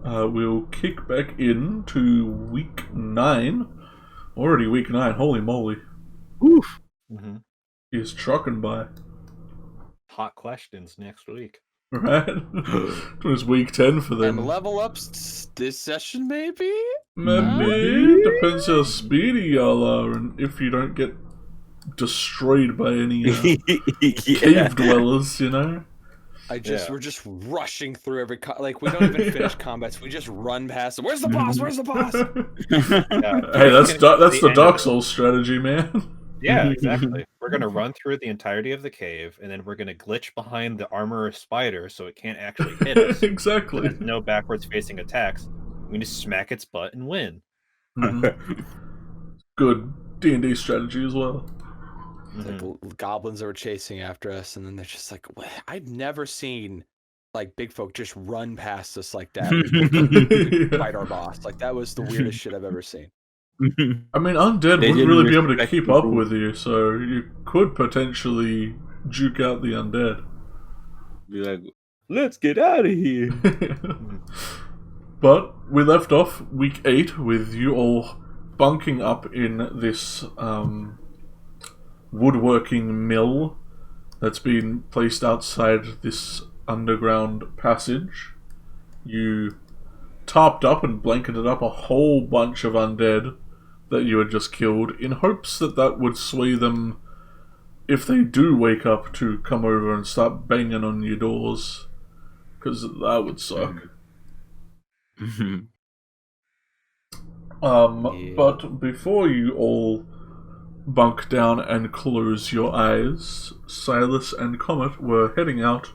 we'll kick back into week 9. Already week 9, holy moly. Oof. Mm-hmm. He's trucking by. Hot questions next week. Right? It was week 10 for them. And level ups this session, maybe? Maybe. Depends how speedy y'all are and if you don't get destroyed by any cave dwellers, you know? We're just rushing through every we don't even finish combats. We just run past them. Where's the boss? Where's the boss? Hey, that's the Dark Souls strategy, man. Yeah, exactly. We're gonna run through the entirety of the cave, and then we're gonna glitch behind the armor spider so it can't actually hit us. Exactly. There's no backwards facing attacks. We just smack its butt and win. Good D&D strategy as well. Like goblins that were chasing after us, and then they're just like, I've never seen like big folk just run past us like that. Fight our boss. Like that was the weirdest shit I've ever seen. I mean, undead wouldn't really be able to keep up with you, so you could potentially juke out the undead. Be like, let's get out of here. But we left off week 8 with you all bunking up in this woodworking mill that's been placed outside this underground passage. You tarped up and blanketed up a whole bunch of undead that you had just killed in hopes that that would sway them if they do wake up to come over and start banging on your doors, because that would suck. But before you all bunk down and close your eyes, Silas and Comet were heading out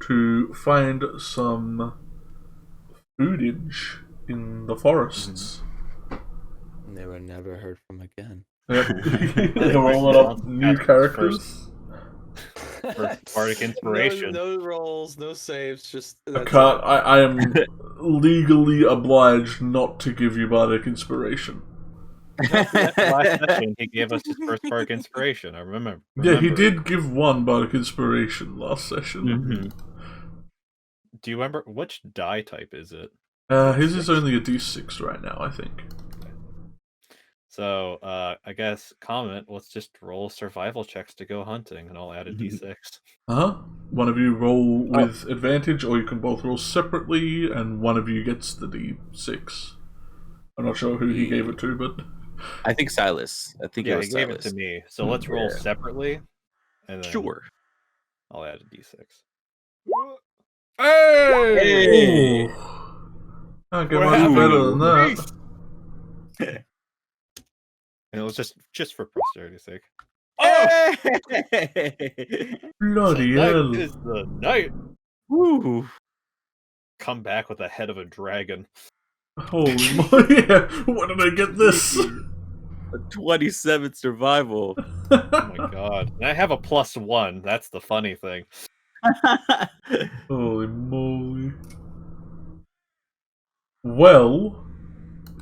to find some foodage in the forests. They were never heard from again. Yep. They were all up new characters. First bardic inspiration. No rolls, no saves, just... I am legally obliged not to give you bardic inspiration. Last session, he gave us his first bardic inspiration, I remember. Yeah, he did give one bardic inspiration last session. Do you remember, which die type is it? His is only a d6 right now, I think. So, I guess, Comment, let's just roll survival checks to go hunting, and I'll add a d6. One of you roll with advantage, or you can both roll separately, and one of you gets the d6. I'm not sure who he gave it to, but... I think Silas. I think he Silas. gave it to me. So let's roll separately, and then Sure. I'll add a d6. Hey! Can't get much better than that. And it was just for posterity's sake. Oh! Bloody hell. Is the night. Woo. Come back with the head of a dragon. Holy moly, yeah. Where did I get this? A 27 survival. Oh my god. And I have a +1. That's the funny thing. Holy moly. Well,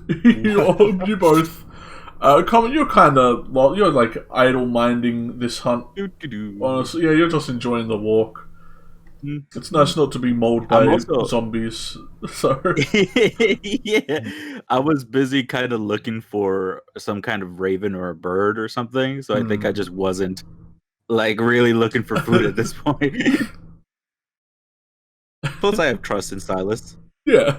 you both... Comet, you're kind of... You're like idle-minding this hunt. Honestly, yeah, you're just enjoying the walk. It's nice not to be mauled by zombies. So yeah, I was busy kind of looking for some kind of raven or a bird or something, so I think I just wasn't like really looking for food at this point. Plus, I have trust in Silas. Yeah,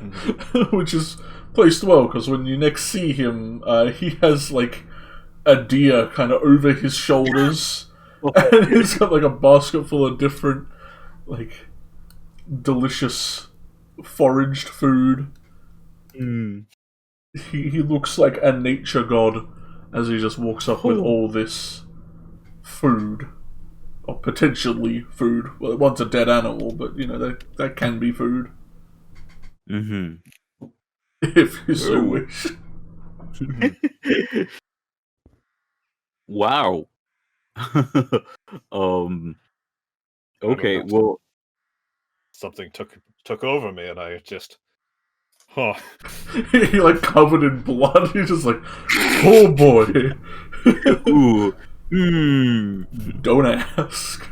which is placed well because when you next see him, he has like a deer kind of over his shoulders, and he's got like a basket full of different like delicious foraged food. He looks like a nature god as he just walks up with all this food, or potentially food. Well, one's a dead animal, but you know that can be food. If you so wish. Wow. Okay, well, something took over me, and I just, He like covered in blood. He's just like, oh boy. Don't ask.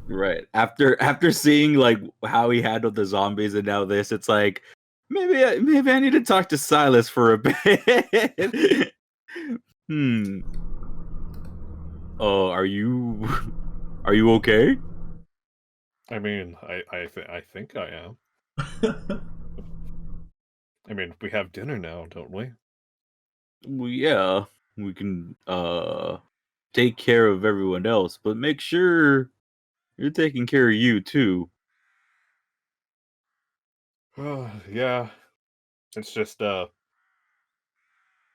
Right. After seeing like how he handled the zombies and now this, it's like, maybe I need to talk to Silas for a bit. Oh, are you okay? I mean, I think I am. I mean, we have dinner now, don't we? Well, yeah, we can take care of everyone else, but make sure you're taking care of you too. Yeah. It's just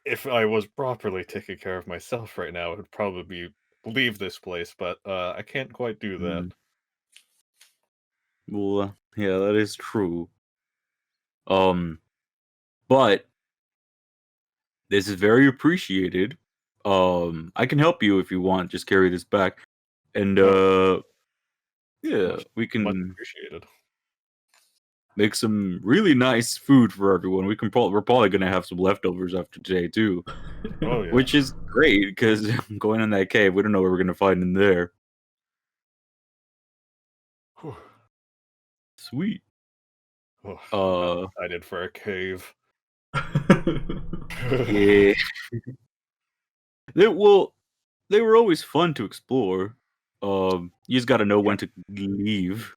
if I was properly taking care of myself right now, it would probably leave this place, but I can't quite do that. Well, yeah, that is true. But this is very appreciated. I can help you if you want. Just carry this back, and yeah, Much, we much can appreciated. make some really nice food for everyone. We're probably gonna have some leftovers after today too, Oh yeah. which is great because going in that cave, we don't know what we're gonna find in there. Whew. Sweet. Oh, I'm excited for a cave. Yeah. They were always fun to explore. You just got to know when to leave.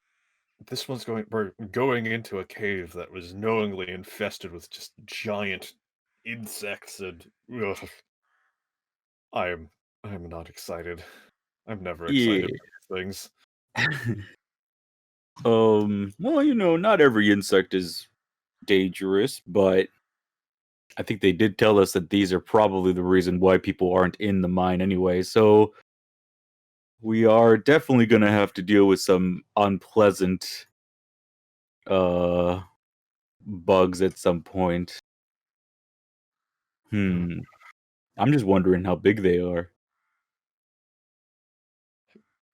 We're going into a cave that was knowingly infested with just giant insects and ugh. I'm not excited. I'm never Yeah. excited for these things. Well, not every insect is dangerous, but I think they did tell us that these are probably the reason why people aren't in the mine anyway. So we are definitely going to have to deal with some unpleasant bugs at some point. I'm just wondering how big they are.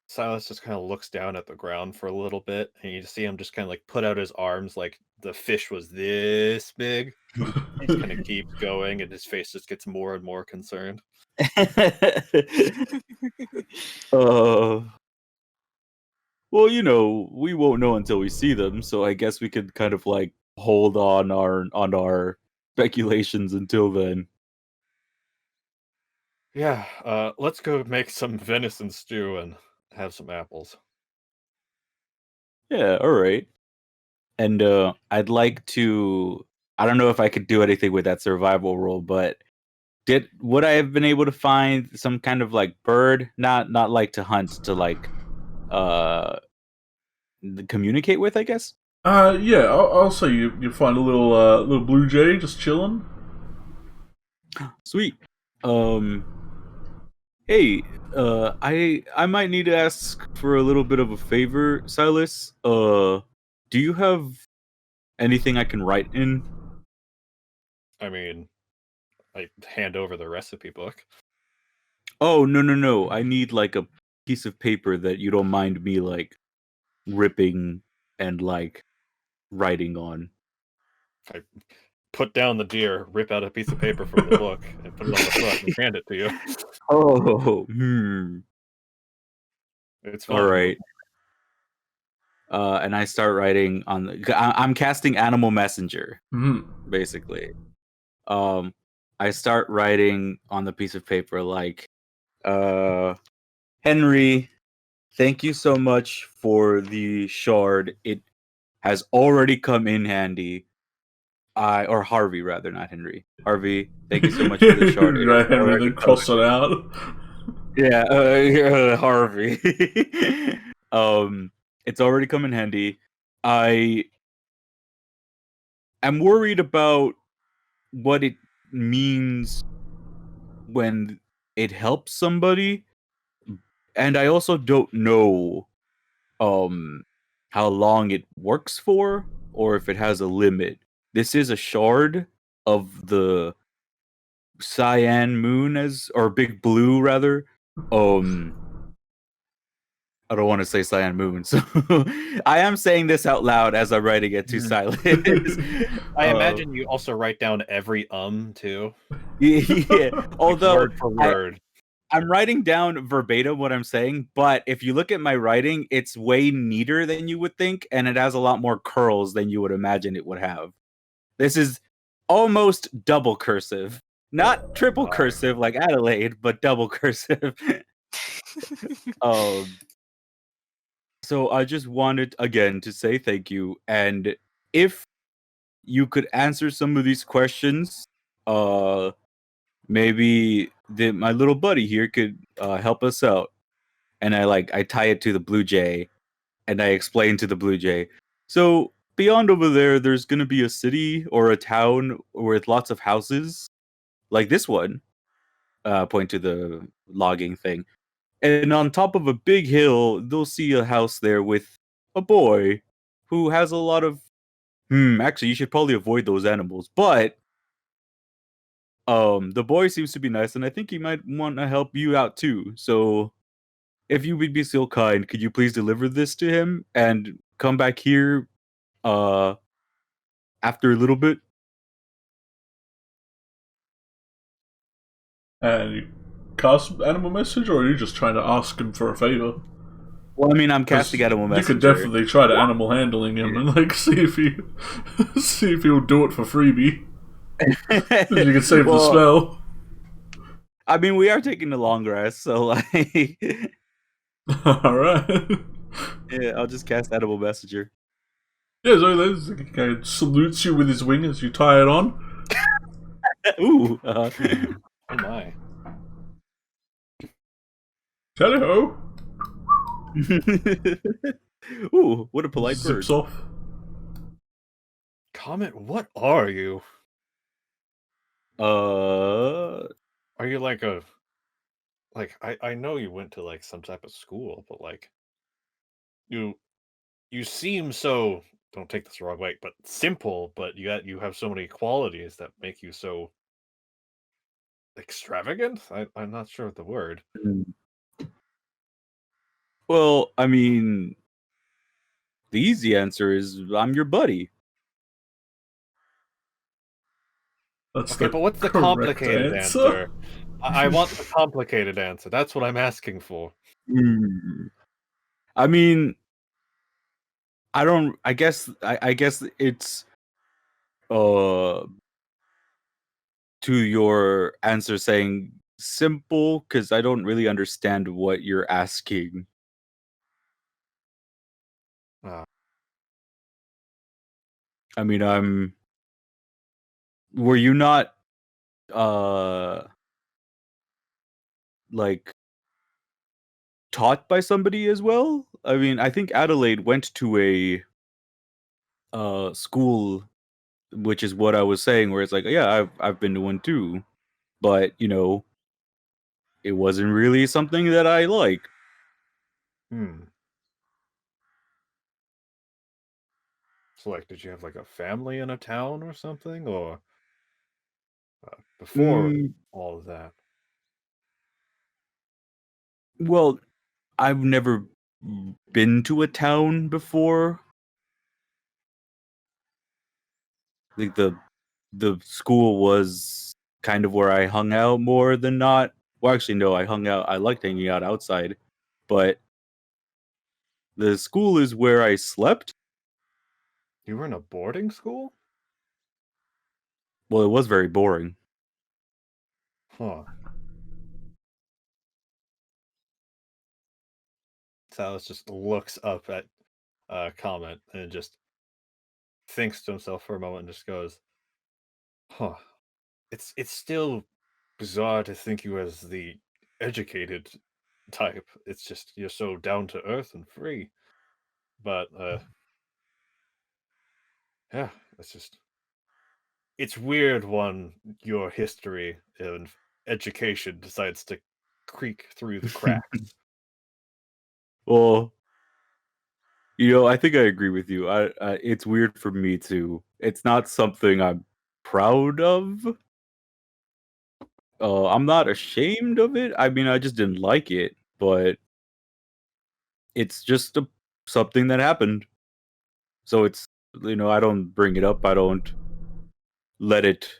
Silas just kind of looks down at the ground for a little bit, and you just see him just kind of like put out his arms like the fish was this big. He just kind of keeps going, and his face just gets more and more concerned. Well, we won't know until we see them, so I guess we could kind of like hold on our speculations until then. Yeah, let's go make some venison stew and have some apples. Yeah, all right. And I'd like to. I don't know if I could do anything with that survival roll, but would I have been able to find some kind of like bird, not like to hunt, to like communicate with, I guess? Yeah, I'll say you find a little blue jay just chilling. Sweet. Hey, I might need to ask for a little bit of a favor, Silas. Do you have anything I can write in? I mean, I hand over the recipe book. Oh, no. I need like a piece of paper that you don't mind me like ripping and like writing on. I put down the deer, rip out a piece of paper from the book, and put it on the front and hand it to you. Oh, It's all fine. right. And I start writing on I'm casting Animal Messenger, basically. I start writing on the piece of paper like, Henry, thank you so much for the shard. It has already come in handy. Or Harvey rather, not Henry. Harvey, thank you so much for the shard. It has Right, Henry, already then cross it out. Yeah, Harvey. It's already come in handy. I am worried about what it means when it helps somebody, and I also don't know how long it works for, or if it has a limit. This is a shard of the cyan moon, or big blue rather. I don't want to say cyan moon, so I am saying this out loud as I'm writing it to Silas. I imagine you also write down every too. Yeah, although word for word. I'm writing down verbatim what I'm saying, but if you look at my writing, it's way neater than you would think, and it has a lot more curls than you would imagine it would have. This is almost double cursive. Not triple cursive like Adelaide, but double cursive. So I just wanted again to say thank you, and if you could answer some of these questions, maybe my little buddy here could help us out. And I tie it to the blue jay, and I explain to the blue jay. So beyond over there, there's gonna be a city or a town with lots of houses, like this one. Point to the logging thing. And on top of a big hill, they'll see a house there with a boy who has a lot of. Actually, you should probably avoid those animals. But the boy seems to be nice, and I think he might want to help you out too. So, if you would be so kind, could you please deliver this to him and come back here, after a little bit? And you cast animal message, or are you just trying to ask him for a favor? Well, I mean, I'm casting animal messenger. You could definitely try to animal handling him and see if he'll do it for freebie. You can save the spell. I mean, we are taking the long rest, so Alright. Yeah, I'll just cast animal messenger. Yeah, so he kind of salutes you with his wing as you tie it on. Ooh. Oh my. Hello. Ooh, what a polite Zips bird. off. Comet, what are you? Are you like a... Like, I know you went to, like, some type of school, but, like... You seem so... Don't take this the wrong way, but simple, but you have so many qualities that make you so... extravagant? I'm not sure of the word. Well, I mean, the easy answer is I'm your buddy. That's Okay, but what's the complicated answer? I want the complicated answer. That's what I'm asking for. I mean, I guess it's to your answer saying simple, because I don't really understand what you're asking. I mean, were you not like taught by somebody as well? I mean, I think Adelaide went to a school, which is what I was saying, where it's like, yeah, I've been to one too, but it wasn't really something that I liked. So, like, did you have, like, a family in a town or something? Or before all of that? Well, I've never been to a town before. I think the school was kind of where I hung out more than not. Well, actually, no, I liked hanging out outside, but the school is where I slept. You were in a boarding school? Well, it was very boring. Huh. Silas just looks up at Comet and just thinks to himself for a moment and just goes, huh. It's still bizarre to think you as the educated type. It's just you're so down to earth and free. But yeah, it's weird when your history and education decides to creak through the cracks. Well, I think I agree with you. It's weird for me too. It's not something I'm proud of. I'm not ashamed of it. I mean, I just didn't like it, but it's just something that happened. So it's I don't bring it up. I don't let it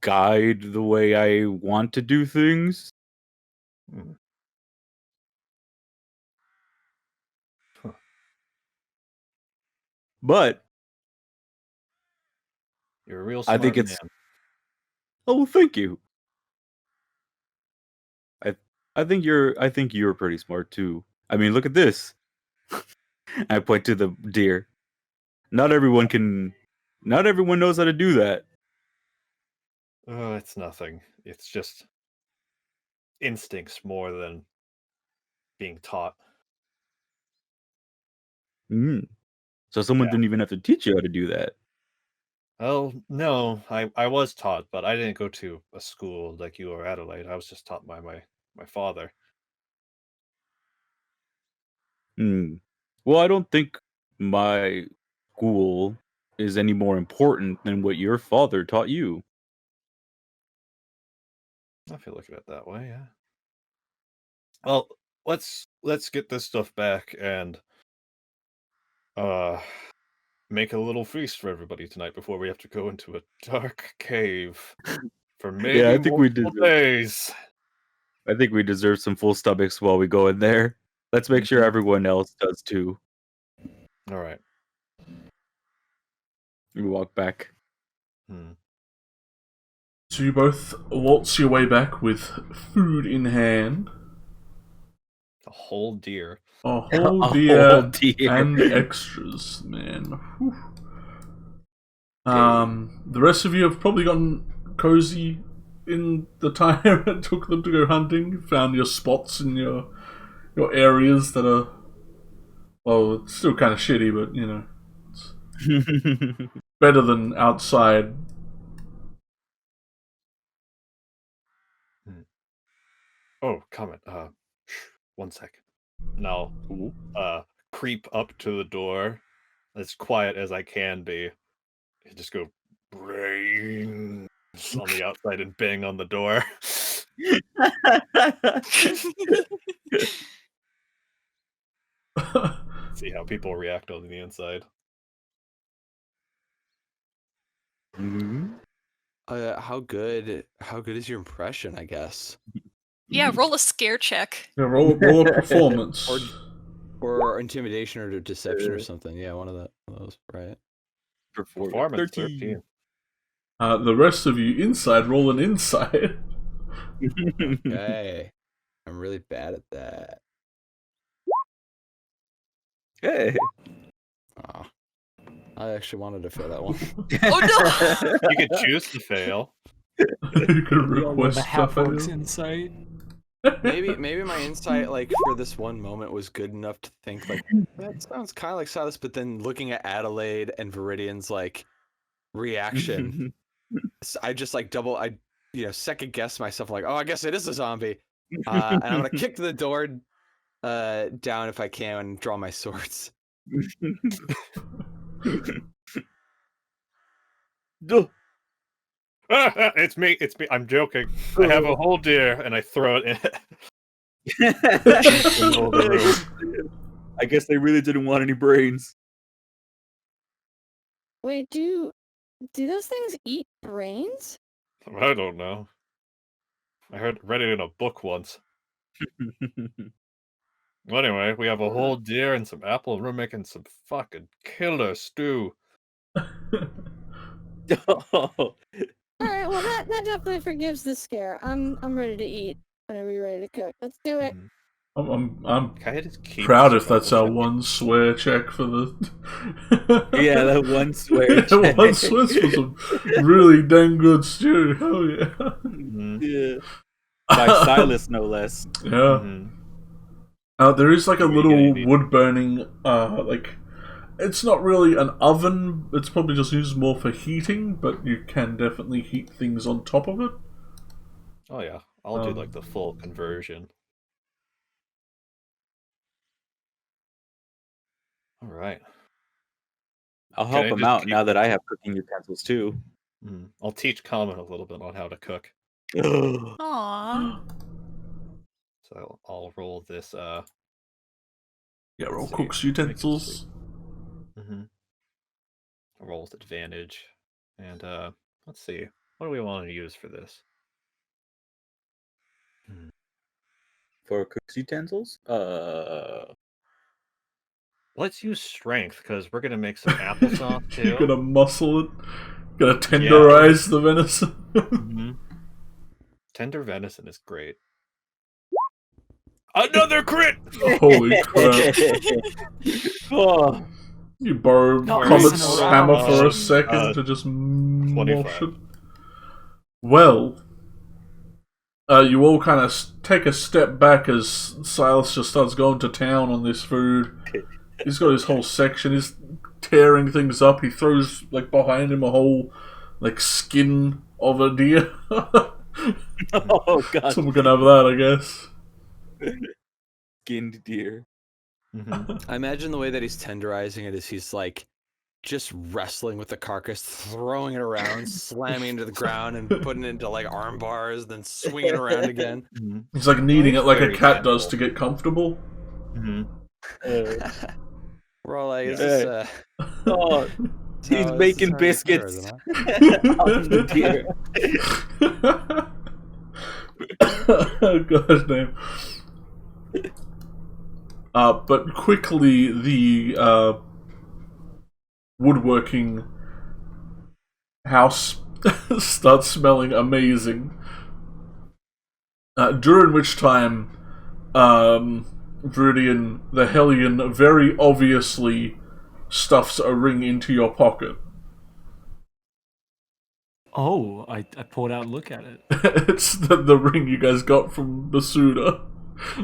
guide the way I want to do things. Huh. But You're a real I smart think it's. man. Oh, thank you. I think you're pretty smart too. I mean, look at this. I point to the deer. Not everyone knows how to do that. Oh, it's nothing. It's just instincts more than being taught. Mm. So someone Yeah. didn't even have to teach you how to do that. Oh, no, I was taught, but I didn't go to a school like you or Adelaide. I was just taught by my father. Hmm. Well, I don't think my school is any more important than what your father taught you. If you look at it that way, yeah. Well, let's get this stuff back and uh make a little feast for everybody tonight before we have to go into a dark cave for Yeah, maybe multiple days. I think we deserve some full stomachs while we go in there. Let's make sure everyone else does too. All right. We walk back. So you both waltz your way back with food in hand. A whole deer. A whole A deer, whole deer. and extras, man. Whew. The rest of you have probably gotten cozy in the time it took them to go hunting. Found your spots in your areas that are, well, it's still kind of shitty, but you know, it's better than outside. Oh, comment. 1 second. Now, creep up to the door as quiet as I can be. And just go brains on the outside and bang on the door. See how people react on the inside. How good is your impression, I guess? Yeah, roll a scare check. Yeah, roll a performance. Or intimidation or deception or something. Yeah, one of those, right? Performance 13. The rest of you inside, roll an insight. Okay. I'm really bad at that. Hey. Oh, I actually wanted to fail that one. Oh no! You could choose to fail. You could We all know request the half stuff. orcs insight. Maybe my insight, like, for this one moment was good enough to think, like, that sounds kind of like Silas, but then looking at Adelaide and Viridian's, like, reaction, I just, like, second guess myself, like, oh, I guess it is a zombie. And I'm gonna kick the door down if I can and draw my swords. It's me. I'm joking. I have a whole deer and I throw it in. I guess they really didn't want any brains. Wait, do those things eat brains? I don't know. I read it in a book once. Well, anyway, we have a whole deer and some apple, and we're making some fucking killer stew. All right, well that definitely forgives the scare. I'm ready to eat. Whenever you're ready to cook, let's do it. I'm Can I just keep proud if that's our survival check? one swear check for the. Yeah, that one swear Yeah, check. one swear for some really dang good stew. Hell yeah. Yeah. By Silas, no less. Yeah. There is like a little wood burning, like, it's not really an oven, it's probably just used more for heating, but you can definitely heat things on top of it. Oh yeah, I'll do like the full conversion. All right. I'll help him out now that I have cooking utensils too. I'll teach Common a little bit on how to cook. Aww. So I'll roll this. Yeah, roll cook's utensils. I'll roll with advantage, and let's see. What do we want to use for this? For cook's utensils? Let's use strength because we're gonna make some applesauce too. You're gonna muscle it. Gonna tenderize the venison. Mhm. Tender venison is great. Another crit! Holy crap. Oh, You borrow No, Comet's listen, hammer for a uh, second to just 25. mosh it. Well, you all kind of take a step back as Silas just starts going to town on this food. He's got his whole section. He's tearing things up. He throws like behind him a whole like skin of a deer. oh god. So we're gonna have that, I guess. Skinned deer. Mhm. I imagine the way that he's tenderizing it is he's like just wrestling with the carcass, throwing it around, slamming into the ground, and putting it into like arm bars, then swinging it around again. Mhm. He's like kneading it like a Very cat does simple. to get comfortable. Mhm. We're all like, is Yeah. this Oh, is he's how- making this is how it occurs, biscuits. huh? On the deer. Oh, gosh damn. But quickly the woodworking house starts smelling amazing. During which time, Viridian, the Hellion, very obviously stuffs a ring into your pocket. Oh, I pulled out and look at it. It's the ring you guys got from Masuda.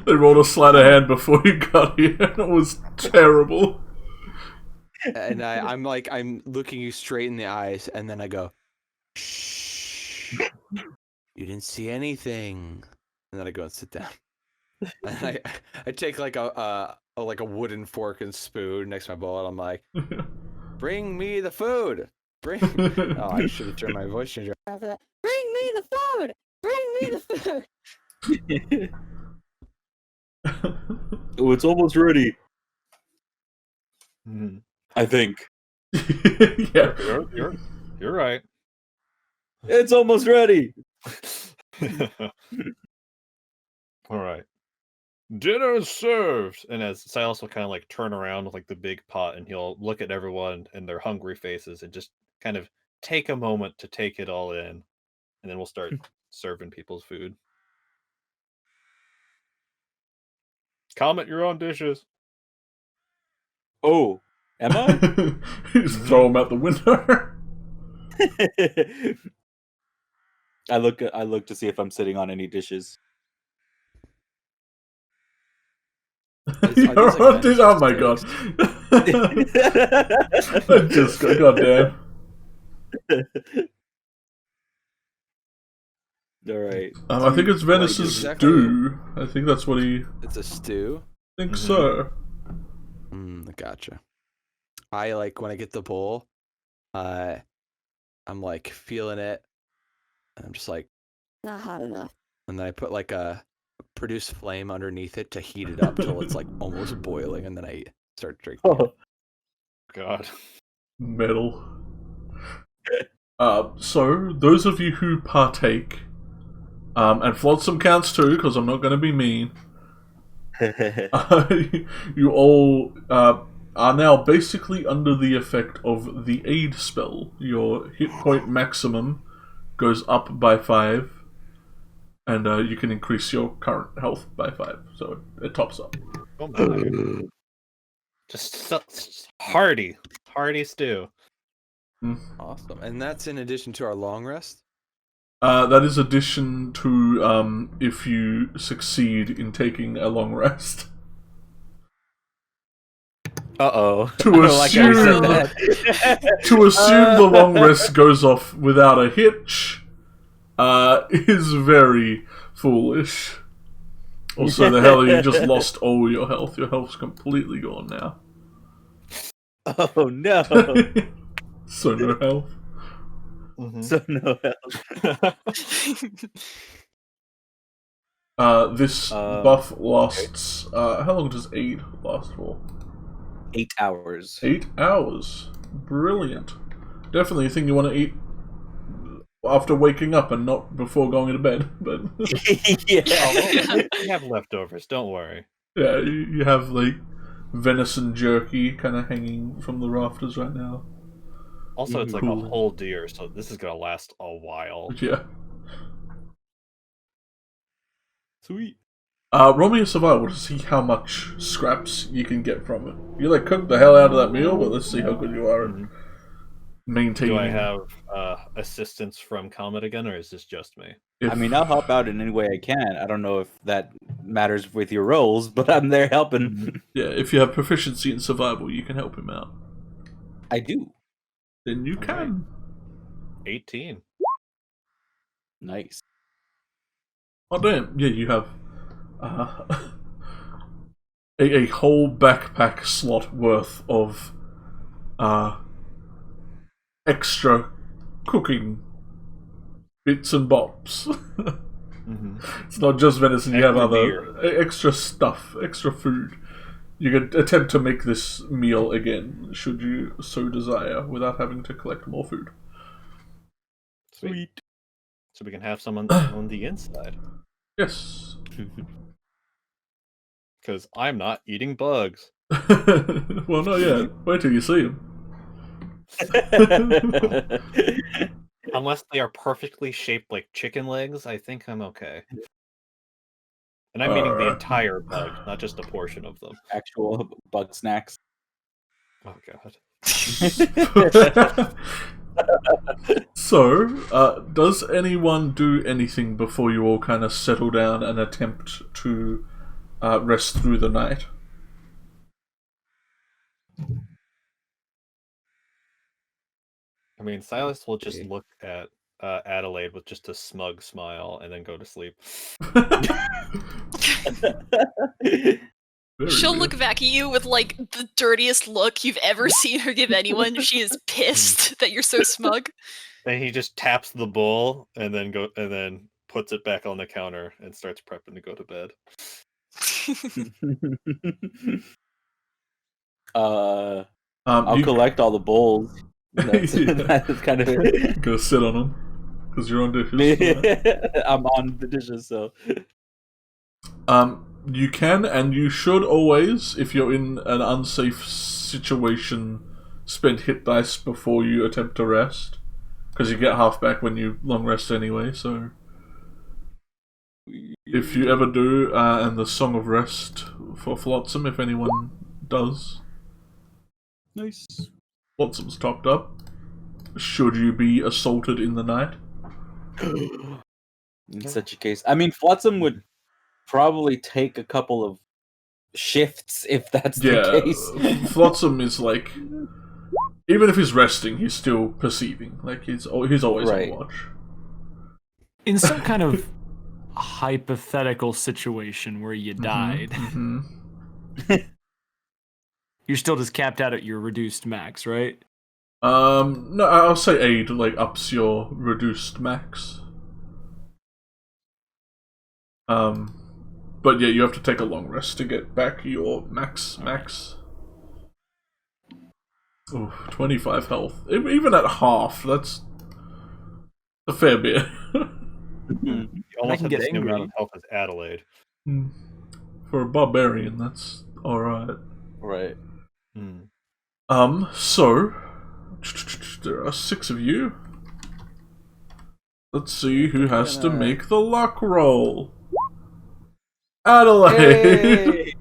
They rolled a sleight of hand before you got here, and it was terrible. And I'm looking you straight in the eyes, and then I go, "Shh, you didn't see anything." And then I go and sit down. And I take like a wooden fork and spoon next to my bowl, and I'm like, "Bring me the food. Bring." Oh, I should have turned my voice changer. After that, bring me the food! Bring me the food! Oh, it's almost ready. Mhm. I think. Yeah. You're right. It's almost ready. All right. Dinner is served. And as Silas will kind of like turn around with like the big pot, and he'll look at everyone and their hungry faces and just kind of take a moment to take it all in, and then we'll start serving people's food. Comet, you're on dishes. Oh, am I? Just throw him out the window. I look to see if I'm sitting on any dishes. You're on this- oh my god. I just got goddamn. All right. I think it's venison exactly- stew. I think that's what he It's a stew. thinks so. Gotcha. I like when I get the bowl, I'm like feeling it, and I'm just like, Not hot enough. and then I put like a produce flame underneath it to heat it up till it's like almost boiling, and then I start drinking. it. God. Metal. So those of you who partake, and Flotsam counts too, because I'm not going to be mean. You all are now basically under the effect of the aid spell. Your hit point maximum goes up by 5, and you can increase your current health by 5. So it tops up. Oh my. Just hearty stew. Awesome, and that's in addition to our long rest. That is addition to if you succeed in taking a long rest. Uh-oh. To assume, to assume the long rest goes off without a hitch is very foolish. Also, the hell you just lost all your health. Your health's completely gone now. Oh no. So no health. So no help. This buff lasts. How long does aid last for? 8 hours. 8 hours. Brilliant. Definitely a thing you want to eat after waking up and not before going to bed. But Yeah. We have leftovers, don't worry. yeah, you have like venison jerky kind of hanging from the rafters right now. Also, it's like a Cool. whole deer, so this is gonna last a while. Yeah. Sweet. Roll me a survival to see how much scraps you can get from it. You like cook the hell out of that meal, but let's see how good you are at maintaining. Do I have assistance from Comet again, or is this just me? If, I mean, I'll help out in any way I can. I don't know if that matters with your roles, but I'm there helping. yeah, if you have proficiency in survival, you can help him out. I do. Then you can. 18. Nice. Oh damn! Yeah, you have a whole backpack slot worth of extra cooking bits and bobs. It's not just venison. You have other extra stuff, extra food. You can attempt to make this meal again, should you so desire, without having to collect more food. Sweet. So we can have some on the inside. Yes. Because I'm not eating bugs. Well, not yet. Wait till you see them. Unless they are perfectly shaped like chicken legs, I think I'm okay. And I'm eating the entire bug, not just a portion of them. Actual bug snacks. Oh god. So, does anyone do anything before you all kind of settle down and attempt to rest through the night? I mean, Silas will just look at Adelaide with just a smug smile and then go to sleep. She'll look back at you with like the dirtiest look you've ever seen her give anyone. She is pissed that you're so smug. And he just taps the bowl and then puts it back on the counter and starts prepping to go to bed. I'll collect all the bowls. That's, Yeah. that's kind of it. Go sit on them because you're on dishes. I'm on the dishes, so. You can and you should always, if you're in an unsafe situation, spend hit dice before you attempt to rest, because you get half back when you long rest anyway. So if you ever do, and the Song of Rest for Flotsam, if anyone does. Nice. Flotsam's topped up. Should you be assaulted in the night? In such a case, I mean, Flotsam would probably take a couple of shifts if that's the case. Flotsam is like, even if he's resting, he's still perceiving. Like he's always Right. on watch. In some kind of hypothetical situation where you died, you're still just capped out at your reduced max, right? No, I'll say aid like ups your reduced max. But yeah, you have to take a long rest to get back your max. Ooh, 25 health. Even at half, that's a fair bit. You almost have get the same amount angry. of health as Adelaide. For a barbarian, that's alright. Right. So there are 6 of you. Let's see who has to make the luck roll. Adelaide!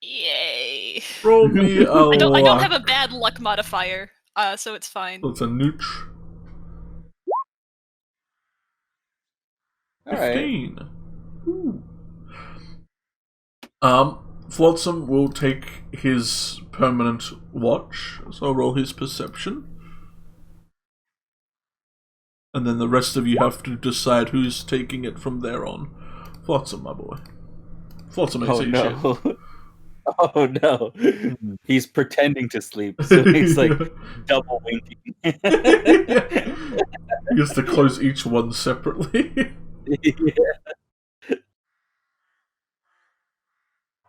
Yay. Roll me a I don't luck. have a bad luck modifier, so it's fine. That's a nooch. All right. 15. Ooh. Flotsam will take his permanent watch, so I'll roll his perception. And then the rest of you have to decide who's taking it from there on. Flotsam, my boy. Flotsam ain't saying shit. Oh no. He's pretending to sleep, so he's like double winking. He has to close each one separately.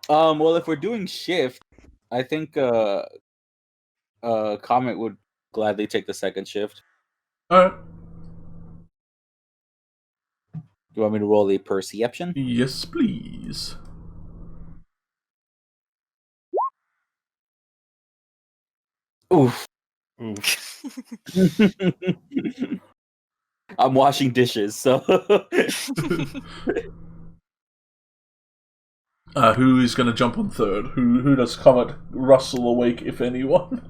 Well, if we're doing shift, I think Comet would gladly take the second shift. Alright. Do you want me to roll the perception? Yes, please. Oof. Oof. I'm washing dishes, so. Who is going to jump on third? Who does Comet rustle awake, if anyone?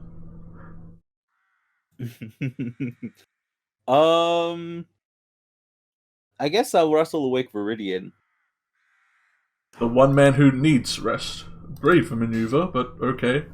I guess I'll wrestle awake Viridian. The one man who needs rest. Brave maneuver, but okay.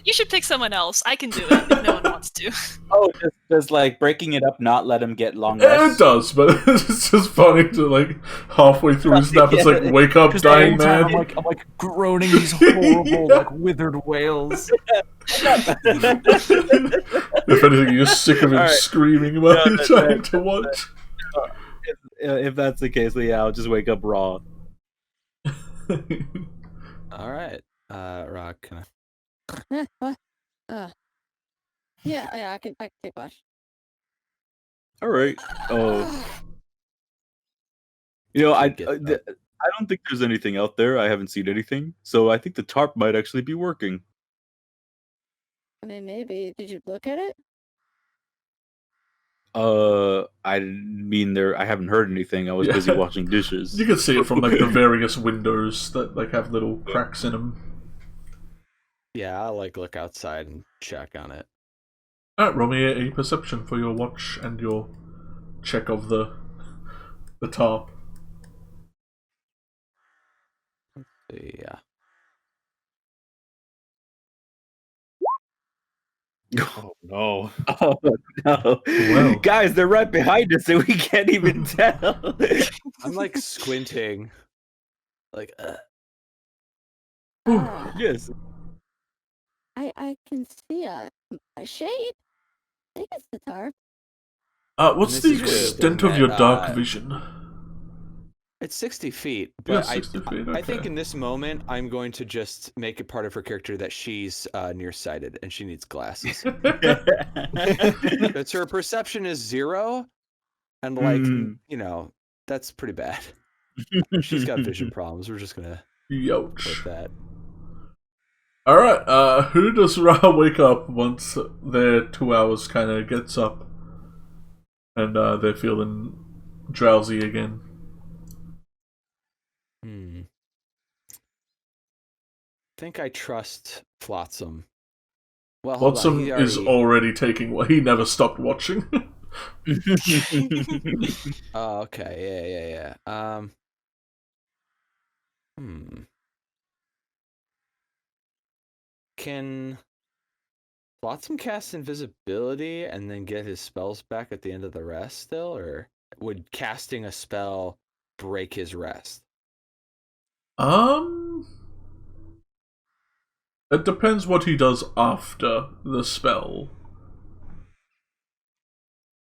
You should pick someone else. I can do it if no one wants to. Oh, does like breaking it up not let him get long rests? It does, but it's just funny to like halfway through his nap, it's like wake up, Just dying the whole man. time I'm like groaning these horrible, like withered wails. If anything, you're sick of him Alright. screaming while you're trying to watch. If that's the case, then yeah, I'll just wake up raw. All right. Rock. Can What? Yeah, I can take watch. All right. Oh, you know, I Get don't think there's anything out there. I haven't seen anything, so I think the tarp might actually be working. I mean, maybe. Did you look at it? I mean, I haven't heard anything. I was busy washing dishes. You can see it from like the various windows that like have little cracks in them. Yeah, I'll like look outside and check on it. Alright, roll me a perception for your watch and your check of the tarp. Yeah. Oh no. Oh no, Well. guys, they're right behind us, and we can't even tell. I'm like squinting. Like, Ah, Yes. I can see a shade. I think it's the tarp. What's This the is extent weird of your that, dark vision? it's 60 feet, Yeah, but 60 feet, I think okay. in this moment I'm going to just make it part of her character that she's nearsighted and she needs glasses. But her perception is 0, and like you know, that's pretty bad. She's got vision problems. We're just gonna Youch. put that. Alright, who does Ra wake up once their 2 hours kind of gets up and they're feeling drowsy again? I think I trust Flotsam. Well, hold on. Flotsam He is already taking what he never stopped watching. Oh, okay. Yeah. Can Flotsam cast invisibility and then get his spells back at the end of the rest still, or would casting a spell break his rest? It depends what he does after the spell.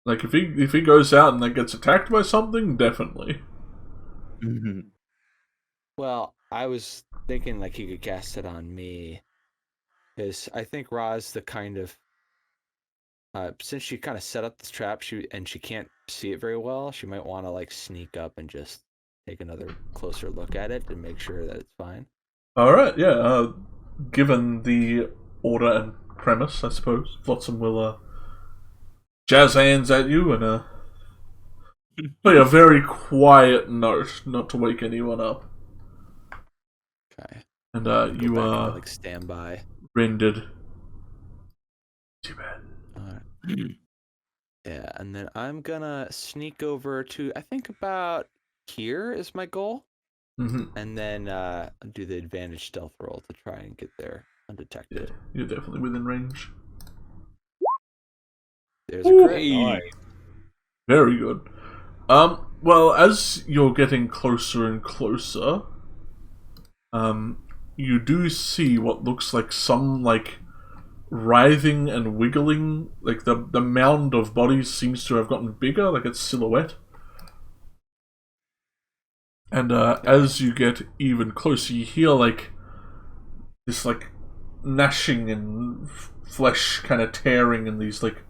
Like if he goes out and then gets attacked by something, definitely. Well, I was thinking like he could cast it on me, because I think Ra's the kind of since she kind of set up this trap, she can't see it very well. She might want to like sneak up and just take another closer look at it to make sure that it's fine. Alright, yeah. Given the order and premise, I suppose, Flotsam will jazz hands at you and play a very quiet note, not to wake anyone up. Okay. And You are like standby. rendered too bad. Yeah, and then I'm gonna sneak over to I think about here is my goal, and then do the advantage stealth roll to try and get there undetected. Yeah, you're definitely within range. There's a crit. Nice. Very good. Well, as you're getting closer and closer, you do see what looks like some like writhing and wiggling. Like the mound of bodies seems to have gotten bigger, like its silhouette. And as you get even closer, you hear like this like gnashing and flesh kind of tearing and these like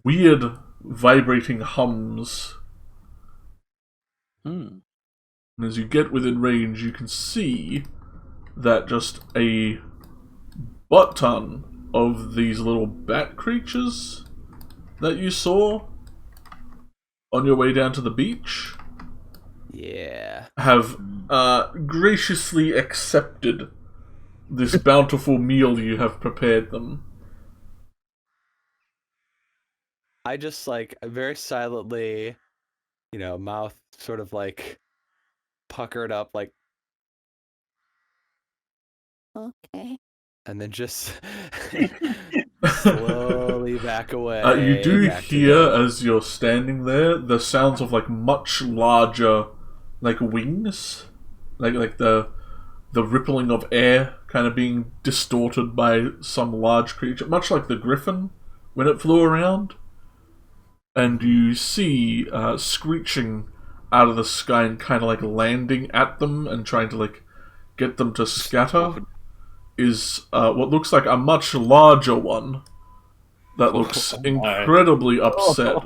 weird vibrating hums. And as you get within range, you can see that just a butt ton of these little bat creatures that you saw on your way down to the beach Yeah. have graciously accepted this bountiful meal you have prepared them. I just like very silently, mouth sort of like puckered up, like, Okay. and then just slowly back away. You do back to hear, the- as you're standing there, the sounds of like much larger, like wings, like the rippling of air kind of being distorted by some large creature, much like the griffin when it flew around. And you see screeching out of the sky and kind of like landing at them and trying to like get them to scatter is what looks like a much larger one that looks incredibly upset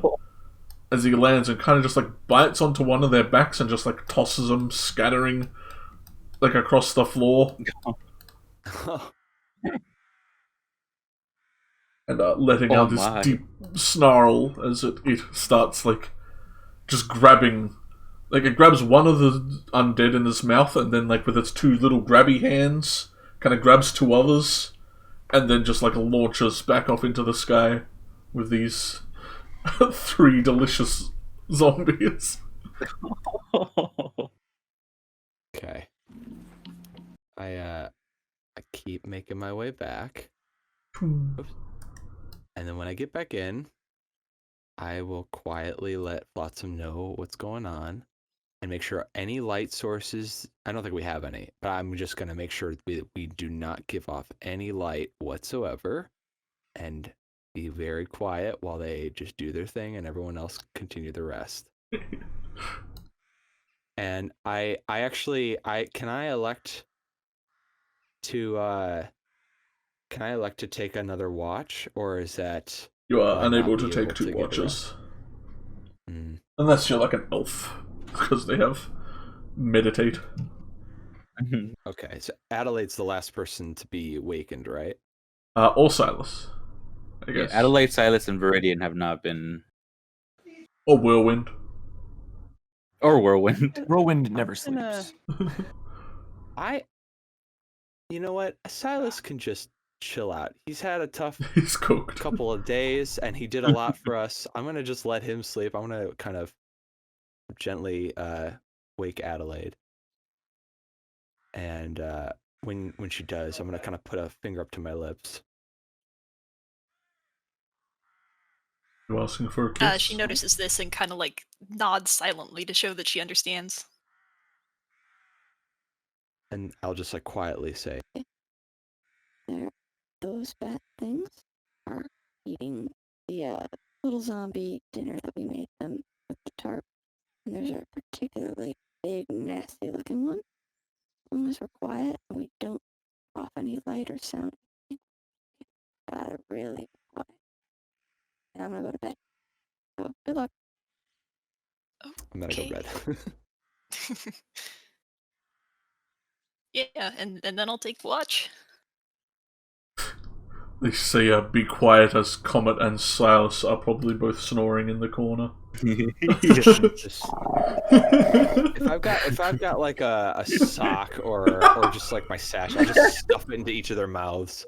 as he lands and kind of just like bites onto one of their backs and just like tosses them, scattering like across the floor. And letting out this deep snarl as it starts like just grabbing, like it grabs one of the undead in its mouth and then like with its two little grabby hands kind of grabs two others and then just like launches back off into the sky with these 3 delicious zombies. Okay. I keep making my way back. Oops. And then when I get back in, I will quietly let Flotsam know what's going on and make sure any light sources, I don't think we have any, but I'm just going to make sure we do not give off any light whatsoever and be very quiet while they just do their thing and everyone else continue the rest. And I actually, can I elect to take another watch, or is that... You are unable to take 2 watches. Unless you're like an elf, because they have meditate. Okay, so Adelaide's the last person to be awakened, right? Or Silas, I guess. Yeah, Adelaide, Silas, and Viridian have not been... Or Whirlwind. Or Whirlwind. Whirlwind never sleeps. You know what? Silas can just chill out. He's had a tough He's cooked. couple of days, and he did a lot for us. I'm going to just let him sleep. I'm going to kind of gently wake Adelaide. And when she does, I'm going to kind of put a finger up to my lips. You asking for a kiss? She notices this and kind of like nods silently to show that she understands. And I'll just like quietly say, Those bad things are eating the little zombie dinner that we made them with the tarp. And there's a particularly big, nasty looking one. As long as we're quiet and we don't off any light or sound, gotta really be quiet. And I'm gonna go to bed. So good luck. I'm gonna go to bed. Yeah, and then I'll take watch. They say be quiet as Comet and Silas are probably both snoring in the corner. Just, if I've got like a sock or just like my sash, I'll just stuff it into each of their mouths.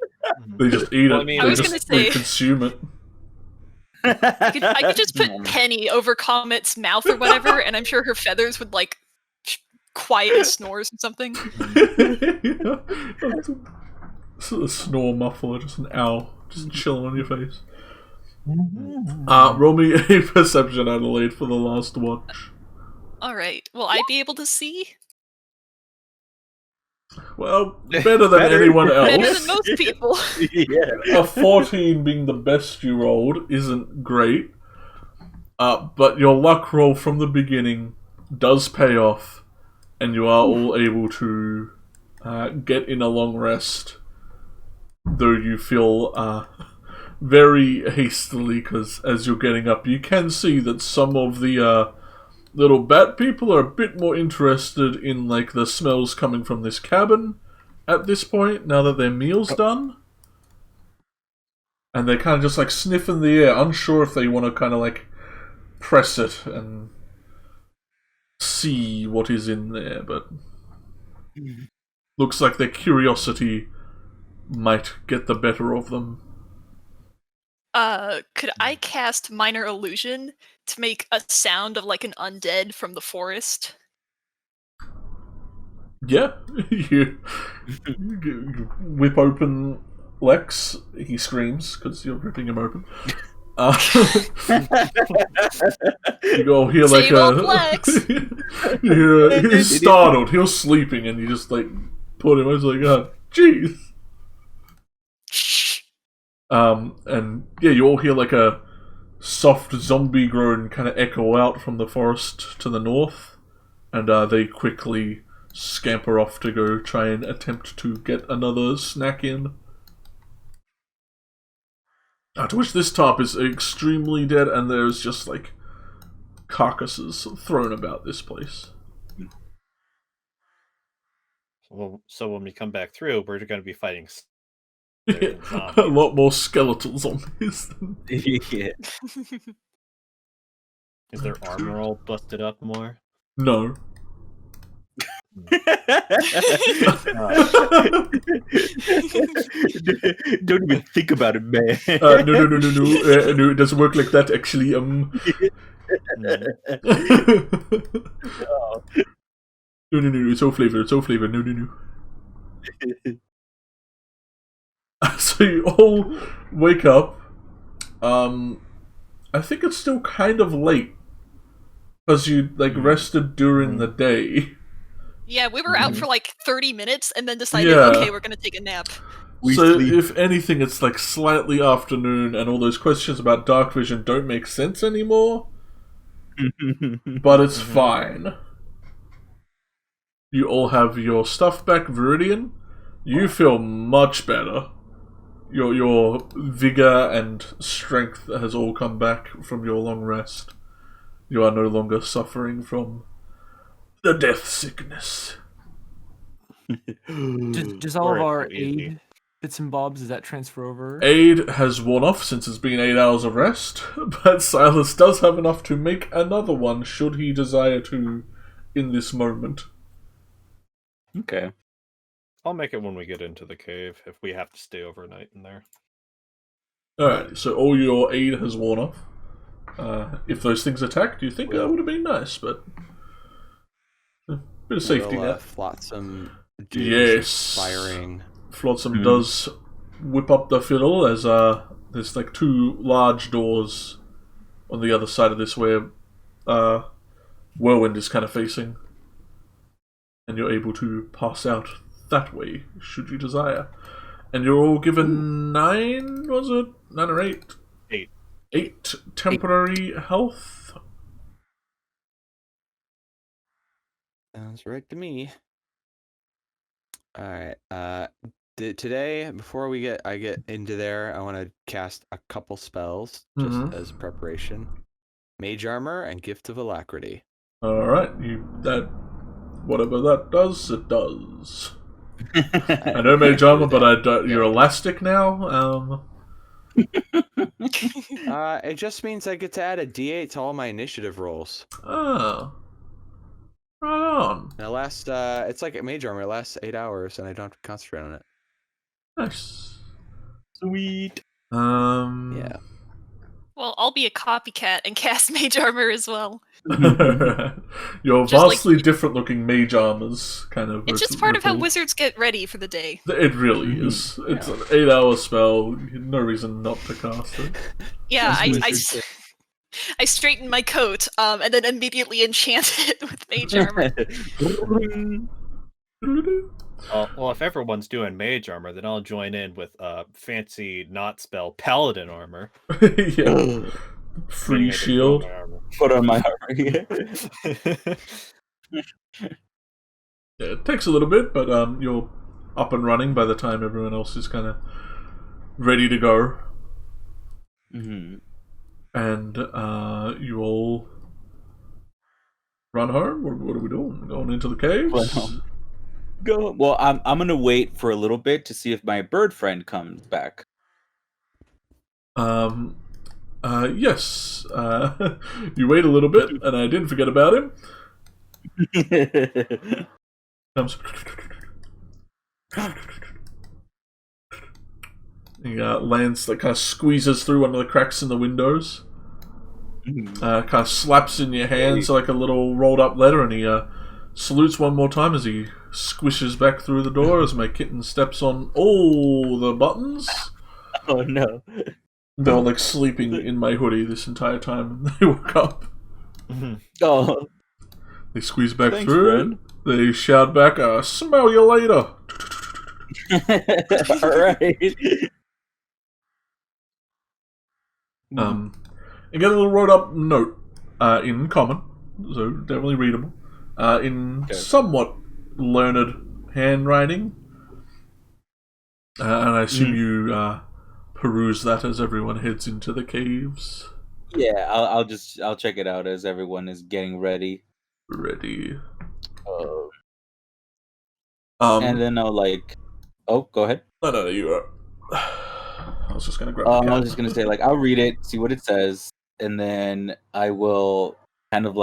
They just eat it. I was They gonna just they say- consume it. I could just put Penny over Comet's mouth or whatever, and I'm sure her feathers would like quiet his snores or something. It's a snore muffler, just an owl, just chilling on your face. Roll me a perception, Adelaide, for the last watch. Alright, will I be able to see? Well, better than anyone else. Better than most people. A 14 being the best you rolled isn't great. But your luck roll from the beginning does pay off, and you are all able to get in a long rest, though you feel very hastily, because as you're getting up, you can see that some of the little bat people are a bit more interested in like the smells coming from this cabin at this point, now that their meal's done. And they're kind of just like sniffing the air, unsure if they want to kind of like press it and see what is in there, but looks like their curiosity might get the better of them. Could I cast Minor Illusion to make a sound of like an undead from the forest? Yeah, you whip open Lex. He screams because you're ripping him open. You all hear like Save old Lex. he's startled. He was sleeping, and you just like put him. I was like, oh, jeez. And yeah, you all hear like a soft zombie groan kind of echo out from the forest to the north, and they quickly scamper off to go try and attempt to get another snack in. To which this top is extremely dead, and there's just like carcasses thrown about this place. So when we come back through, we're going to be fighting A lot more skeletal zombies. Yeah. Is their armor all busted up more? No. Don't even think about it, man. No, it doesn't work like that, actually. No, it's all flavor, no. So you all wake up. I think it's still kind of late, because you, like, rested during the day. Yeah, we were out for like 30 minutes and then decided, Yeah. okay, we're gonna take a nap. So, if anything, it's like slightly afternoon, and all those questions about dark vision don't make sense anymore. But it's fine. You all have your stuff back, Viridian. You feel much better. Your vigor and strength has all come back from your long rest. You are no longer suffering from the death sickness. Does all of our aid bits and bobs, does that transfer over? Aid has worn off since it's been 8 hours of rest, but Silas does have enough to make another one should he desire to in this moment. Okay. I'll make it when we get into the cave, if we have to stay overnight in there. Alright, so all your aid has worn off. If those things attacked, you think that would have been nice, but... bit of safety net. Flotsam Yes. firing. Flotsam does whip up the fiddle as there's like 2 large doors on the other side of this where Whirlwind is kind of facing. And you're able to pass out that way, should you desire. And you're all given 9, was it? 9 or 8? 8. 8 temporary health. Sounds right to me. All right. Today, before I get into there, I want to cast a couple spells just as preparation. Mage Armor and Gift of Alacrity. All right, whatever that does, it does. I know Mage Armor, but I don't. You're elastic now. It just means I get to add a D8 to all my initiative rolls. Oh. Right on. And it lasts, it's like a Mage Armor. It lasts 8 hours, and I don't have to concentrate on it. Nice. Sweet. Yeah. Well, I'll be a copycat and cast Mage Armor as well. Your Just vastly different looking mage armors, kind of. It's just part of how wizards get ready for the day. It really is. It's an 8-hour spell. No reason not to cast it. Yeah, I straighten my coat, and then immediately enchant it with Mage Armor. Well, if everyone's doing mage armor, then I'll join in with fancy not spell paladin armor. Yeah. Free shield. Put on my armor. Yeah. Yeah, it takes a little bit, but you're up and running by the time everyone else is kind of ready to go. And you all run home? What are we doing? Going into the caves? Go. Well, I'm gonna wait for a little bit to see if my bird friend comes back. Yes. You wait a little bit, and I didn't forget about him. Comes. He lands, like, kind of squeezes through one of the cracks in the windows. Kind of slaps in your hands like a little rolled up letter, and he salutes one more time as he squishes back through the door as my kitten steps on all the buttons. Oh no. They were like sleeping in my hoodie this entire time, and they woke up. Oh. They squeeze back Thanks, through. friend. They shout back, "Smell you later." Alright. And get a little wrote up note in common, so definitely readable, in somewhat learned handwriting, and I assume you peruse that as everyone heads into the caves. Yeah, I'll check it out as everyone is getting ready. Ready. And then I'll go ahead. No, you are. I was just gonna grab. I was just gonna say, I'll read it, see what it says, and then I will kind of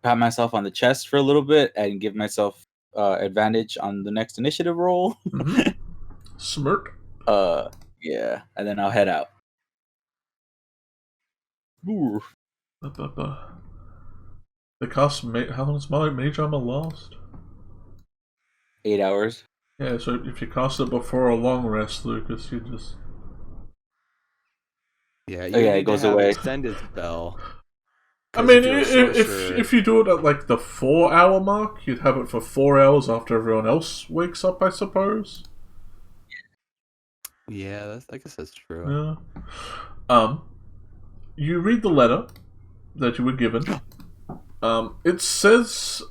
pat myself on the chest for a little bit and give myself advantage on the next initiative roll. Smirk. Yeah, and then I'll head out. Ooh. The cost. How long does my mage armor last? 8 hours. Yeah, so if you cast it before a long rest, Lucas, you just... Yeah, it goes away. Extended spell. I mean, if you do it at like the 4-hour mark, you'd have it for 4 hours after everyone else wakes up, I suppose. Yeah, I guess that's true. Yeah. You read the letter that you were given. It says,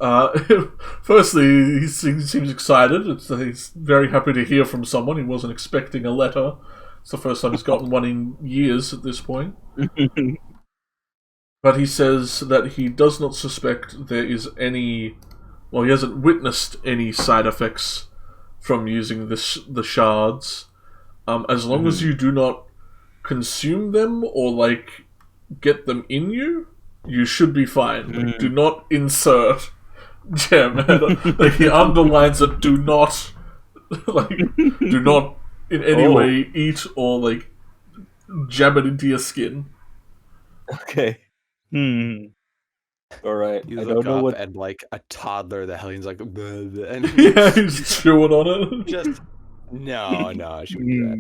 firstly, he seems excited. He's very happy to hear from someone. He wasn't expecting a letter. It's the first time he's gotten one in years at this point. But he says that he does not suspect there is any... Well, he hasn't witnessed any side effects from using the shards. As long as you do not consume them or, get them in you, you should be fine. Do not insert gem. He underlines it. Do not, do not in any way eat or jam it into your skin. Okay. All right. You I look don't know up what. and a toddler, the Hellion's like, and Yeah, he's chewing on it. just no, I shouldn't do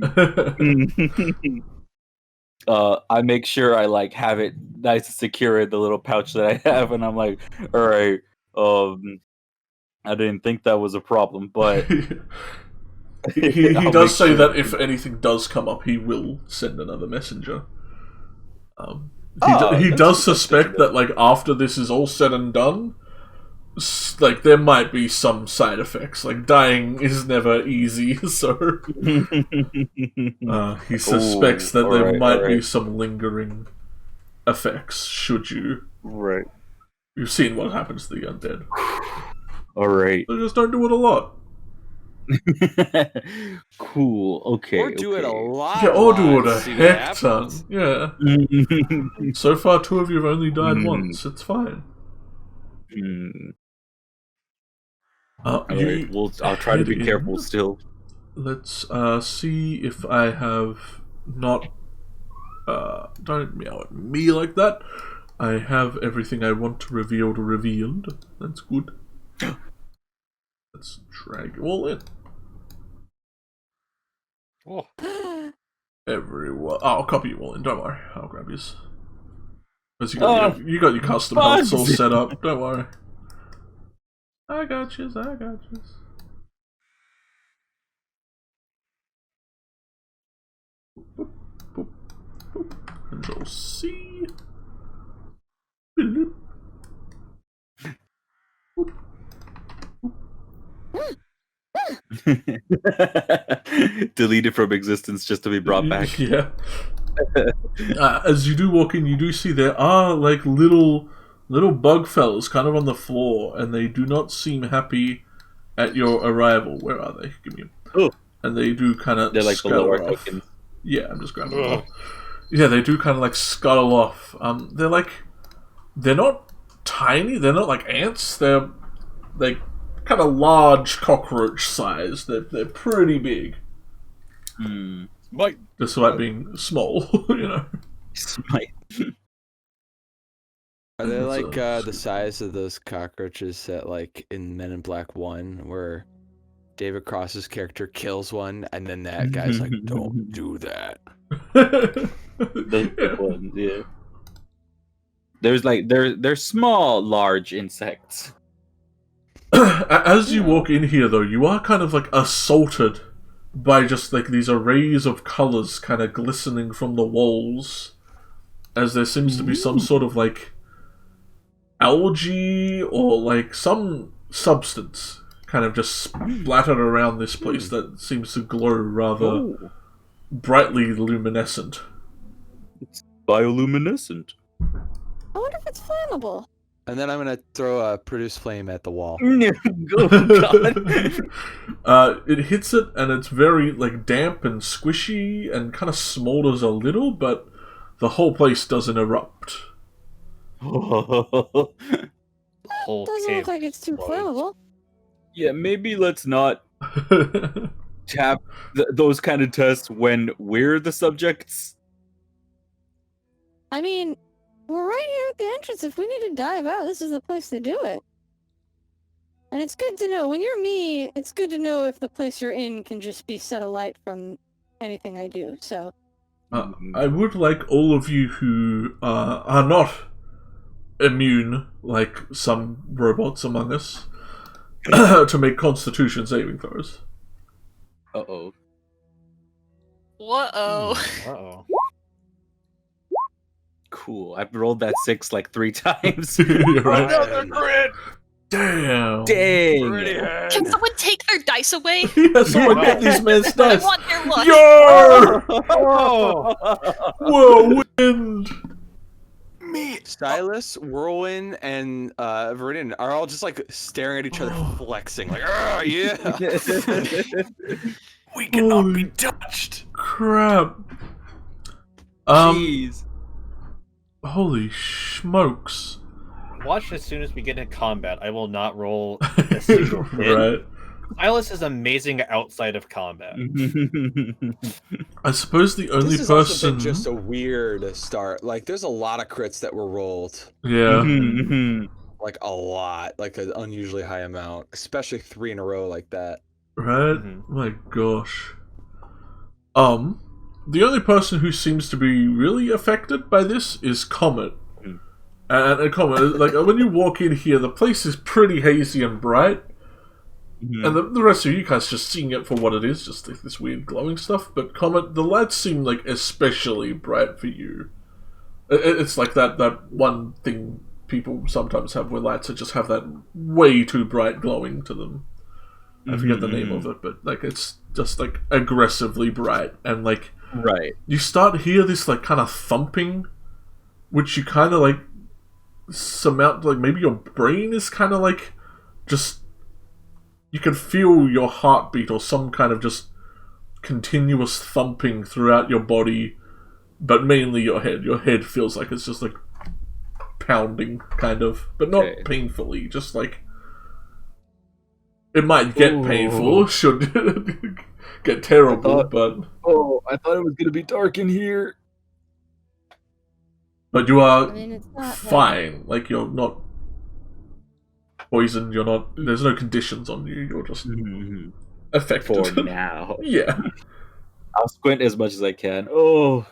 that. I make sure I have it nice and secure in the little pouch that I have, and I'm like, all right, I didn't think that was a problem, but he does say that if anything does come up, he will send another messenger. He does suspect that after this is all said and done, there might be some side effects. Dying is never easy, so he suspects that there might be some lingering effects should you. Right. You've seen what happens to the undead. Alright. So just don't do it a lot. Cool, okay. Or do it a lot. Yeah, or do it a see what heck ton. happens. Yeah. So far, 2 of you have only died once. It's fine. I'll try to be careful still. Let's see if I have not... don't meow at me like that. I have everything I want to reveal revealed. That's good. Let's drag you all in. Oh. Everyone. I'll copy you all in, don't worry. I'll grab yours. Because you got your custom healths all set up, don't worry. I got yous. Boop, boop, boop. Control C. Boop. Deleted from existence just to be brought back. Yeah. As you do walk in, you do see there are little bug fellas kind of on the floor, and they do not seem happy at your arrival. Where are they? Give me. and they do kind of They're like the lower tokens. Yeah, I'm just grabbing them all. Yeah, they do kind of like scuttle off. They're not tiny. They're not like ants. They're like kind of large cockroach size. They're pretty big. Might. Despite being small, you know. Smite. Are they like the size of those cockroaches that, like, in Men in Black 1, where David Cross's character kills one, and then that guy's like, "Don't do that." Those ones, yeah. There's like they're small, large insects. As you walk in here, though, you are kind of like assaulted by just like these arrays of colors kind of glistening from the walls, as there seems to be some sort of like algae or like some substance kind of just splattered around this place that seems to glow rather brightly luminescent. It's bioluminescent. I wonder if it's flammable. And then I'm gonna throw a produce flame at the wall. It hits it, and it's very like damp and squishy, and kind of smolders a little, but the whole place doesn't erupt. Whole Doesn't cave look like it's too explodes. flammable. Yeah, maybe let's not tap those kind of tests when we're the subjects. I mean, we're right here at the entrance. If we need to dive out, this is the place to do it. And it's good to know, when you're me, it's good to know if the place you're in can just be set alight from anything I do, so... I would like all of you who are not immune, like some robots among us, to make Constitution saving throws. Uh-oh. Whoa. Uh-oh. Cool. I've rolled that 6 like 3 times. You're right. Another crit! Damn. Dang. Pretty head. Can someone take their dice away? Yeah, someone get these men's I dice. want their luck. Yo! Oh! Whirlwind! Silas, Whirlwind, and Viridian are all just like staring at each other, flexing, like, "Ah, yeah." We cannot be touched! Crap. Jeez. Holy smokes. Watch as soon as we get into combat. I will not roll a single hit. Right. Silas is amazing outside of combat. I suppose the only This has also person... been just a weird start. Like, there's a lot of crits that were rolled. Yeah. Like, a lot. Like, an unusually high amount. Especially 3 in a row like that. Right? My gosh. The only person who seems to be really affected by this is Comet. And Comet, like, when you walk in here, the place is pretty hazy and bright. And the rest of you guys just seeing it for what it is, just like this weird glowing stuff. But Comet, the lights seem like especially bright for you. It's like that one thing people sometimes have where lights just have that way too bright glowing to them. I forget the name of it, but like it's just like aggressively bright, and like Right. you start to hear this like kind of thumping, which you kind of like surmount, like maybe your brain is kind of like just, you can feel your heartbeat or some kind of just continuous thumping throughout your body, but mainly your head. Your head feels like it's just like pounding, kind of, but not painfully, just like it might get painful, should get terrible, but... Oh, I thought it was going to be dark in here. But you are I mean, it's not fine. Like, you're not poisoned, you're not... There's no conditions on you, you're just affected. For now. Yeah. I'll squint as much as I can. Oh.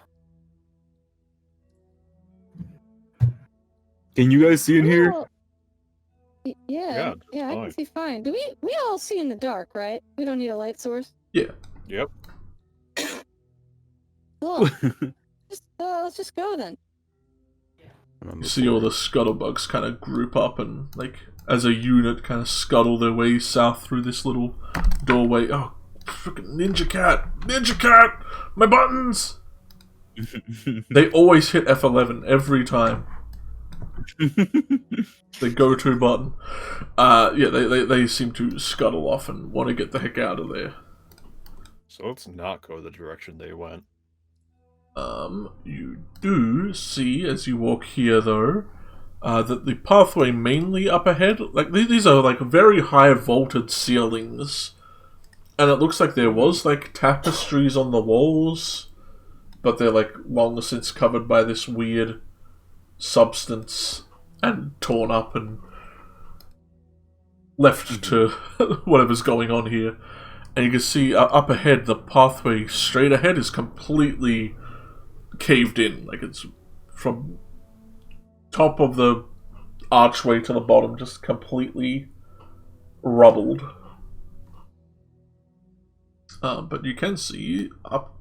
Can you guys see in here? Well, Yeah, yeah, I fine. can see fine. Do we all see in the dark, right? We don't need a light source. Yeah. Yep. Cool. Let's just go then. You see all the scuttlebugs kind of group up and, like, as a unit, kind of scuttle their way south through this little doorway. Oh, freaking Ninja Cat! Ninja Cat! My buttons! They always hit F11 every time. The go-to button. Yeah, they seem to scuttle off and want to get the heck out of there. So let's not go the direction they went. You do see as you walk here, though, that the pathway mainly up ahead, like these are like very high vaulted ceilings, and it looks like there was like tapestries on the walls, but they're like long since covered by this weird substance and torn up and left to whatever's going on here. And you can see up ahead, the pathway straight ahead is completely caved in. Like it's from top of the archway to the bottom, just completely rubbled. But you can see up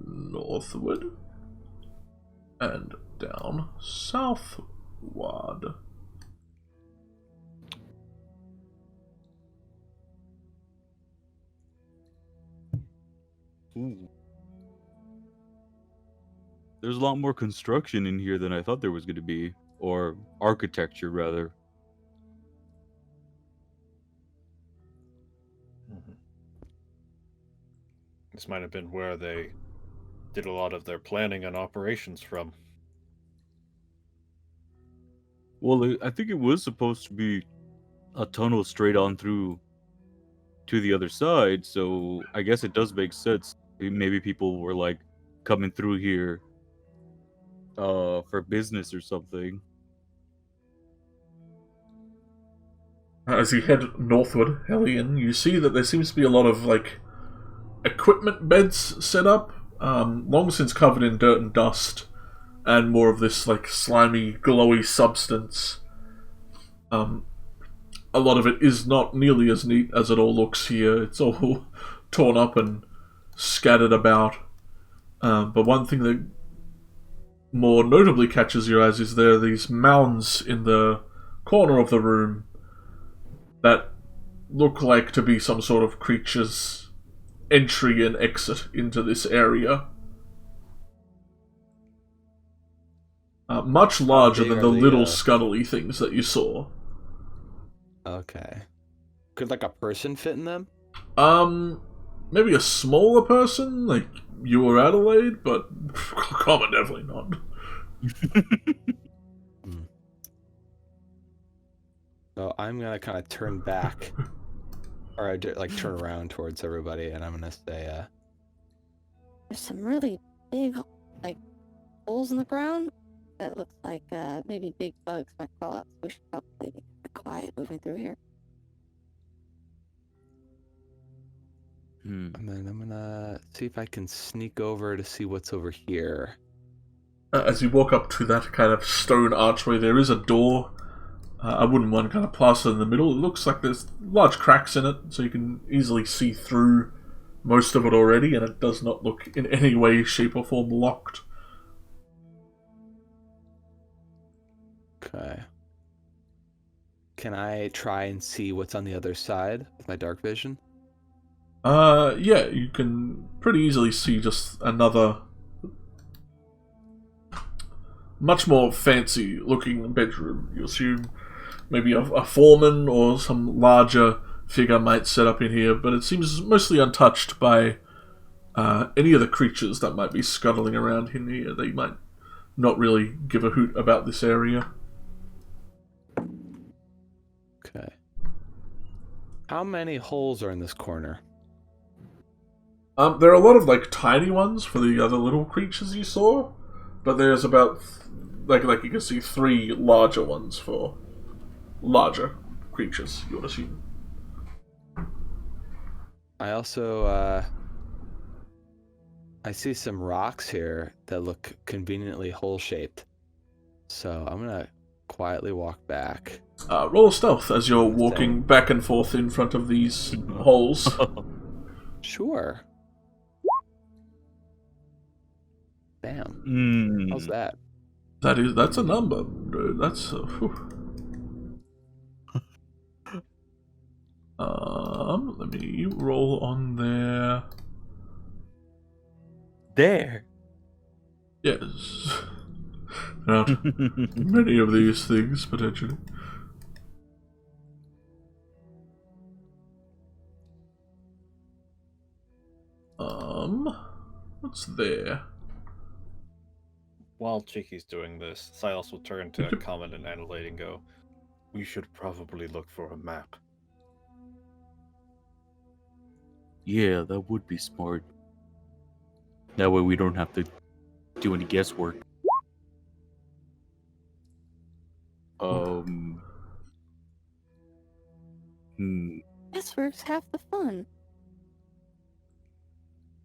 northward and down southward. Ooh. There's a lot more construction in here than I thought there was going to be, or architecture rather. This might have been where they did a lot of their planning and operations from. Well, I think it was supposed to be a tunnel straight on through to the other side, so I guess it does make sense. Maybe people were like coming through here for business or something. As you head northward, Hellion, you see that there seems to be a lot of like equipment beds set up, long since covered in dirt and dust, and more of this like slimy, glowy substance. A lot of it is not nearly as neat as it all looks here. It's all torn up and scattered about. But one thing that more notably catches your eyes is there are these mounds in the corner of the room that look like to be some sort of creature's entry and exit into this area. Much larger than the little scuttly things that you saw. Okay. Could like a person fit in them? Maybe a smaller person, like you or Adelaide, but common definitely not. So I'm gonna kind of turn back, or like turn around towards everybody, and I'm gonna say, There's some really big, like, holes in the ground that looks like maybe big bugs might crawl out. So we should probably be quiet moving through here. and then I'm gonna see if I can sneak over to see what's over here. As you walk up to that kind of stone archway, there is a door. I wouldn't want kind of plastered in the middle. It looks like there's large cracks in it, so you can easily see through most of it already, and it does not look in any way, shape, or form locked. Okay. Can I try and see what's on the other side with my dark vision? Yeah, you can pretty easily see just another much more fancy looking bedroom. You assume maybe a foreman or some larger figure might set up in here, but it seems mostly untouched by any of the creatures that might be scuttling around in here. They might not really give a hoot about this area. Okay. How many holes are in this corner? There are a lot of like tiny ones for the other little creatures you saw, but there's about like you can see 3 larger ones for larger creatures, you would assume. I also I see some rocks here that look conveniently hole-shaped. So I'm gonna quietly walk back. Roll stealth as you're walking back and forth in front of these holes. Sure. Damn. How's that? That's a number, dude. That's let me roll on there. There. Yes. Not many of these things potentially. What's there? While Cheeky's doing this, Silas will turn to Common and Adelaide and go, "We should probably look for a map." Yeah, that would be smart. That way we don't have to do any guesswork. Guesswork's half the fun.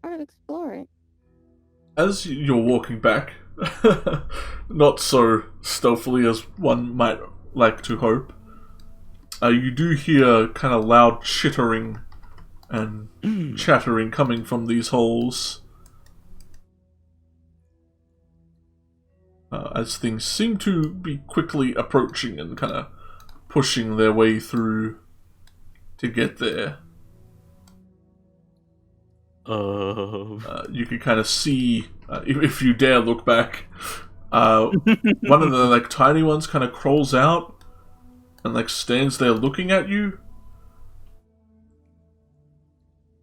Part of exploring. As you're walking back, not so stealthily as one might like to hope, you do hear kind of loud chittering and chattering coming from these holes. As things seem to be quickly approaching and kind of pushing their way through to get there. You can kind of see, if you dare look back, one of the like tiny ones kind of crawls out and like stands there looking at you.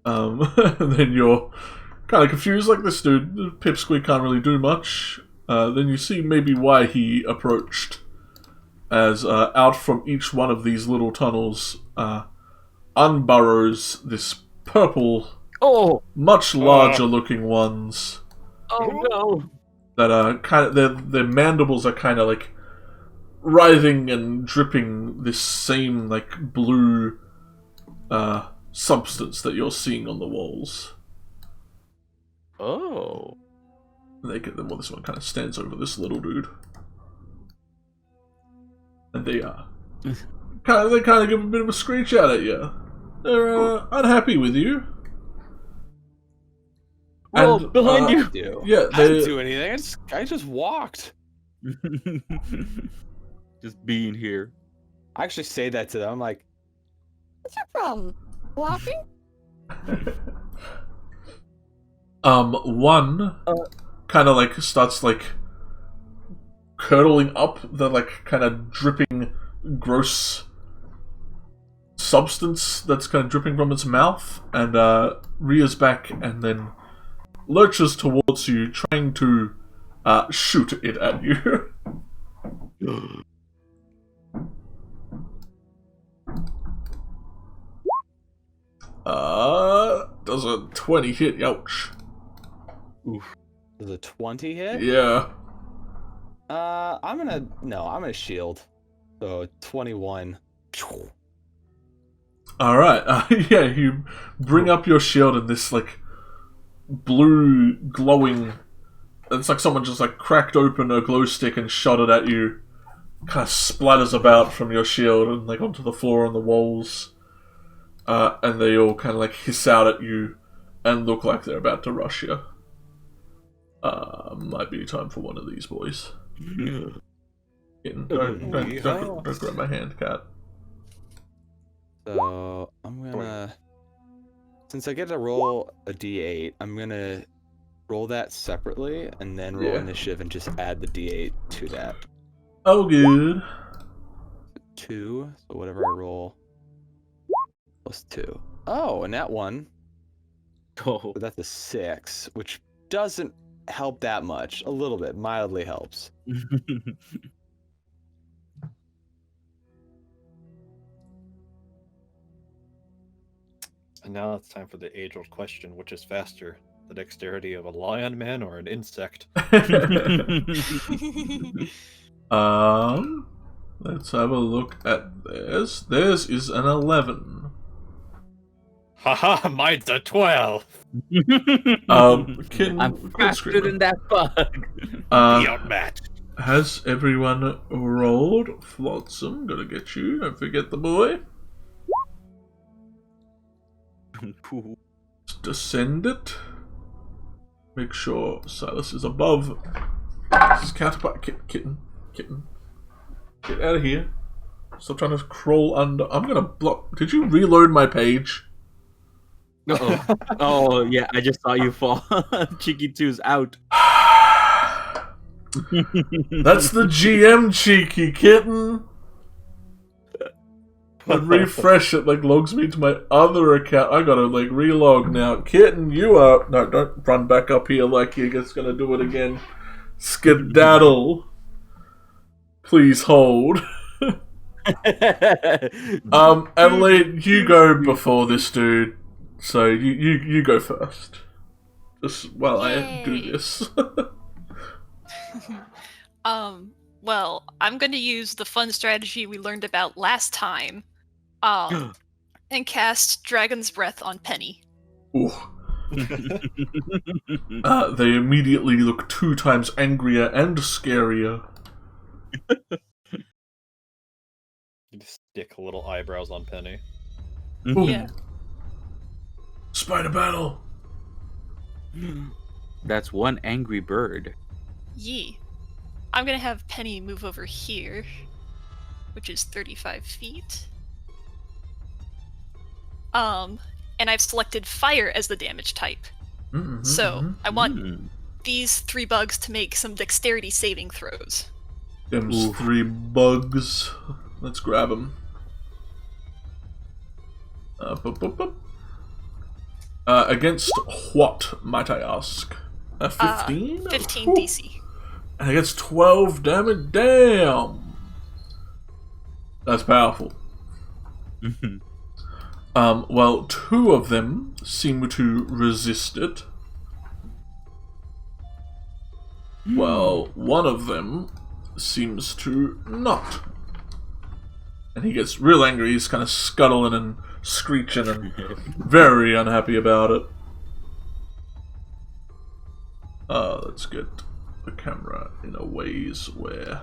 And then you're kind of confused, like, this dude, Pipsqueak, can't really do much. Then you see maybe why he approached, as out from each one of these little tunnels unburrows this purple, much larger looking ones. Oh no! That are kind of, their mandibles are kind of like writhing and dripping this same like blue substance that you're seeing on the walls. Oh. Well, this one kind of stands over this little dude, and they kind of give a bit of a screech out at you. They're unhappy with you. Well, And, behind you. Yeah, I didn't do anything. I just walked. Just being here. I actually say that to them. I'm like, What's your problem? Walking? One kind of like starts like curdling up the like kind of dripping gross substance that's kind of dripping from its mouth, and rears back and then lurches towards you, trying to shoot it at you. Does a 20 hit? Ouch. oof. Does a 20 hit? Yeah. I'm gonna shield. So 21. Alright, yeah, you bring up your shield and this, like, blue glowing... It's like someone just, like, cracked open a glow stick and shot it at you. Kind of splatters about from your shield and, like, onto the floor and the walls. And they all kind of, like, hiss out at you and look like they're about to rush you. Might be time for one of these boys. Don't grab my hand, cat. So I'm gonna, since I get to roll a d8, I'm gonna roll that separately and then roll initiative and just add the d8 to that. Oh, good. 2, so whatever I roll, plus 2. Oh, and that one, Oh. so that's a 6, which doesn't help that much. A little bit, mildly helps. And now it's time for the age-old question: which is faster, the dexterity of a lion man or an insect? Let's have a look at theirs. Theirs is an 11. Haha, mine's a 12. I'm faster than that bug. Be outmatched. Has everyone rolled? Flotsam, gonna get you. Don't forget the boy. Descend it. Make sure Silas is above. This is counterpart. Kitten. Get out of here. Stop trying to crawl under. I'm gonna block. Did you reload my page? Uh-oh. Oh, yeah, I just saw you fall. Cheeky 2's out. That's the GM, Cheeky kitten. and refresh it, like, logs me to my other account. I gotta, like, relog now. Kitten, you are... No, don't run back up here like you're just gonna do it again. Skedaddle. Please hold. Adelaide, you go before this dude. So, you go first. Just while I do Yay. this. Well, I'm going to use the fun strategy we learned about last time, and cast Dragon's Breath on Penny. Ooh. They immediately look 2 times angrier and scarier. You just stick little eyebrows on Penny. Boom. Yeah. Spider battle. That's one angry bird. Yee. I'm going to have Penny move over here, which is 35 feet. And I've selected fire as the damage type. So, I want these 3 bugs to make some dexterity saving throws. Them's 3 bugs. Let's grab them. Against what, might I ask? 15? 15 DC. And it gets 12 damage. Damn! That's powerful. Well, 2 of them seem to resist it. Well, 1 of them seems to not. And he gets real angry. He's kind of scuttling and screeching and very unhappy about it. Let's get the camera in a ways where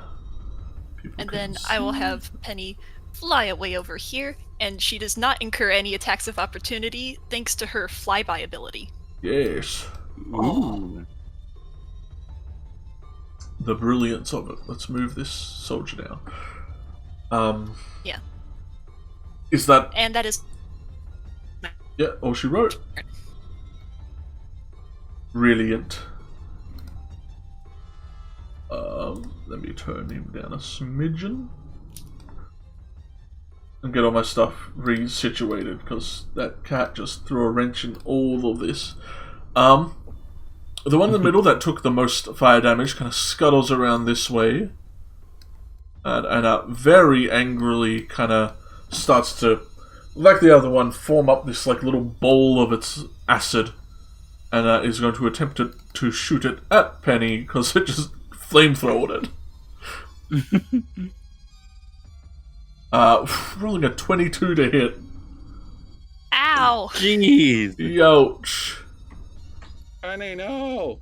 people And can then see. I will have Penny fly away over here, and she does not incur any attacks of opportunity thanks to her flyby ability. Yes. Ooh. The brilliance of it. Let's move this soldier down. Yeah. Is that... And that is... Yeah, all she wrote. Brilliant. Let me turn him down a smidgen. And get all my stuff resituated, because that cat just threw a wrench in all of this. The one in the middle that took the most fire damage kind of scuttles around this way. And very angrily kind of starts to, like the other one, form up this like little bowl of its acid. And is going to attempt to shoot it at Penny, because it just flamethrowed it. Rolling a 22 to hit. Ow! Jeez. Youch. Penny, no!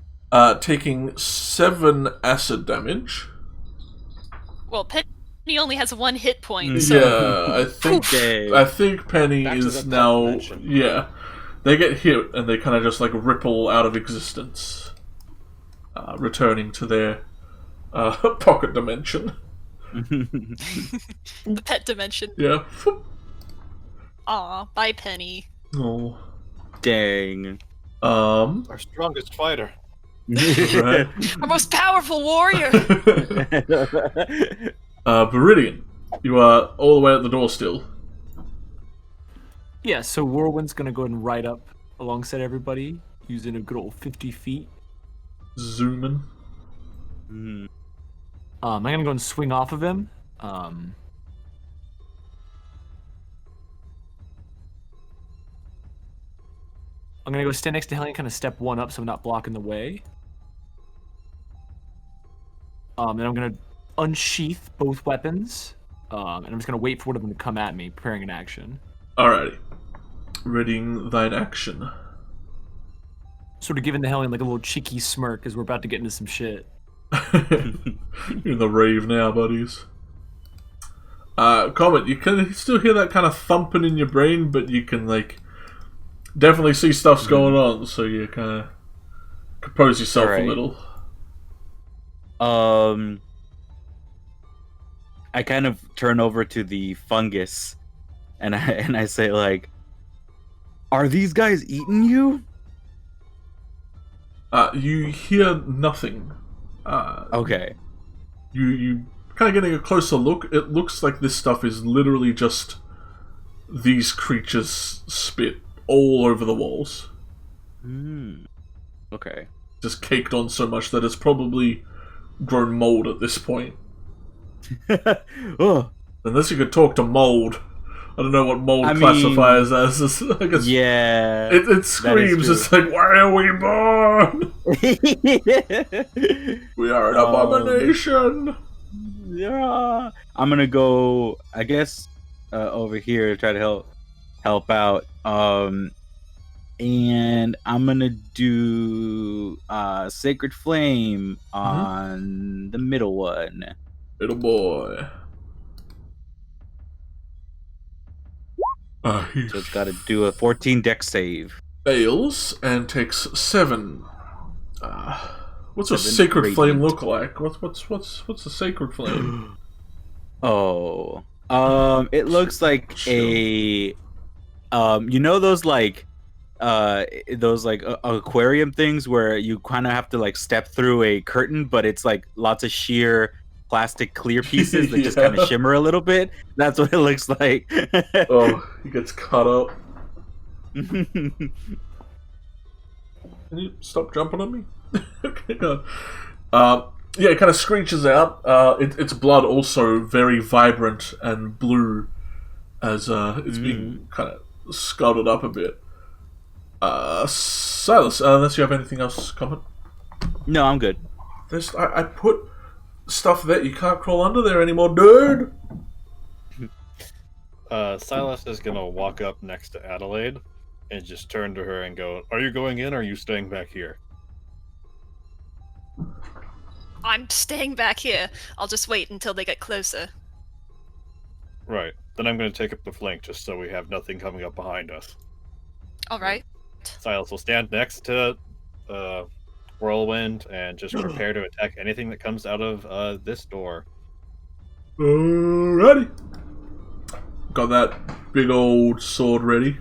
Taking 7 acid damage. Well, Penny only has 1 hit point, so... Yeah, I think Penny Back to is the now... dimension. Yeah. They get hit and they kind of just like ripple out of existence. Returning to their pocket dimension. The pet dimension. Yeah. Aw, bye Penny. Oh. Dang. Our strongest fighter. Right. Our most powerful warrior! Viridian, you are all the way at the door still. Yeah, so Whirlwind's gonna go ahead and ride up alongside everybody, using a good old 50 feet. Zooming. I'm gonna go and swing off of him. I'm gonna go stand next to Hellion, kind of step 1 up so I'm not blocking the way. And I'm gonna unsheath both weapons. And I'm just gonna wait for one of them to come at me, preparing an action. Alrighty. Readying thine action. Sort of giving the Hellion like a little cheeky smirk as we're about to get into some shit. You're in the rave now, buddies. Comet, you can still hear that kind of thumping in your brain, but you can, like, definitely see stuff's going on, so you kind of compose yourself a little. I kind of turn over to the fungus, and I say, like, "Are these guys eating you?" You hear nothing. Okay. You kind of getting a closer look. It looks like this stuff is literally just these creatures spit all over the walls. Okay. Just caked on so much that it's probably grown mold at this point. Oh. Unless you could talk to mold. I don't know what mold classifies as. I guess yeah. It screams. It's like, why are we born? We are an abomination. Yeah. I'm gonna go, I guess, over here to try to help out. And I'm gonna do Sacred Flame on the middle one. Little boy. So it's got to do a 14 dex save. Fails and takes 7. What's a 7 sacred radiant. flame look like? What's a sacred flame? Oh, it looks like a, you know those aquarium things where you kind of have to like step through a curtain, but it's like lots of sheer plastic clear pieces that just kind of shimmer a little bit. That's what it looks like. Oh, he gets cut up. Can you stop jumping on me? Okay, God. Yeah, it kind of screeches out. Its blood also very vibrant and blue as it's being kind of scalded up a bit. Silas, unless you have anything else to comment? No, I'm good. I put stuff that you can't crawl under there anymore, dude. Silas is gonna walk up next to Adelaide and just turn to her and go, "Are you going in or are you staying back here?" I'm staying back here. I'll just wait until they get closer. Right. Then I'm gonna take up the flank just so we have nothing coming up behind us. Alright. Silas will stand next to Whirlwind and just prepare to attack anything that comes out of this door. Alrighty. Got that big old sword ready.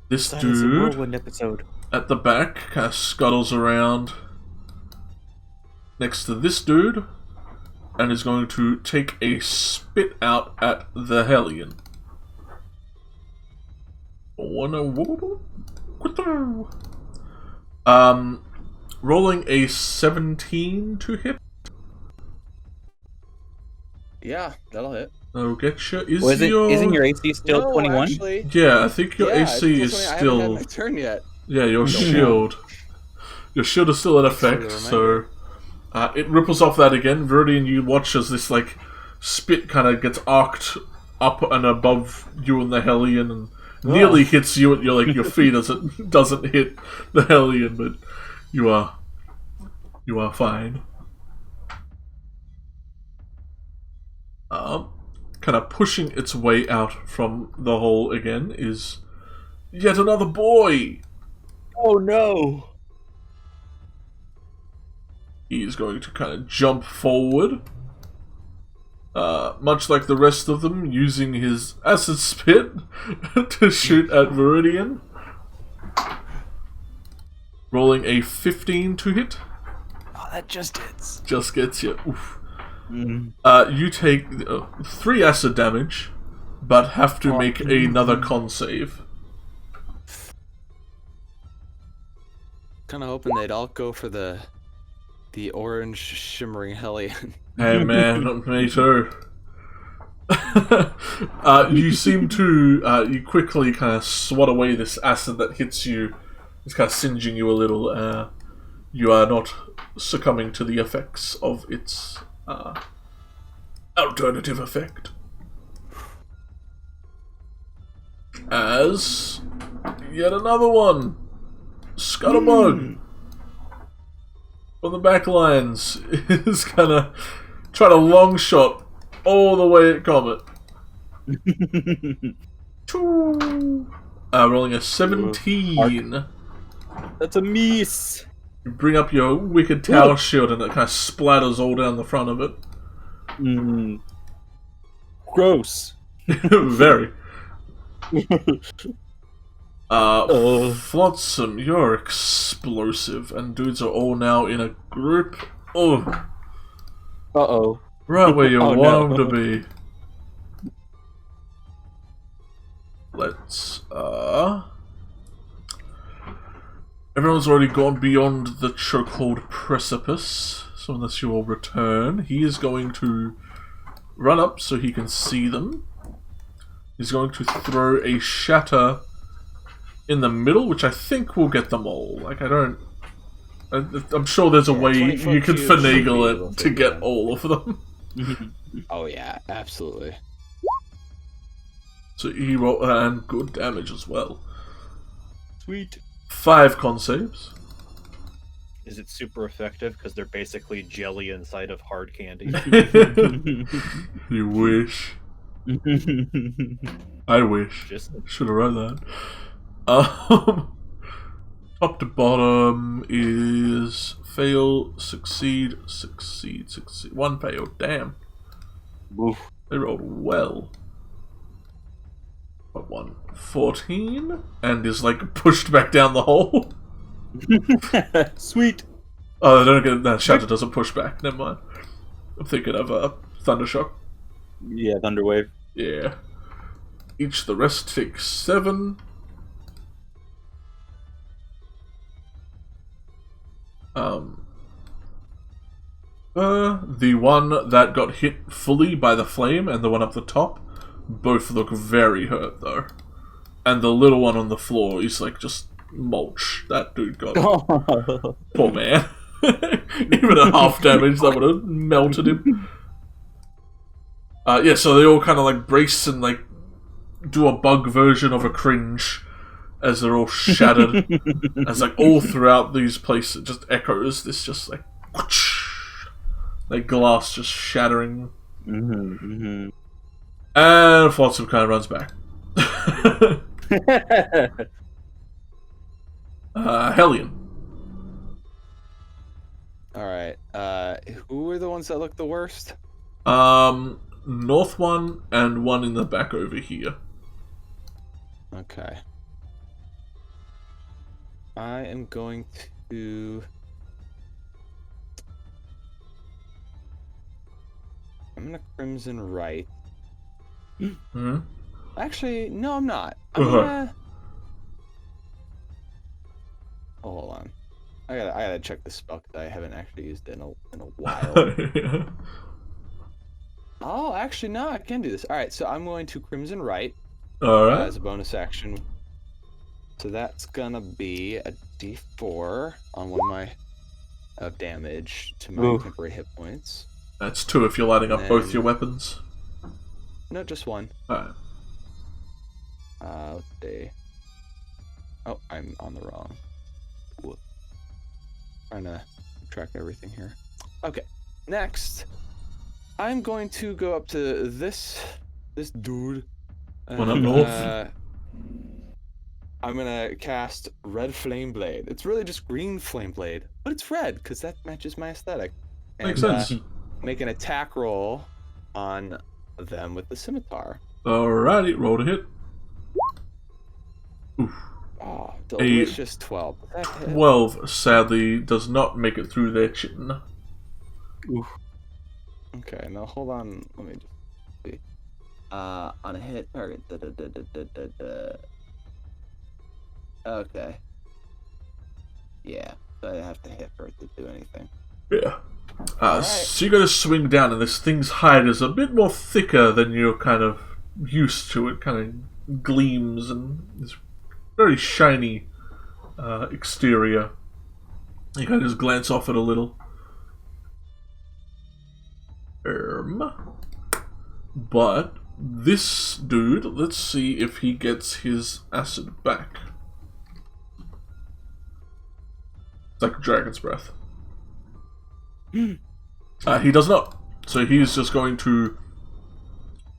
This dude episode. at the back kind of scuttles around next to this dude and is going to take a spit out at the Hellion. Rolling a 17 to hit. Yeah, that'll hit. That'll get you. Isn't your AC still 21? Actually, Yeah, I think your AC is I haven't still. had my turn yet. Yeah, your shield. Your shield is still in effect, so it ripples off that again. Viridian, you watch as this like spit kind of gets arced up and above you and the Hellion, and nearly hits you at your feet as it doesn't hit the Hellion, but you are fine. Kind of pushing its way out from the hole again is yet another boy. Oh no! He is going to kind of jump forward, much like the rest of them, using his acid spit to shoot at Viridian. Rolling a 15 to hit. Oh, that just hits. Just gets you. Oof. You take 3 acid damage, but have to make another con save. Kind of hoping they'd all go for the orange shimmering Hellion. Hey man, me too. You seem to you quickly kind of swat away this acid that hits you. It's kind of singeing you a little. You are not succumbing to the effects of its alternative effect. As yet another one, Scuttlebug on the back lines is kind of trying to long shot all the way at Comet. Rolling a 17. That's a miss. You bring up your wicked tower shield and it kind of splatters all down the front of it. Gross. Very. Flotsam, you're explosive, and dudes are all now in a group. Oh. Uh-oh. Right where you Oh, want no. them to be. Let's, Everyone's already gone beyond the chokehold precipice, so unless you all return, he is going to run up so he can see them. He's going to throw a shatter in the middle, which I think will get them all. Like, I'm sure there's a way 20-foot you could cube should be finagle able it to to get get them. all of them. Oh yeah, absolutely. So he rolled, and good damage as well. Sweet. 5 con saves. Is it super effective? Because they're basically jelly inside of hard candy. You wish. I wish. Just Should have wrote that. Top to bottom is fail, succeed, succeed, succeed. 1 fail. Damn. Oof. They rolled well. But 14, and is like pushed back down the hole. Sweet. Oh, they don't get that. Shatter doesn't push back. Never mind. I'm thinking of Thundershock. Yeah, Thunderwave. Yeah. The rest take 7. The one that got hit fully by the flame and the one up the top both look very hurt though. And the little one on the floor is like just mulch. That dude got poor man. Even at half damage, that would have melted him. Yeah, so they all kind of like brace and like do a bug version of a cringe as they're all shattered. As like all throughout these places, it just echoes this just like whoosh, like glass just shattering. And Flotsam kind of runs back. Hellion. Alright, who are the ones that look the worst? North one and one in the back over here. Okay. I am going to... I'm gonna Crimson Right. Mm-hmm. Actually, no, I'm not. I'm gonna... Oh, hold on. I gotta check this spell because I haven't actually used it in a while. Yeah. Oh, actually, no, I can do this. Alright, so I'm going to Crimson Right Alright. as a bonus action. So that's gonna be a d4 on one of my damage to my temporary hit points. That's 2 if you're lighting up And both then- your weapons. No, just one. Alright. Let's see. Oh, I'm on the wrong. Whoop. Trying to track everything here. Okay, next, I'm going to go up to this dude. One up north. I'm gonna cast Red Flame Blade. It's really just green Flame Blade, but it's red because that matches my aesthetic. Makes And, sense. Make an attack roll on them with the scimitar. Alrighty, roll to hit. Oh, delicious 12. Does that hit? 12 sadly does not make it through their chin. Okay, now hold on. Let me just see. On a hit target. Okay. Yeah, so I have to hit for it to do anything. Yeah. Alright. So you gotta swing down, and this thing's hide is a bit more thicker than you're kind of used to. It kind of gleams and is very shiny exterior. You kind of just glance off it a little. But this dude, let's see if he gets his acid back. It's like Dragon's Breath. He does not. So he's just going to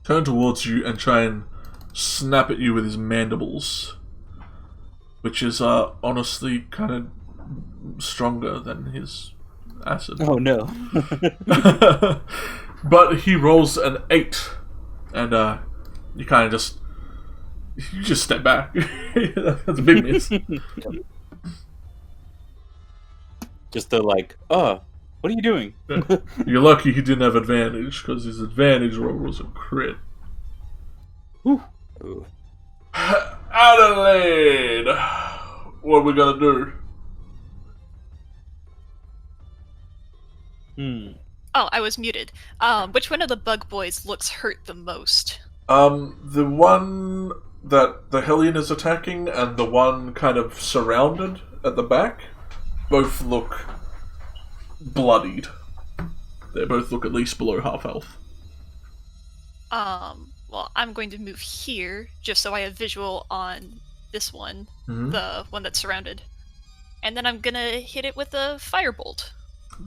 turn towards you and try and snap at you with his mandibles. Which is honestly kind of stronger than his acid. Oh no. But he rolls an 8. And you kind of just... You just step back. That's a big miss. Just to like, What are you doing? You're lucky he didn't have advantage, because his advantage roll was a crit. Ooh. Adelaide! What are we gonna do? Oh, I was muted. Which one of the bug boys looks hurt the most? The one that the Hellion is attacking and the one kind of surrounded at the back both look bloodied. They both look at least below half health. Well, I'm going to move here just so I have visual on this one, the one that's surrounded. And then I'm gonna hit it with a firebolt.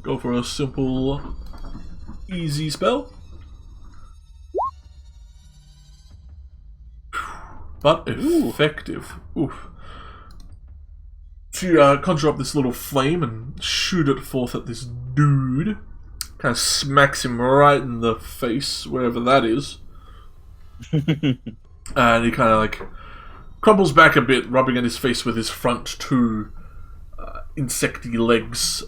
Go for a simple, easy spell. But effective. Oof. So you conjure up this little flame and shoot it forth at this dude. Kind of smacks him right in the face, wherever that is. And he kind of like crumbles back a bit, rubbing at his face with his front two insecty legs.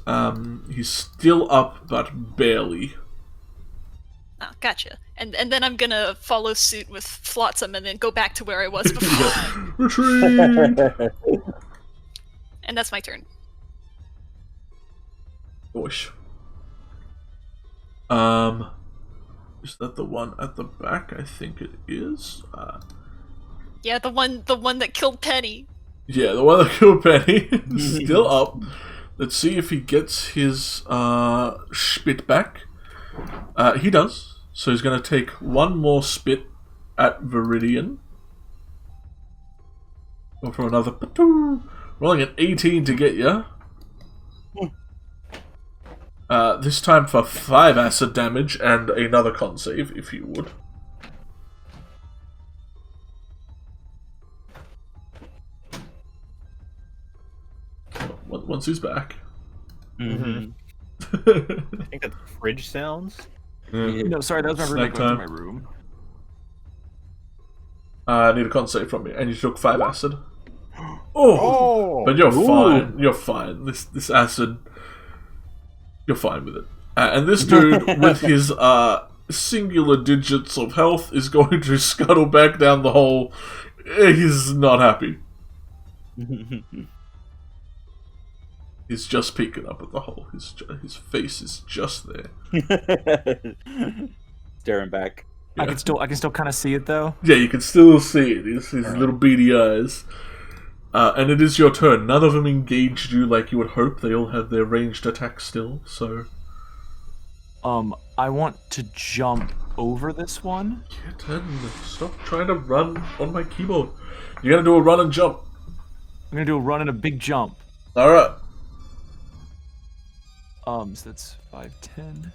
He's still up, but barely. Oh, gotcha. And then I'm gonna follow suit with Flotsam and then go back to where I was before. Retreat! And that's my turn. Gosh. Is that the one at the back? I think it is. Yeah, the one that killed Penny. Yeah, the one that killed Penny. Still up. Let's see if he gets his spit back. He does. So he's going to take one more spit at Viridian. Go for another. Rolling an 18 to get you. This time for 5 acid damage and another con save, if you would. Once he's back. I think that's fridge sounds. No, sorry, that was my roommate going to my room. I need a con save from you, and you took 5 acid. Oh! But you're fine. You're fine. This acid, you're fine with it. And this dude, with his singular digits of health, is going to scuttle back down the hole. He's not happy. He's just peeking up at the hole. His face is just there. Staring back. Yeah. I can still kind of see it though. Yeah, you can still see it. His little beady eyes. And it is your turn. None of them engaged you like you would hope. They all had their ranged attack still. So, I want to jump over this one. Stop trying to run on my keyboard. You're gonna do a run and jump. I'm gonna do a run and a big jump. All right. So that's 5, 10.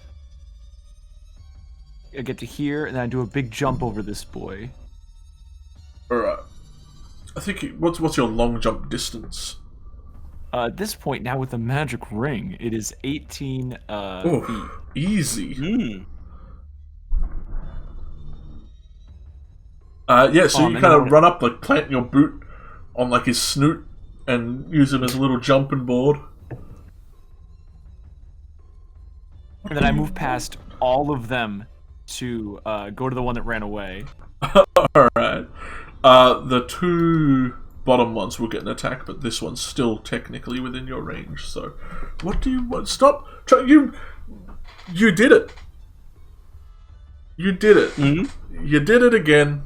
I get to here, and then I do a big jump over this boy. Alright. I think, what's your long jump distance? At this point, now with the magic ring, it is 18 feet. Easy. Yeah, so you kind of run up, like, plant your boot on, like, his snoot, and use him as a little jumping board. And then I move past all of them to go to the one that ran away. Alright. The 2 bottom ones will get an attack, but this one's still technically within your range, so... What do you want? Stop! You did it! You did it. Mm-hmm. You did it again.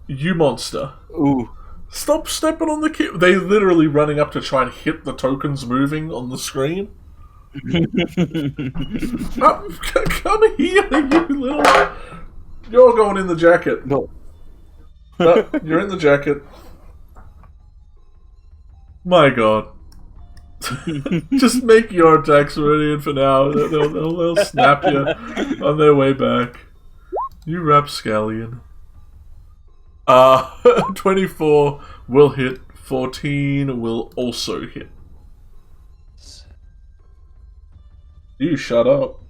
You monster. Ooh. Stop stepping on the key. They're literally running up to try and hit the tokens moving on the screen. Come here, you little... You're going in the jacket. No. You're in the jacket. My god. Just make your attacks ready for now. They'll snap you on their way back. You rapscallion. 24 will hit. 14 will also hit. You shut up.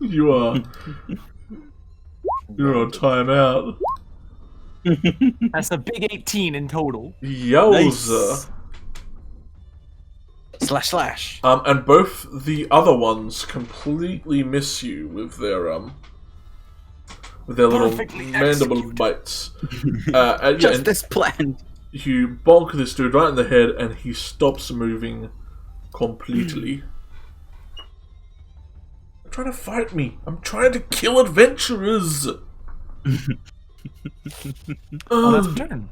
You're on timeout. That's a big 18 in total. Yowza. Nice. Slash. And both the other ones completely miss you with their little Perfectly mandible executed. bites. And, Just as planned. you bonk this dude right in the head, and he stops moving completely. You're trying to fight me. I'm trying to kill adventurers. Oh, that's a turn.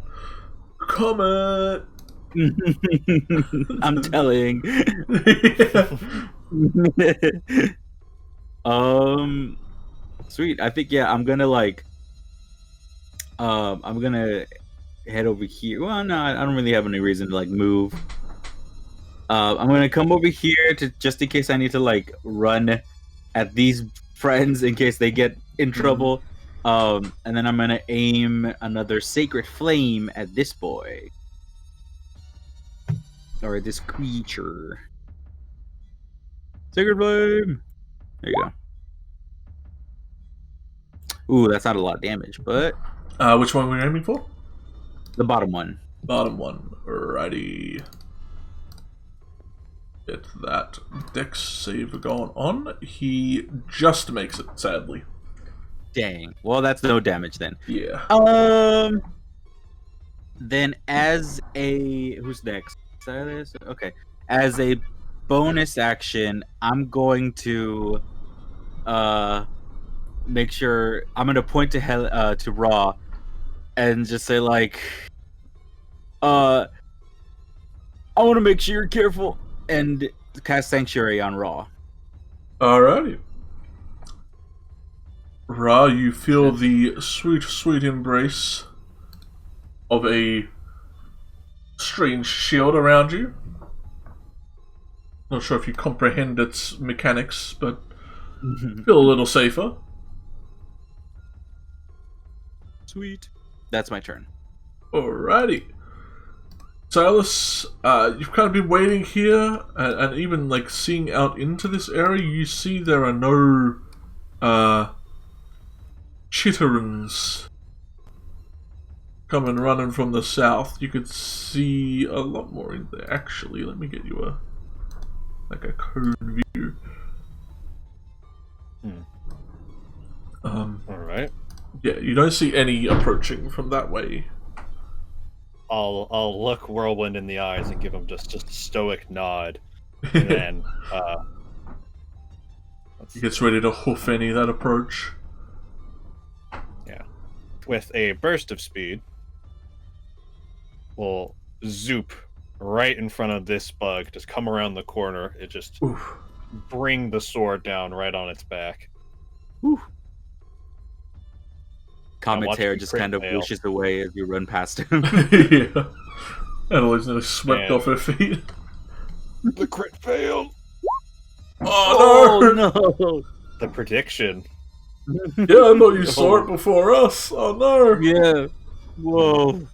Comet. I'm telling. Sweet. I think I'm gonna I'm gonna head over here. Well, no, I don't really have any reason to move. I'm gonna come over here to just in case I need to run at these friends in case they get in trouble. And then I'm gonna aim another sacred flame at this boy. Or this creature. Sacred flame! There you go. Ooh, that's not a lot of damage, but... Which one were you aiming for? The bottom one. Bottom one. Alrighty. Get that dex save going on. He just makes it, sadly. Dang. Well, that's no damage then. Yeah. Then as a... Who's next? Silas? Okay. As a bonus action, I'm going to make sure... I'm going to point to Raw and just say, I want to make sure you're careful and cast Sanctuary on Raw. Alrighty. Ra, you feel the sweet, sweet embrace of a strange shield around you. Not sure if you comprehend its mechanics, but feel a little safer. Sweet. That's my turn. Alrighty. Silas, you've kind of been waiting here, and even seeing out into this area, you see there are no chitterans coming running from the south. You could see a lot more in there. Actually, let me get you a cone view. Alright. Yeah, you don't see any approaching from that way. I'll look Whirlwind in the eyes and give him just a stoic nod. And then He gets ready to hoof any that approach. with a burst of speed, we'll zoop right in front of this bug, just come around the corner, it just bring the sword down right on its back. Comet's hair just kind of wishes away as you run past him. Yeah. Adelaide's nearly swept off her feet. The crit failed! Oh no! The prediction. Yeah, I thought you saw it before us. Oh no! Yeah. Whoa.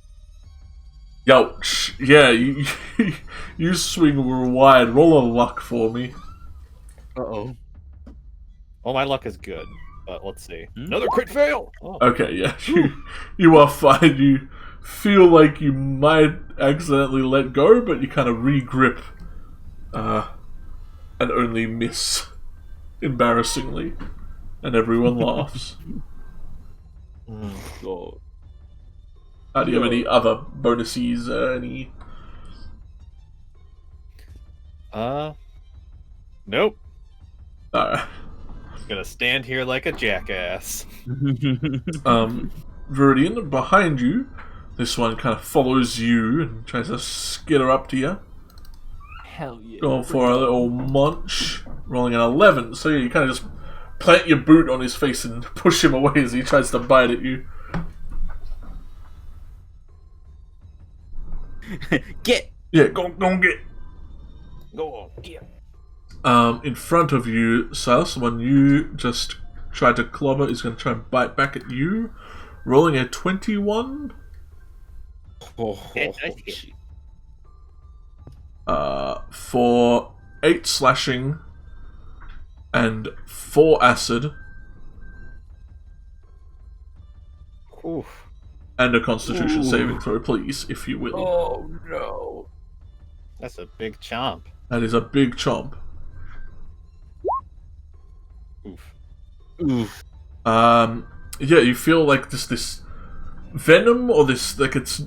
Youch. Yeah, you swing wide. Roll a luck for me. Uh-oh. Well, my luck is good, but let's see. Another crit fail! Oh. Okay, yeah. You are fine. You feel like you might accidentally let go, but you kind of re-grip and only miss embarrassingly. And everyone laughs. Oh. Do you have any other bonuses? Any? Nope. Alright. I'm gonna stand here like a jackass. Viridian, behind you, this one kind of follows you and tries to skitter up to you. Hell yeah. Going for a little munch. Rolling an 11, so you kind of just plant your boot on his face and push him away as he tries to bite at you. Get! Yeah, go get. Go on, get. In front of you, Silas, when you just try to clobber, is going to try and bite back at you. Rolling a 21. For 8 slashing and 4 acid. Oof. And a constitution saving throw, please, if you will. Oh no. That's a big chomp. That is a big chomp. Oof. Oof. Yeah, you feel like this venom or this, like it's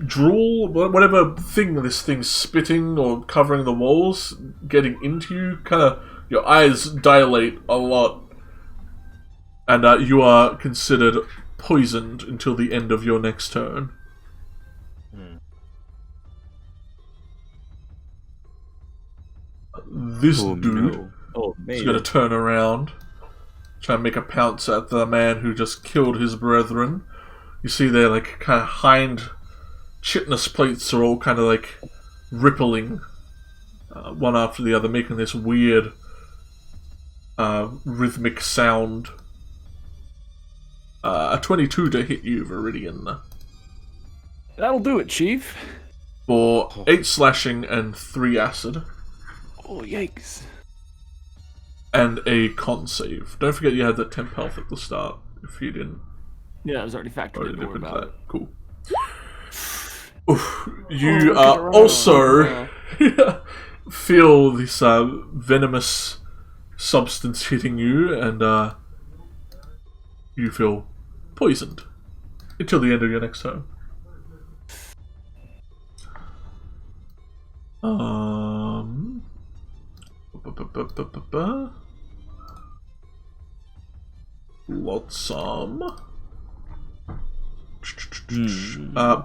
drool, whatever thing this thing's spitting or covering the walls, getting into you. Kind of, your eyes dilate a lot, and you are considered poisoned until the end of your next turn. This dude is going to turn around, try and make a pounce at the man who just killed his brethren. You see their like kind of hind chitinous plates are all kind of like rippling one after the other, making this weird rhythmic sound. A 22 to hit you, Viridian. That'll do it, Chief. For 8 slashing and 3 acid. Oh, yikes. And a con save. Don't forget you had that temp health at the start, if you didn't. Yeah, it was already factored in. Don't worry about it. Cool. Oof. You also feel this venomous substance hitting you, and you feel poisoned until the end of your next turn.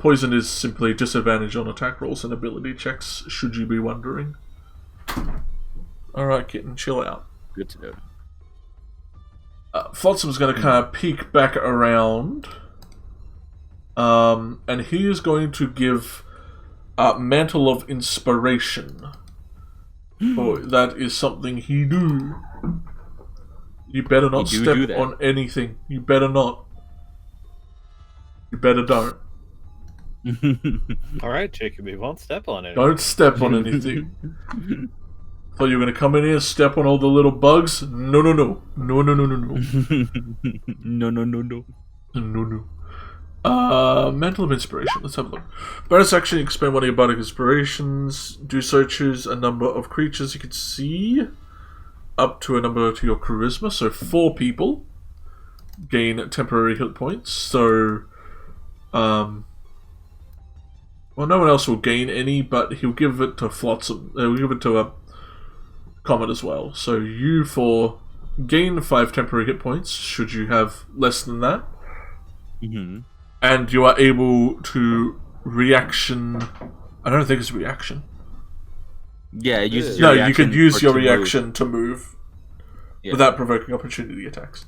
Poison is simply disadvantage on attack rolls and ability checks, should you be wondering. Alright, kitten, chill out. Good to know. Flotsam's going to kind of peek back around, and he is going to give Mantle of Inspiration. Oh, that is something he do. You better not step on anything. You better not. You better don't. Alright, Jacob, we won't step on it. Don't step on anything. Thought you were going to come in here and step on all the little bugs? No, no, no. No, no, no, no, no. No, no, no, no. No, no. Mantle of Inspiration. Let's have a look. Bonus action, you expend one of your bardic inspirations. Do so, choose a number of creatures you can see. Up to a number to your charisma. So 4 people gain temporary hit points. So, well, no one else will gain any, but he'll give it to Flotsam. He'll give it to a Comet as well. So you 4 gain 5 temporary hit points, should you have less than that. Mm-hmm. And you are able to reaction. I don't think it's reaction. Yeah, it uses no, your reaction. You can use your to reaction move. to move without provoking opportunity attacks.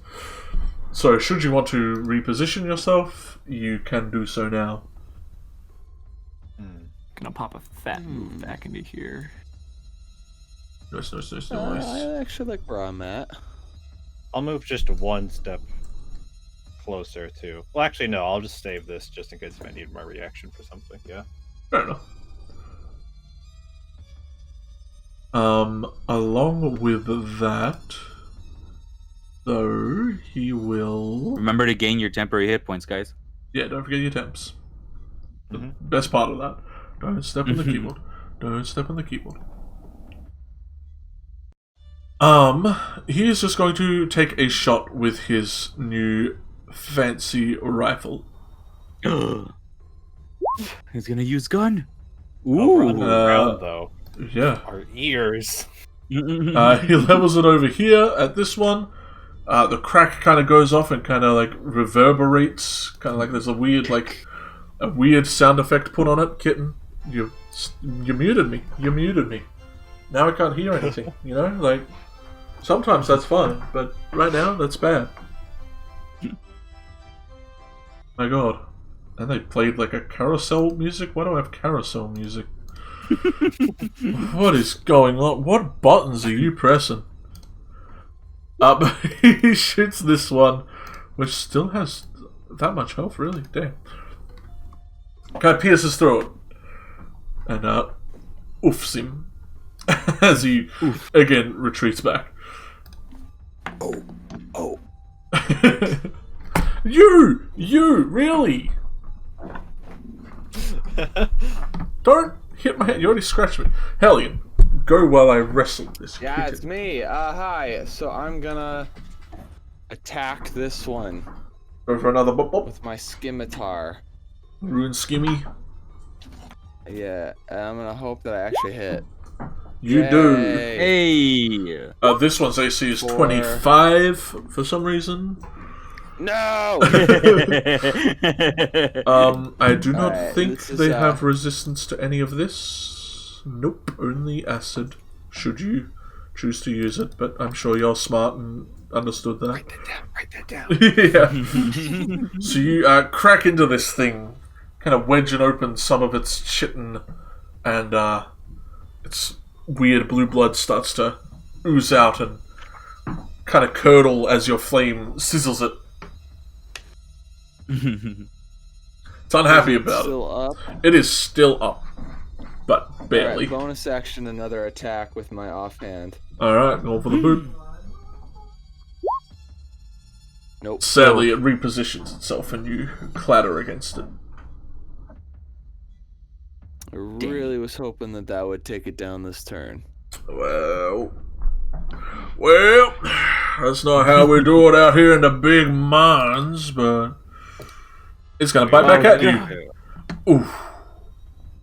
So, should you want to reposition yourself, you can do so now. Gonna pop a fat move back into here. Nice. I actually like where I'm at. I'll move just 1 step closer to... Well, actually, no, I'll just save this just in case if I need my reaction for something, yeah? Fair enough. Along with that, though, he will... Remember to gain your temporary hit points, guys. Yeah, don't forget your temps. The best part of that. Don't step on the keyboard. Don't step on the keyboard. He is just going to take a shot with his new fancy rifle. He's gonna use gun. Ooh, around, though. Yeah. Our ears. He levels it over here at this one. The crack kind of goes off and kind of like reverberates. Kind of like there's a weird sound effect put on it. Kitten, you muted me. You muted me. Now I can't hear anything. You know, like sometimes that's fine, but right now that's bad. My God. And they played like a carousel music? Why do I have carousel music? What is going on? What buttons are you pressing? He shoots this one, which still has that much health, really. Damn. Kind of pierces through it. And oofs him. As he, again, retreats back. Oh. You, really? Don't hit my head. You already scratched me. Hellion, go while I wrestle this Yeah, kitten. it's me. Hi. So I'm gonna attack this one Go for another bop bop. with my scimitar. Rune Skimmy. Yeah, and I'm gonna hope that I actually hit. You do. Yay. Hey. This one's AC is 4. 25 for some reason. No. I do not Alright, think this is, they have resistance to any of this. Nope, only acid. Should you choose to use it, but I'm sure you're smart and understood that. Write that down. Yeah. So you crack into this thing, kind of wedging open some of its chitin, and its weird blue blood starts to ooze out and kind of curdle as your flame sizzles it. It's unhappy about it. Still up. It is still up, but barely. Alright, bonus action, another attack with my offhand. Alright, go for the boot. Nope. Sadly, it repositions itself and you clatter against it. I really was hoping that that would take it down this turn. Well, that's not how we do it out here in the big mines, but it's gonna bite back at you. Oof.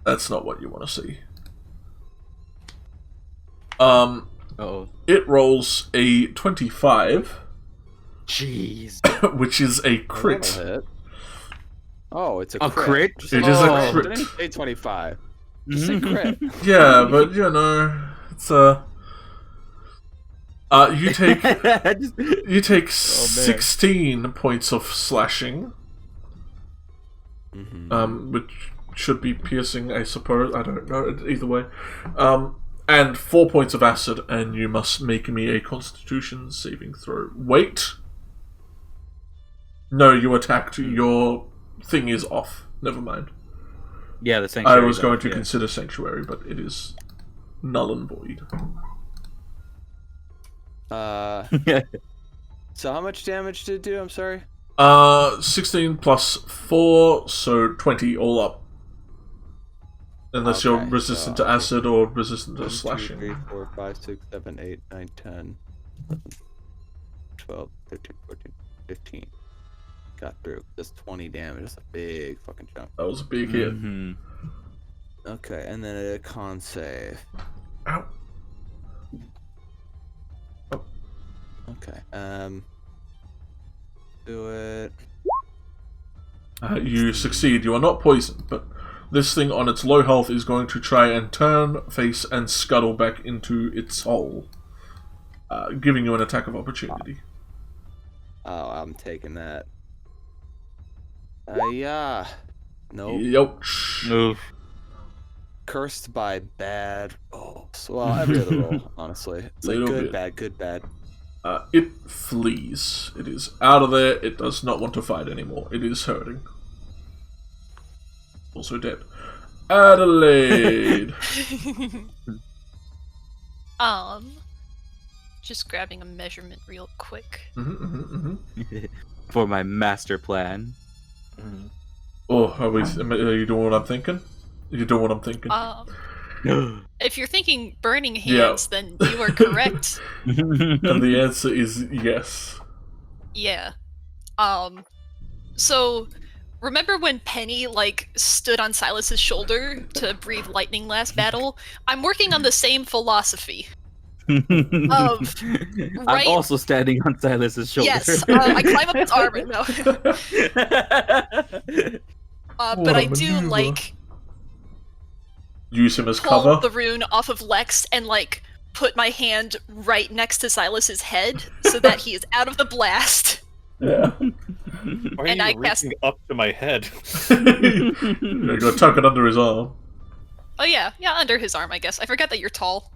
That's not what you want to see. Uh-oh. It rolls a 25, Jeez. which is a That'll crit. hit. Oh, it's a A crit. crit? Just It like- is a Oh, crit. Didn't he say 25? Just say crit. Yeah, but you know, it's you take Oh, 16 points of slashing, Mhm. which should be piercing, I suppose. I don't know. Either way, and 4 points of acid, and you must make me a Constitution saving throw. Wait, no, you attacked. Your thing is off. Never mind. Yeah, the I sanctuary. was going to yeah. consider sanctuary, but it is null and void. So how much damage did it do? I'm sorry. 16 plus 4, so 20 all up. Unless you're Okay, resistant so- to acid or resistant to 1, 2, slashing. 3, 4, 5, 6, 7, 8, 9, 10, 11, 12, 13, 14, 15. Got through. That's 20 damage. That's a big fucking chunk. That was a big hit. Mhm. Okay, and then a con save. Ow. Okay. Do it. You succeed. You are not poisoned, but this thing on its low health is going to try and turn, face, and scuttle back into its hole, giving you an attack of opportunity. Oh, I'm taking that. Yeah. Nope. Youch. Oof. Cursed by bad rolls. Well, every other roll, honestly. It's like Little good, bit. bad, good, bad. It flees. It is out of there. It does not want to fight anymore. It is hurting. Also dead. Adelaide. Just grabbing a measurement real quick. For my master plan. Oh, are you doing what I'm thinking? You're doing what I'm thinking. If you're thinking burning hands, then you are correct. And the answer is yes. Yeah. So remember when Penny stood on Silas's shoulder to breathe lightning last battle? I'm working on the same philosophy. I'm Right? also standing on Silas's shoulder. Yes, I climb up his arm. No. But I do maneuver. Use him as pull cover. the rune off of Lex and put my hand right next to Silas's head so that he is out of the blast. Yeah. Why are And you I cast- reaching up to my head? You gotta tuck it under his arm. Oh yeah, under his arm, I guess. I forgot that you're tall.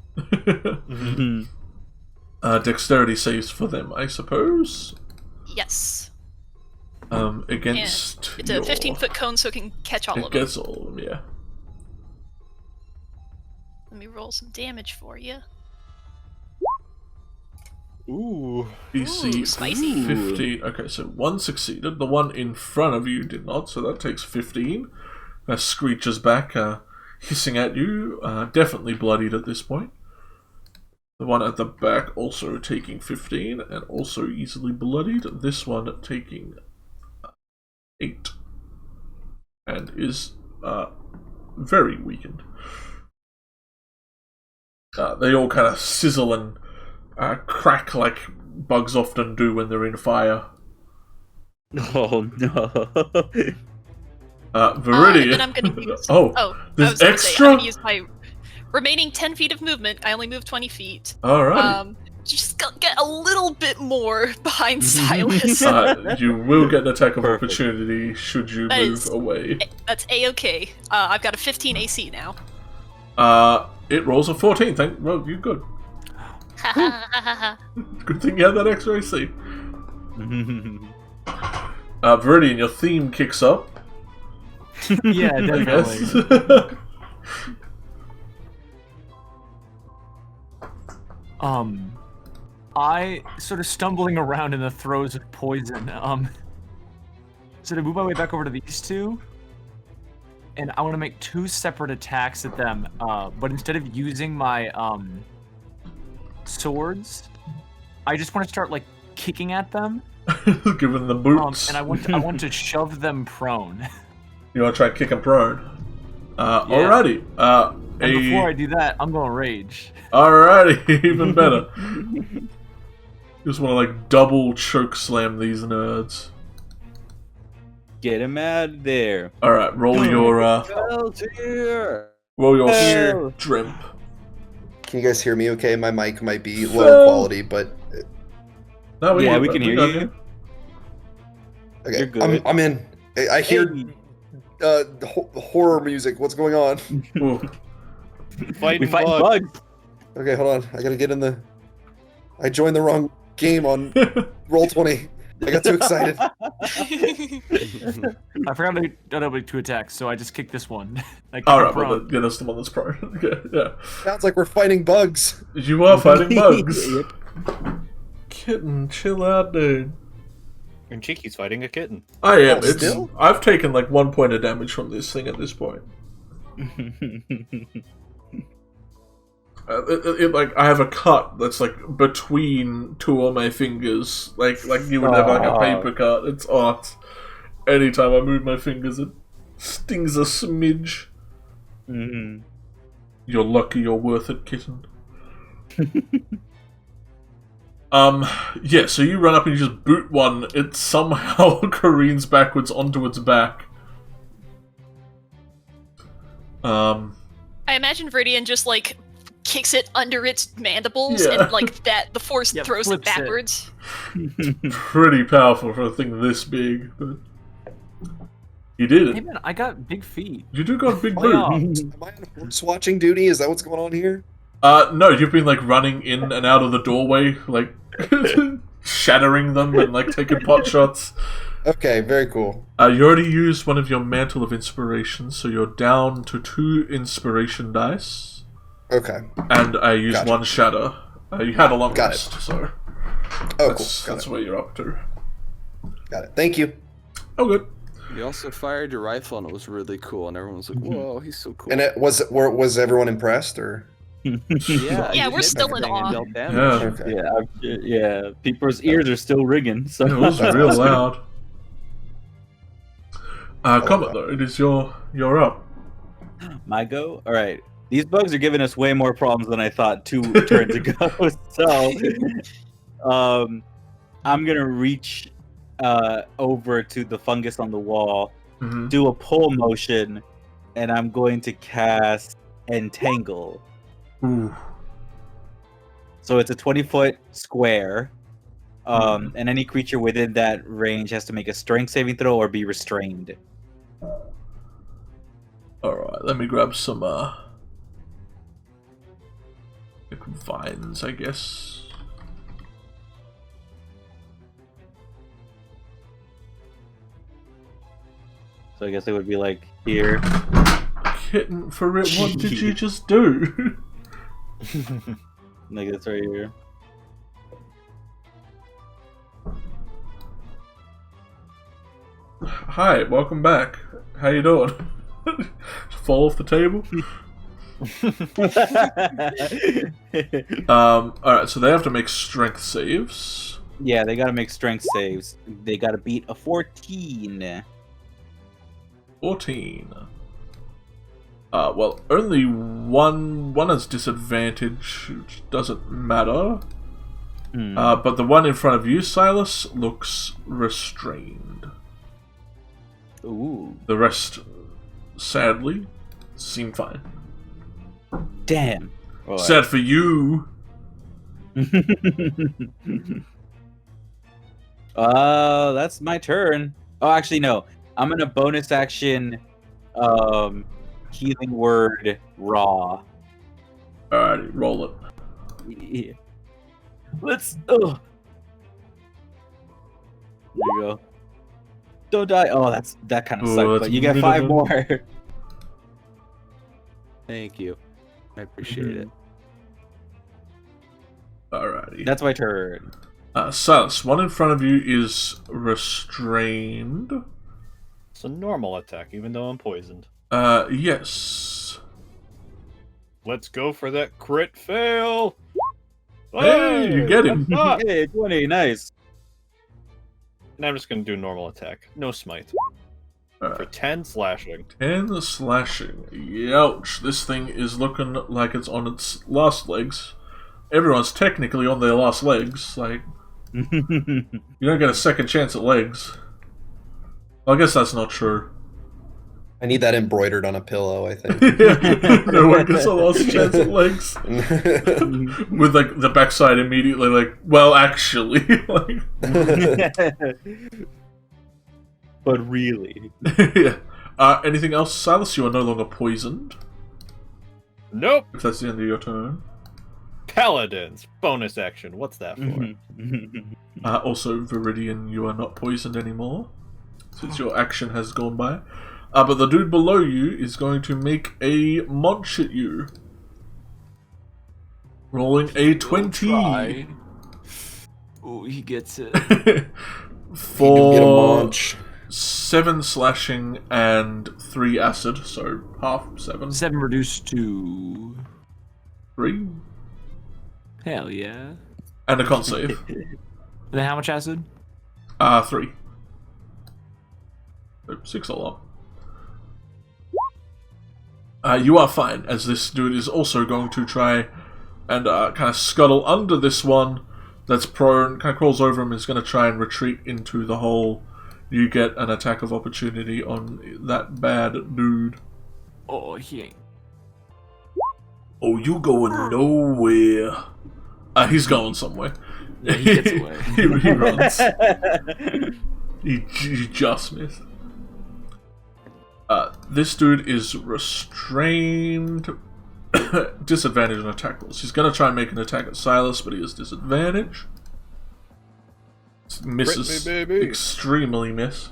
Dexterity saves for them, I suppose. Yes. Against It's a 15-foot cone so it can catch all It of them. gets all of them, yeah. Let me roll some damage for you. Ooh. DC Ooh, spicy. 15. Okay, so one succeeded. The one in front of you did not, so that takes 15. Screeches back, hissing at you. Definitely bloodied at this point. The one at the back also taking 15 and also easily bloodied. This one taking 8 and is very weakened. They all kind of sizzle and crack like bugs often do when they're in fire. Oh no. Viridian. then I'm gonna use. Oh, there's I was gonna extra? Say, I'm gonna use my remaining 10 feet of movement. I only moved 20 feet. Alright. Just get a little bit more behind Silas. You will get an attack of opportunity should you move away. That's a-okay. I've got a 15 AC now. It rolls a 14. Well, you're good. Good thing you had that extra AC. Viridian, your theme kicks up. Yeah, I definitely. guess. I sort of stumbling around in the throes of poison. So to move my way back over to these two, and I want to make 2 separate attacks at them. But instead of using my swords, I just want to start like kicking at them. Giving them boots. And I want to shove them prone. You want to try and kick them prone? Alrighty. And before I do that, I'm going to rage. Alrighty, even better. Just want to like double choke slam these nerds. Get him out of there. Alright, roll your strength. Can you guys hear me okay? My mic might be low quality, but... No, we can hear you. Okay, You're good. I'm in. I hear horror music. What's going on? We fight bugs. Okay, hold on. I gotta get in the... I joined the wrong game on Roll20. I got too excited. I forgot I don't have 2 attacks, so I just kicked this one. Alright, but that's the one that's prone. Yeah. Sounds like we're fighting bugs. You are fighting bugs. Kitten, chill out, dude. And Cheeky's fighting a kitten. I am. Still? I've taken like 1 point of damage from this thing at this point. Like I have a cut that's like between 2 of my fingers, like you would have like a paper cut. It's art. Anytime I move my fingers, it stings a smidge. Mm-hmm. You're lucky. You're worth it, kitten. Yeah. So you run up and you just boot one. It somehow careens backwards onto its back. I imagine Viridian just like kicks it under its mandibles and like that the force throws it backwards. Pretty powerful for a thing this big, but you did it. Hey man, I got big feet. You do got big boot. Am I on horse watching duty? Is that what's going on here? No, you've been like running in and out of the doorway, like shattering them and like taking pot shots. Okay, very cool. You already used one of your Mantle of Inspiration, so you're down to 2 inspiration dice. Okay. And I used 1 shatter. You had a long rest, so Oh, that's where you're up to. Got it. Thank you. Oh, good. You also fired your rifle and it was really cool, and everyone was like, "Whoa, he's so cool." And was everyone impressed, or? Yeah, we're still in awe. Yeah. People's ears are still ringing. So It was real loud. Comet though, it is you're up. My go. All right. These bugs are giving us way more problems than I thought 2 turns ago. So, I'm gonna reach over to the fungus on the wall, do a pull motion, and I'm going to cast Entangle. Ooh. So it's a 20-foot square, and any creature within that range has to make a strength saving throw or be restrained. Alright, let me grab some vines, I guess. So I guess it would be like here. Kitten, for it, what did you just do? Like that's right here. Hi, welcome back. How you doing? Fall off the table? Alright, so they have to make strength saves. Yeah, they gotta make strength saves. They gotta beat a 14. 14. Well, only one has disadvantage, which doesn't matter. But the one in front of you, Silas, looks restrained. Ooh. The rest, sadly, seem fine. Damn. All right. Sad for you. That's my turn. Oh, actually, no. I'm gonna bonus action, healing word raw. Alrighty, roll it. Yeah. Let's. Oh. There you go. Don't die. Oh, that kind of Oh, sucks. that's But you get 5 minimum. more. Thank you. I appreciate it. Alrighty. That's my turn. Silas, one in front of you is restrained. It's a normal attack, even though I'm poisoned. Yes. Let's go for that crit fail. Hey, you get him. Ah! Hey, 20, nice. And I'm just gonna do normal attack, no smite, for Alright. 10 slashing. 10 slashing. Youch. This thing is looking like it's on its last legs. Everyone's technically on their last legs. Like, you don't get a second chance at legs. Well, I guess that's not true. I need that embroidered on a pillow, I think. No one gets a last chance at legs. With, like, the backside immediately, like, well, actually. Like, But really. yeah. Anything else, Silas? You are no longer poisoned. Nope. If that's the end of your turn. Paladins. Bonus action. What's that for? Also, Viridian, you are not poisoned anymore, since your action has gone by. But the dude below you is going to make a munch at you. Rolling a 20. Oh, he gets it. You do get a For munch. 7 slashing and 3 acid, so half 7. 7 reduced to... 3. Hell yeah. And a con save. And then how much acid? 3. So 6 all up. You are fine, as this dude is also going to try and kind of scuttle under this one that's prone, kind of crawls over him, is going to try and retreat into the hole. You get an attack of opportunity on that bad dude. Oh, he ain't. Oh, you going nowhere. He's going somewhere. Yeah, he gets away. he runs. He just missed. This dude is restrained. Disadvantage on attack rolls. He's going to try and make an attack at Silas, but he has disadvantage. Misses. Crit me, baby. Extremely miss.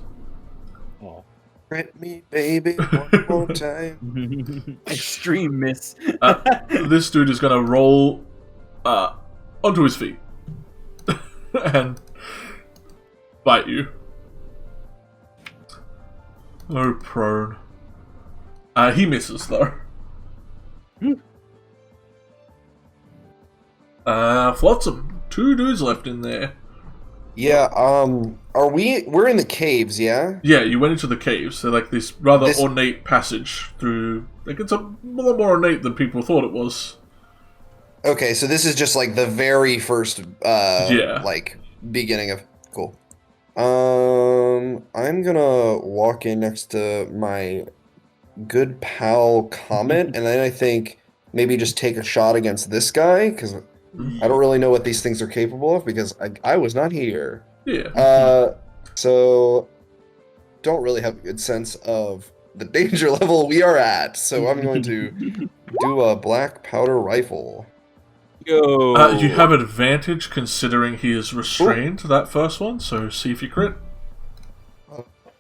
Oh. Crit me, baby, one more time. Extreme miss. This dude is going to roll onto his feet and bite you. Oh, prone. He misses though. Flotsam. 2 dudes left in there. Yeah, we're in the caves, yeah? Yeah, you went into the caves. They're like this rather This- ornate passage through. Like, it's a lot more ornate than people thought it was. Okay, so this is just like the very first Yeah. like beginning of cool. I'm gonna walk in next to my good pal Comet, and then I think maybe just take a shot against this guy, because I don't really know what these things are capable of, because I was not here. Yeah. So don't really have a good sense of the danger level we are at, so I'm going to do a black powder rifle. Yo. You have advantage considering he is restrained, that first one, so see if you crit.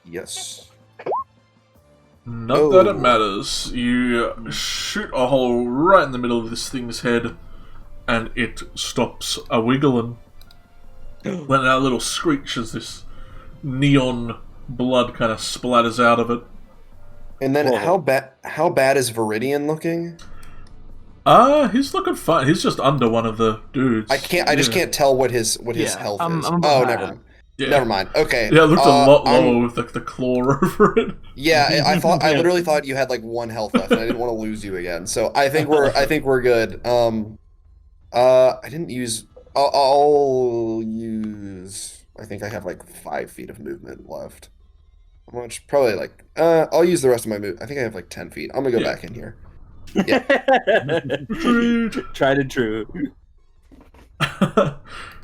Yes. Not that it matters. You shoot a hole right in the middle of this thing's head, and it stops a wiggling. When that little screech as this neon blood kind of splatters out of it. And then how bad is Viridian looking? He's looking fine. He's just under one of the dudes. I just can't tell what his health is. I'm Oh, above never mind. Okay. Yeah, it looked a lot lower with the claw over it. Yeah, I literally thought you had like 1 health left, and I didn't want to lose you again. So I think we're good. I didn't use. I'll use. I think I have like 5 feet of movement left. How much? Probably like. I'll use the rest of my move. I think I have like 10 feet. I'm gonna go back in here. Yeah. Tried and true.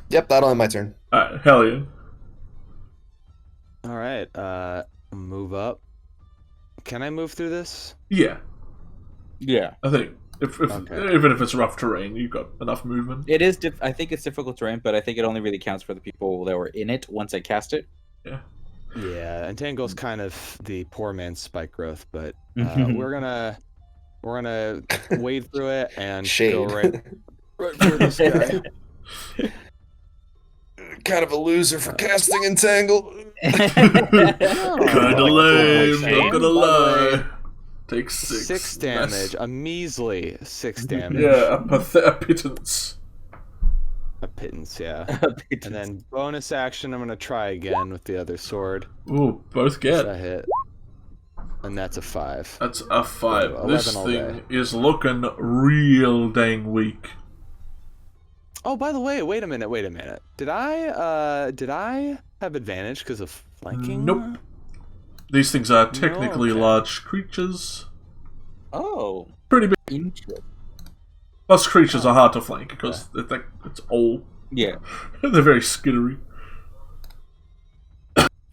Yep, that'll end my turn. Alright, Hellion. All right. Move up. Can I move through this? Yeah, Yeah. I think even if it's rough terrain, you've got enough movement. It is. I think it's difficult terrain, but I think it only really counts for the people that were in it once I cast it. Yeah. Yeah, Entangle's kind of the poor man's spike growth, but we're gonna wade through it and go right for this guy. Kind of a loser for casting Entangle. Kinda lame, not gonna lie. Take 6. 6 damage, a measly 6 damage. Yeah, a pittance. A pittance, yeah. And then bonus action, I'm gonna try again with the other sword. Ooh, both get. That hit. And that's a 5. That's a 5. So This 11 all thing day. is looking real dang weak. Oh, by the way, wait a minute. Did I have advantage because of flanking? Nope. These things are technically okay. large creatures. Oh. Pretty big. Interesting. Plus, creatures are hard to flank because it's old. Yeah. They're very skittery.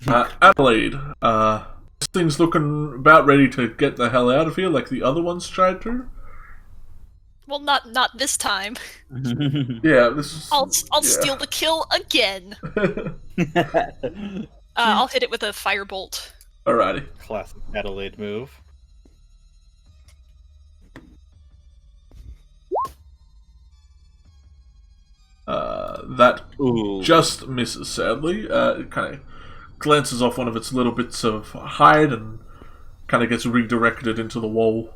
Adelaide. This thing's looking about ready to get the hell out of here, like the other ones tried to. Well, not this time. Yeah, this is. I'll steal the kill again. I'll hit it with a firebolt. Alrighty. Classic Adelaide move. That Ooh. just misses, sadly. It kind of glances off one of its little bits of hide and kind of gets redirected into the wall.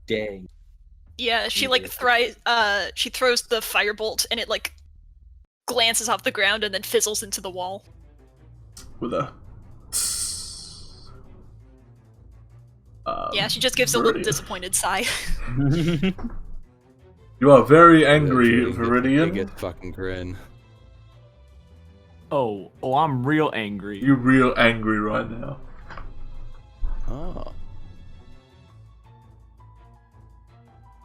Dang. Yeah, she like she throws the firebolt and it like glances off the ground and then fizzles into the wall. With a. Yeah, she just gives a little disappointed sigh. You are very angry, Big Viridian. fucking grin. Oh, I'm real angry. You're real angry right now. Oh.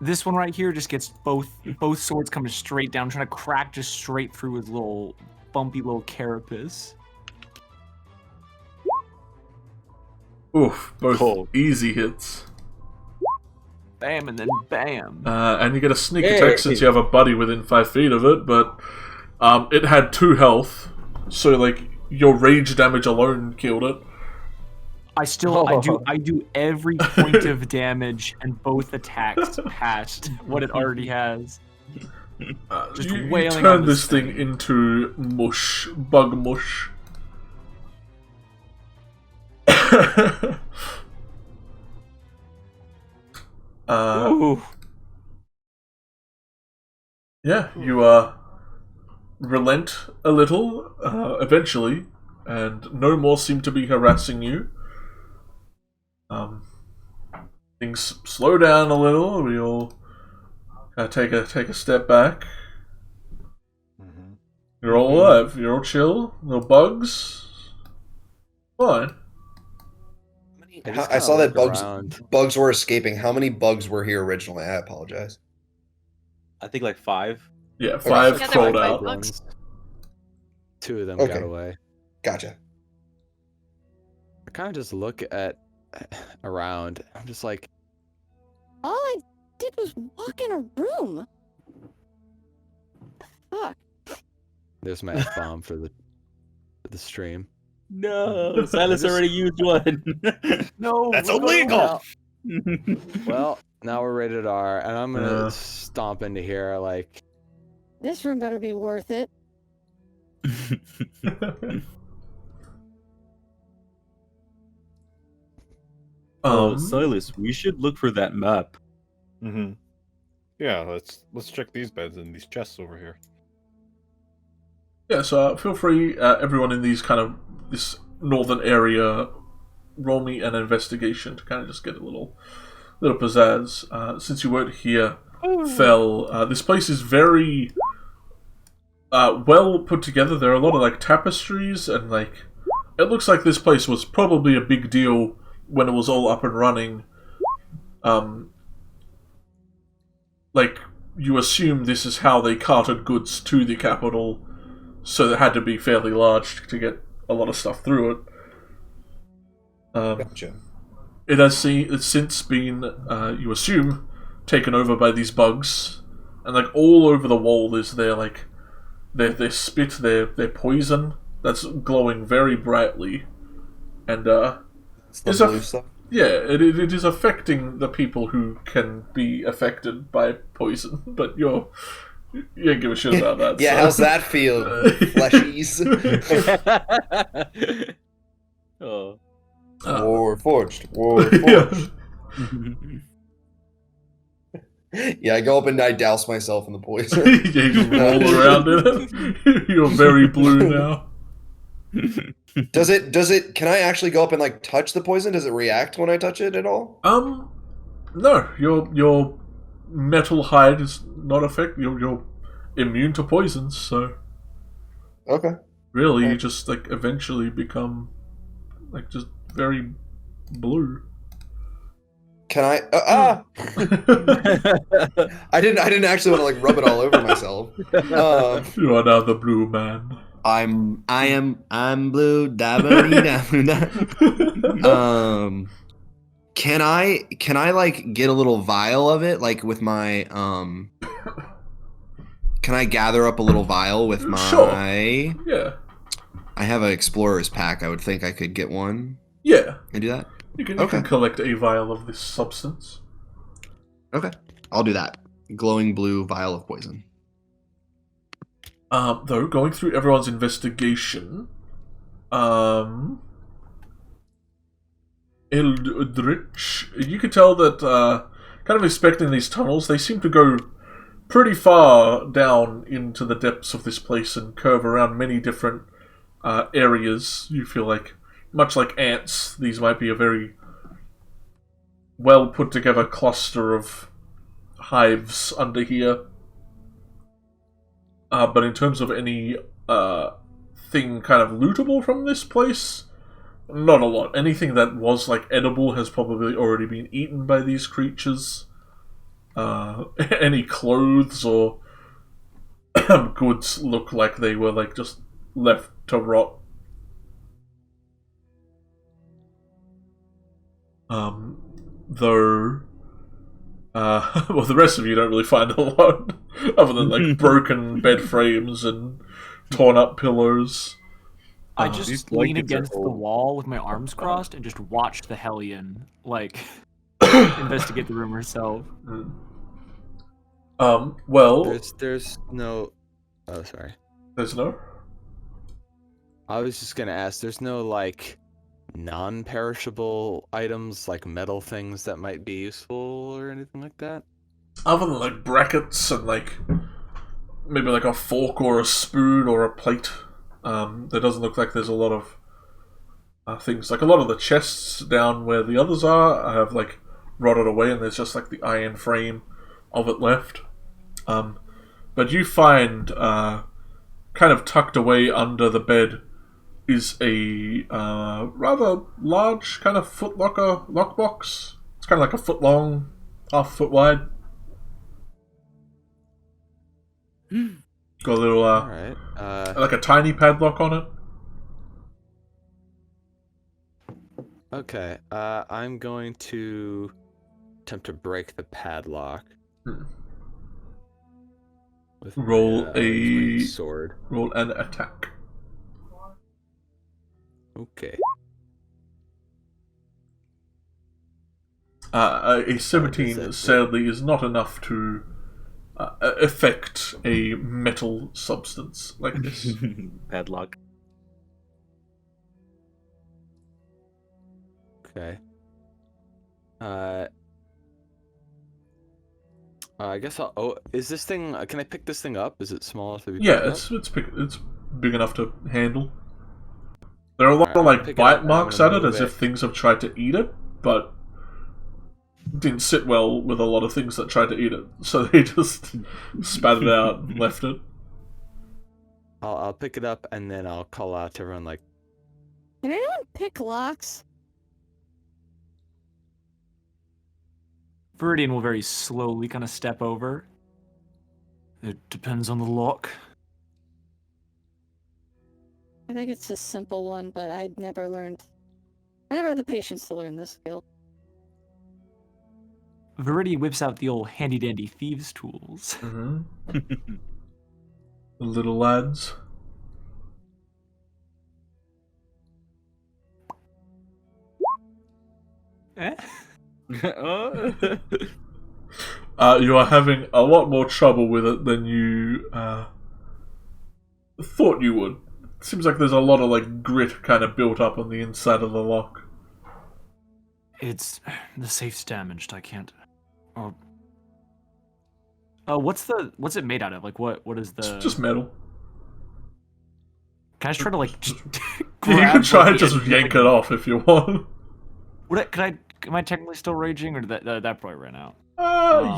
This one right here just gets both swords coming straight down, trying to crack just straight through his little bumpy little carapace. Oof, both Cool. easy hits. Bam, and then bam. And you get a sneak attack since you have a buddy within 5 feet of it, but it had 2 health, so like your rage damage alone killed it. I do every point of damage and both attacks past what it already has. Just You wailing turn on this thing into mush, bug mush. Ooh. Yeah, you relent a little eventually, and no more seem to be harassing you. Things slow down a little. We all take a step back. You're all alive. You're all chill. No bugs. Fine. I saw that bugs were escaping. How many bugs were here originally? I apologize. I think like 5. Yeah, 5 Yeah, there were crawled 5 out. bugs. 2 of them Okay. got away. Gotcha. I kind of just look at around. I'm just like, All I did was walk in a room. Fuck. there's my F-bomb for the stream. No, Silas already used one. No, That's no, illegal! no. Well, now we're rated R, and I'm gonna stomp into here like, This room better be worth it. Silas, we should look for that map. Mm-hmm. Yeah, let's check these beds and these chests over here. Yeah, so feel free, everyone in this northern area, roll me an investigation to kind of just get a little pizzazz. Since you weren't here, Fel, this place is very well put together. There are a lot of like tapestries and like it looks like this place was probably a big deal when it was all up and running. Like you assume this is how they carted goods to the capital, so it had to be fairly large to get a lot of stuff through it. Gotcha. It's since been, you assume, taken over by these bugs, and like all over the wall is their spit, their poison that's glowing very brightly, and It's the blue stuff. yeah, it is affecting the people who can be affected by poison, but you ain't give a shit about that. Yeah, so. how's that feel, fleshies? Oh. War forged. Yeah, I go up and I douse myself in the poison. Yeah, you just roll around in it. You're very blue now. Does it? Can I actually go up and like touch the poison? Does it react when I touch it at all? No. Your metal hide is not affected. You're immune to poisons, so Okay. really you just like eventually become like just very blue. Can I? I didn't actually want to like rub it all over myself. You are now the blue man. I'm blue. Can I like get a little vial of it like with my Can I gather up a little vial with my? Sure. Yeah. I have an explorer's pack. I would think I could get one. Yeah. Can I do that? You can collect a vial of this substance. Okay, I'll do that. Glowing blue vial of poison. Though, going through everyone's investigation, Eldritch, you could tell that, kind of expecting these tunnels, they seem to go pretty far down into the depths of this place and curve around many different areas. You feel like, much like ants, these might be a very well put together cluster of hives under here. But in terms of any thing kind of lootable from this place, not a lot. Anything that was like edible has probably already been eaten by these creatures. Any clothes or goods look like they were like just left to rot. Though, well, the rest of you don't really find a lot, other than like broken bed frames and torn up pillows. I These just lean blankets are against the old. wall with my arms crossed and just watch the Hellion, like, investigate the room herself. Well, There's no. Oh, sorry. there's no. I was just gonna ask. There's no like non-perishable items like metal things that might be useful or anything like that. Other than like brackets and like maybe like a fork or a spoon or a plate, there doesn't look like there's a lot of things. Like a lot of the chests down where the others are have like rotted away, and there's just like the iron frame of it left. But you find kind of tucked away under the bed is a rather large kind of footlocker lockbox. It's kind of like a foot long, half foot wide. Got a little All right. like a tiny padlock on it. Okay. I'm going to attempt to break the padlock. With Roll with my a sword. roll an attack. Okay. A 17 that? sadly is not enough to affect a metal substance like this. Padlock. Okay. I guess I'll. Oh, is this thing? Can I pick this thing up? Is it small enough to be? Yeah, picked up? it's big enough to handle. There are a lot Alright, of I'll like pick it bite up and I'm marks gonna at it, move as it. if things have tried to eat it, but didn't sit well with a lot of things that tried to eat it, so they just spat it out and left it. I'll pick it up and then I'll call out to everyone like, Can anyone pick locks? Viridian will very slowly kind of step over. It depends on the lock. I think it's a simple one, but I never had the patience to learn this skill. Viridian whips out the old handy-dandy thieves' tools. Mm-hmm. The little lads. Eh? You are having a lot more trouble with it than you thought you would. Seems like there's a lot of like grit kind of built up on the inside of the lock. It's the safe's damaged. I can't. Oh. What's it made out of? Like what is the? It's just metal. Can I just try to like? You can try and just yank it off if you want. Am I technically still raging, or did that probably ran out?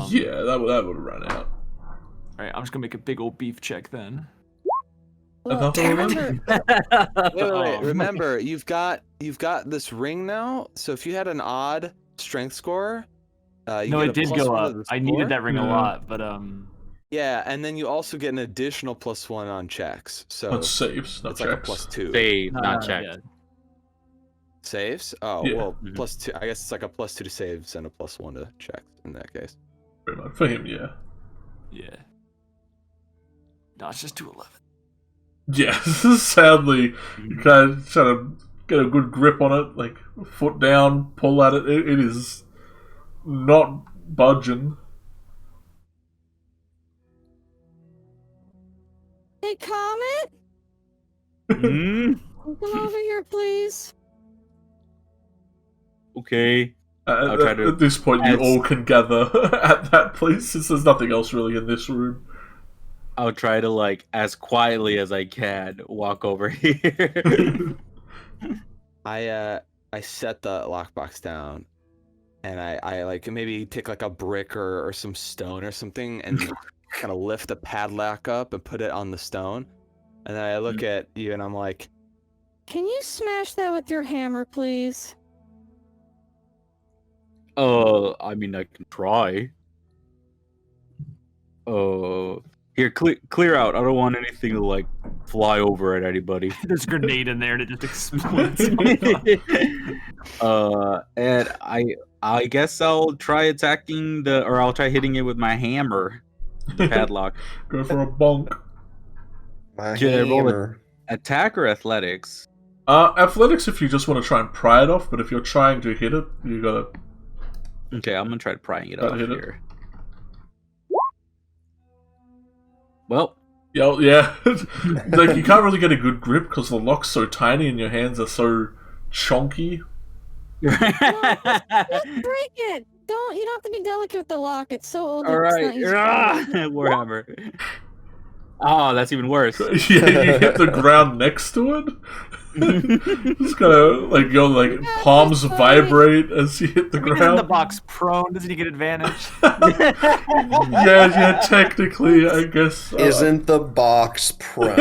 Yeah, that would have run out. All right, I'm just gonna make a big old beef check then. Well, remember, wait. Remember, you've got this ring now. So if you had an odd strength score, you No, get it a did plus go one up. to the I needed score. that ring a Yeah. lot, but Yeah, and then you also get an additional +1 on checks. So On saves, not it's like a checks. +2. Save, not check. yeah. Saves? Oh, Yeah. well, +2. I guess it's like a +2 to saves and a +1 to checks in that case. Pretty much. For him, yeah. Yeah. No, it's just 211. Yeah, sadly, you kind of try to get a good grip on it, like foot down, pull at it. It is not budging. hey, Comet, Mm, come over here, please. okay. I'll try to- At this point, you as- all can gather at that place, since there's nothing else really in this room. I'll try to, like, as quietly as I can, walk over here. I set the lockbox down, and I like maybe take like a brick or some stone or something, and kind of lift the padlock up and put it on the stone, and then I look at you and I'm like, Can you smash that with your hammer, please? I mean, I can try. Here, clear out. I don't want anything to, like, fly over at anybody. There's a grenade in there and it just explodes. And I guess I'll try attacking I'll try hitting it with my hammer. The padlock. Go for a bonk. My Yeah, roll it. hammer. Attack or athletics? Athletics if you just want to try and pry it off, but if you're trying to hit it, you gotta... Okay, I'm gonna try prying it Gotta off hit it. here. Well, Yeah. Like, you can't really get a good grip because the lock's so tiny and your hands are so chonky. Let's break it. You don't have to be delicate with the lock. It's so old. all it's right. not easy to Warhammer. Oh, that's even worse. Yeah, you hit the ground next to it. Just gotta, like, your, like, palms vibrate as you hit the If we get in the ground. box prone, doesn't he get advantage? Yeah, technically, I guess. Isn't the box prone?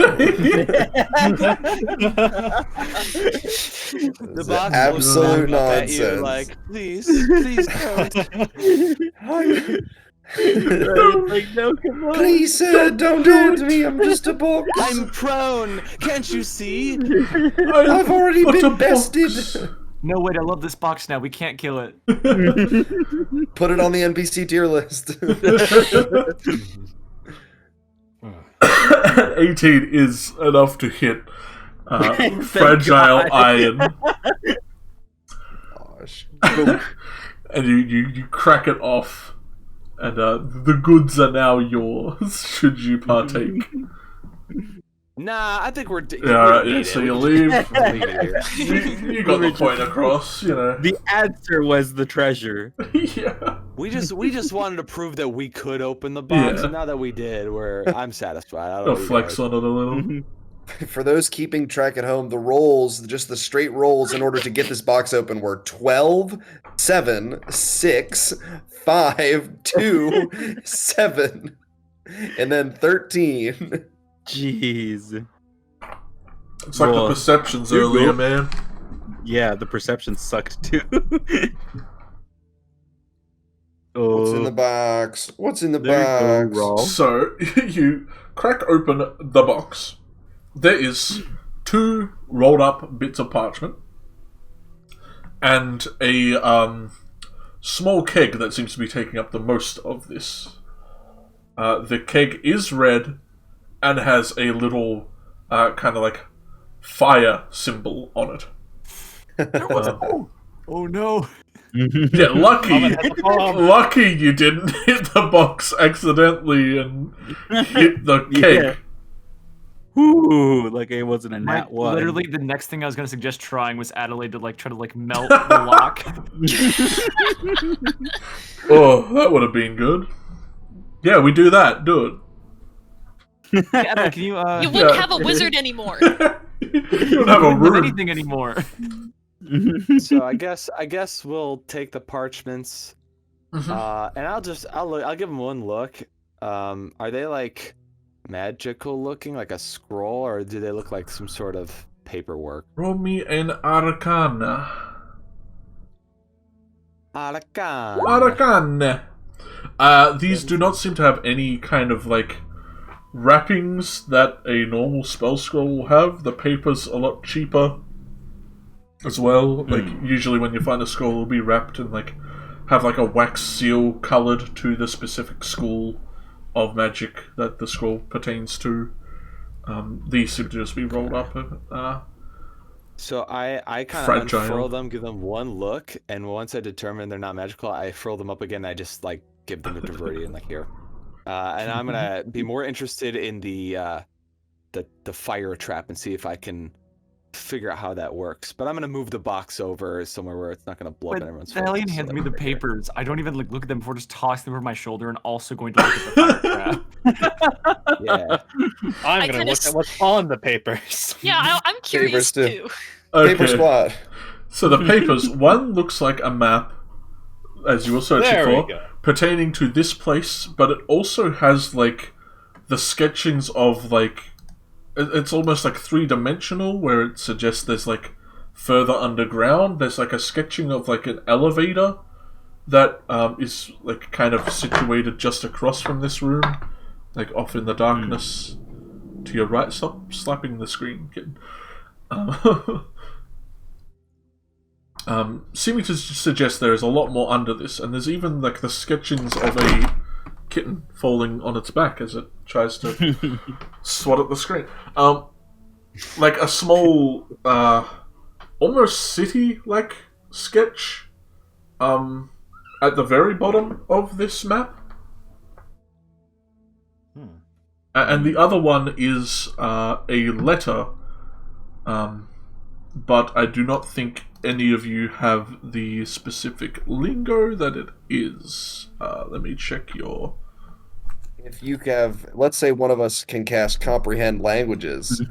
the box absolute looks up at you nonsense. like, please don't. Like, no, come on. Please, sir, don't do it to me. I'm just a box. I'm prone. Can't you see? I've already What a been box. bested. No, wait, I love this box now. We can't kill it. Put it on the NPC tier list. 18 is enough to hit fragile iron. Gosh. And you crack it off. And the goods are now yours, should you partake. Nah, I think we're. So you leave. You got the point across, you know. The answer was the treasure. Yeah. We just wanted to prove that we could open the box, Yeah. and now that we did, I'm satisfied. I don't I'll know you flex guys. on it a little. For those keeping track at home, the rolls, just the straight rolls in order to get this box open were 12, 7, 6, 5, 2, 7, and then 13. Jeez. It's like the perceptions earlier, man. Yeah, the perception sucked too. What's in the box? What's in the box? So, you crack open the box. There is 2 rolled up bits of parchment and a small keg that seems to be taking up the most of this. The keg is red and has a little kind of like fire symbol on it. Oh no. Yeah, lucky you didn't hit the box accidentally and hit the keg. Yeah. Ooh, like it wasn't a nat one. Literally, the next thing I was gonna suggest trying was Adelaide to try to melt the lock. Oh, that would have been good. Yeah, we do that. Do Hey, Adelaide, can you? You wouldn't have a wizard anymore. it. You don't have a room. Anything anymore. So I guess we'll take the parchments, and I'll give them one look. Are they like magical looking, like a scroll, or do they look like some sort of paperwork? Roll me an Arcana. Arcana. These do not seem to have any kind of like wrappings that a normal spell scroll will have. The paper's a lot cheaper as well. Like usually when you find a scroll, it'll be wrapped and like have like a wax seal colored to the specific school of magic that the scroll pertains to. These seem to just be rolled up. So I kind of unfurl them, give them one look, and once I determine they're not magical, I furl them up again. And I just like give them a diversion like here, and I'm gonna be more interested in the fire trap and see if I can figure out how that works. But I'm gonna move the box over somewhere where it's not gonna blow up in everyone's face. The alien hands me the papers. I don't even look at them before just tossing them over my shoulder, and also going to look at the fire trap. Yeah. I'm gonna look at what's on the papers. Yeah, I'm curious Papers too. Okay. Paper squad. So the papers, one looks like a map, as you were searching There we for, go. pertaining to this place, but it also has like the sketchings of like it's almost like 3-dimensional, where it suggests there's like further underground. There's like a sketching of like an elevator that is like kind of situated just across from this room, like off in the darkness to your right. Stop slapping the screen, kid. Seeming to suggest there is a lot more under this, and there's even like the sketchings of a kitten falling on its back as it tries to swat at the screen. Like a small, almost city-like sketch at the very bottom of this map. And the other one is a letter, but I do not think any of you have the specific lingo that it is. Let me check your... If you have, let's say one of us can cast comprehend languages,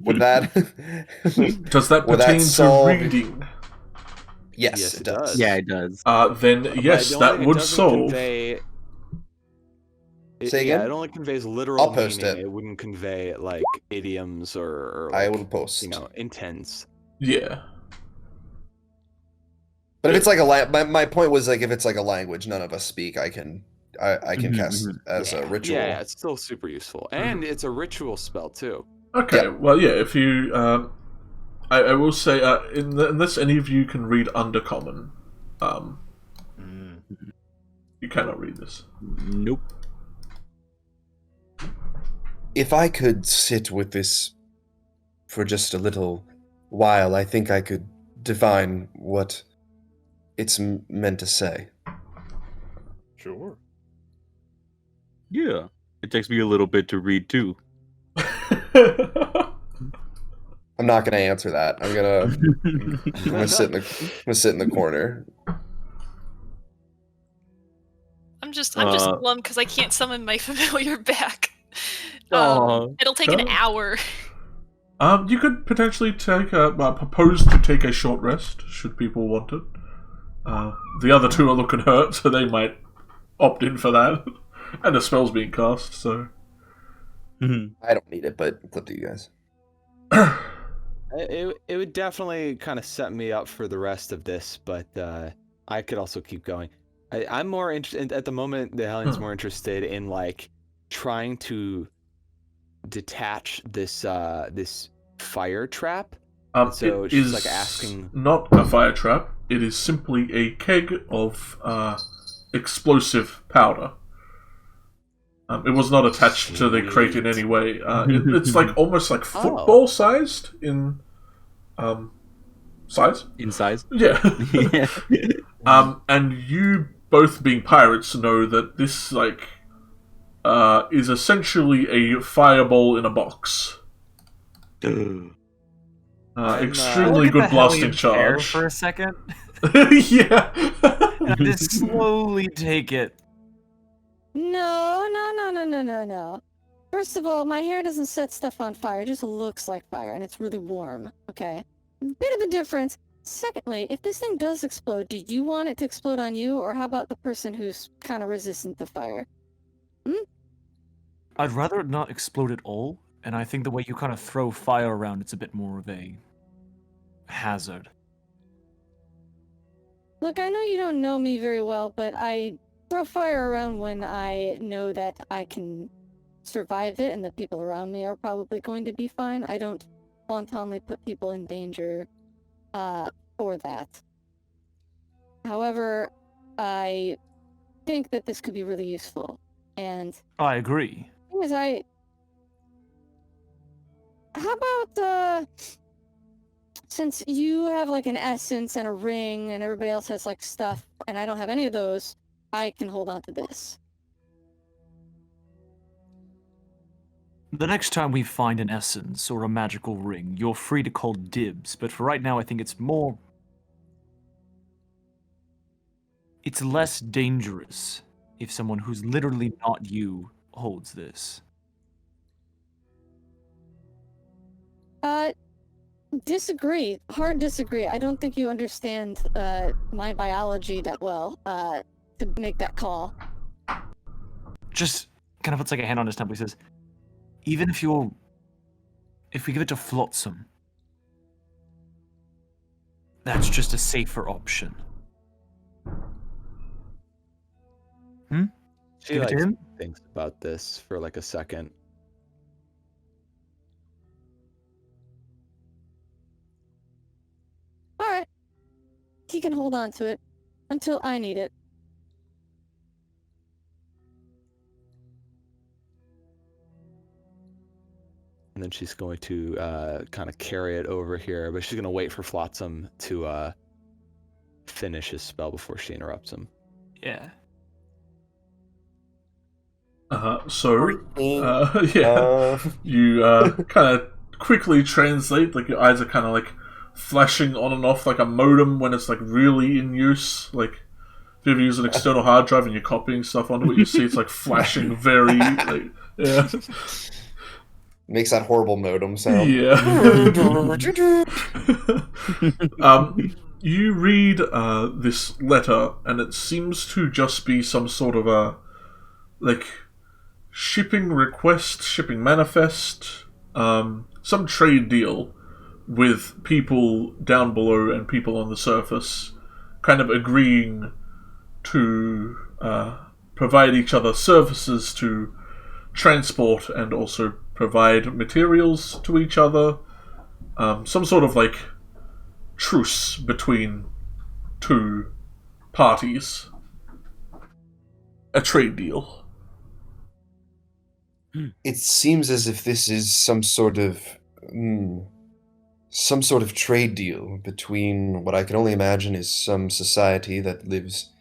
would that... Does that Will that pertain to solve- reading? Yes, it does. Yeah, it does. Then yes, that would solve. Say Yeah, again? it only conveys literal I'll post meaning. it. It wouldn't convey like idioms or I like, will post. intents. Yeah. But if it's like my point was like if it's like a language none of us speak, I can cast as a ritual. Yeah, it's still super useful, and it's a ritual spell too. Okay. Yeah. Well, yeah. If you, I will say, unless any of you can read Undercommon, you cannot read this. Nope. If I could sit with this for just a little while, I think I could divine what it's meant to say. Sure. Yeah. It takes me a little bit to read too. I'm not gonna answer that. I'm gonna sit in the corner. I'm just glum because I can't summon my familiar back. Aw. It'll take an hour. You could potentially propose to take a short rest, should people want it. The other two are looking hurt, so they might opt in for that. And the spell's being cast, so... I don't need it, but it's up to you guys. It would definitely kind of set me up for the rest of this, but I could also keep going. I'm more interested at the moment. The Hellion's more interested in like trying to detach this this fire trap. So she's like asking. Not a fire trap. It is simply a keg of explosive powder. It was not attached to the crate in any way. It's like almost like football sized in size. In size? Yeah. And you both being pirates know that this like is essentially a fireball in a box. Extremely good blasting charge. For a second, yeah. and I just slowly take it. No. First of all, my hair doesn't set stuff on fire. It just looks like fire, and it's really warm. Okay? Bit of a difference. Secondly, if this thing does explode, do you want it to explode on you, or how about the person who's kind of resistant to fire? I'd rather it not explode at all, and I think the way you kind of throw fire around, it's a bit more of a hazard. Look, I know you don't know me very well, but I throw fire around when I know that I can survive it and the people around me are probably going to be fine. I don't wantonly put people in danger for that. However, I think that this could be really useful, and I agree. how about since you have like an essence and a ring and everybody else has like stuff and I don't have any of those, I can hold on to this. The next time we find an essence or a magical ring, you're free to call dibs, but for right now I think it's less dangerous if someone who's literally not you holds this. Disagree. Hard disagree. I don't think you understand my biology that well to make that call. Just kind of puts like a hand on his temple. He says, even if we give it to Flotsam, that's just a safer option. She Give it to like him? thinks about this for like a second. Alright. He can hold on to it until I need it. And then she's going to kind of carry it over here, but she's going to wait for Flotsam to finish his spell before she interrupts him. Yeah. You kind of quickly translate, like your eyes are kind of like flashing on and off like a modem when it's like really in use. Like if you ever use an external hard drive and you're copying stuff onto it, you see it's like flashing very, like, yeah. Makes that horrible modem sound. Yeah. You read this letter, and it seems to just be some sort of a like shipping request, shipping manifest, some trade deal with people down below and people on the surface, kind of agreeing to provide each other services to transport and also provide materials to each other. Some sort of like truce between two parties. A trade deal. It seems as if this is some sort of trade deal between what I can only imagine is some society that lives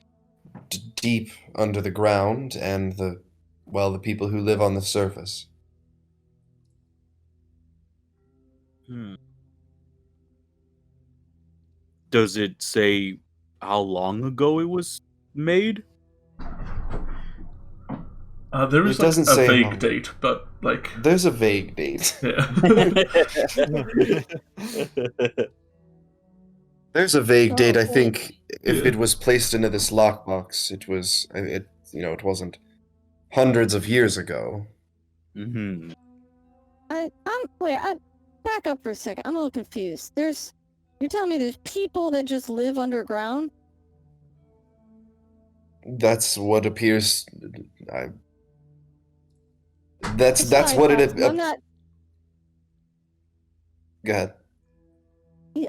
deep under the ground and the people who live on the surface. Does it say how long ago it was made? There is It doesn't a say vague how. date, but like, There's a vague date. yeah. There's a vague date. I Oh, think if Yeah. it was placed into this lockbox, it was. It wasn't hundreds of years ago. Mm-hmm. I back up for a second. I'm a little confused. You're telling me there's people that just live underground? That's what appears. I, that's Besides, what it. I'm not. Go ahead.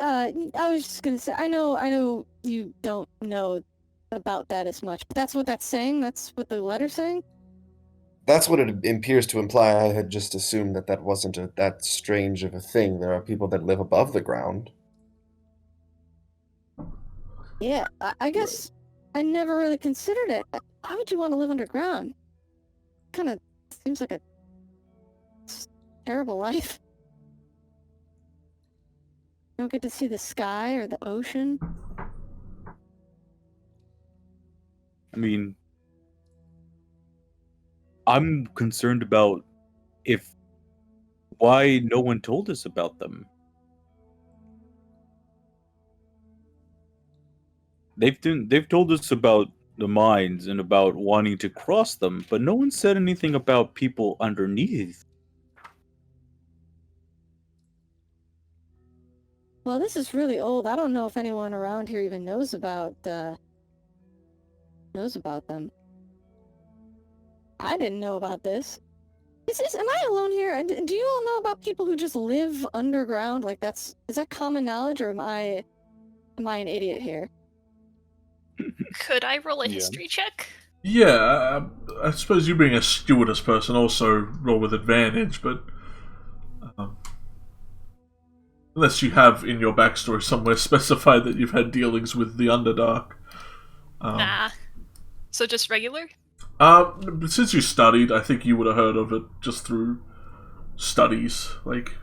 I was just gonna say. I know you don't know about that as much, but that's what that's saying. That's what the letter's saying. That's what it appears to imply. I had just assumed that wasn't that strange of a thing. There are people that live above the ground. Yeah, I guess I never really considered it. Why would you want to live underground? Kind of seems like a terrible life. You don't get to see the sky or the ocean. I mean, I'm concerned about why no one told us about them. They've told us about the mines and about wanting to cross them, but no one said anything about people underneath. Well, this is really old. I don't know if anyone around here even knows about them. I didn't know about this. Am I alone here? Do you all know about people who just live underground? Like is that common knowledge, or am I an idiot here? Could I roll a Yeah. history check? Yeah, I suppose you being a stewardess person also roll with advantage, but unless you have in your backstory somewhere specified that you've had dealings with the Underdark. Nah. So just regular? Since you studied, I think you would have heard of it just through studies. Like,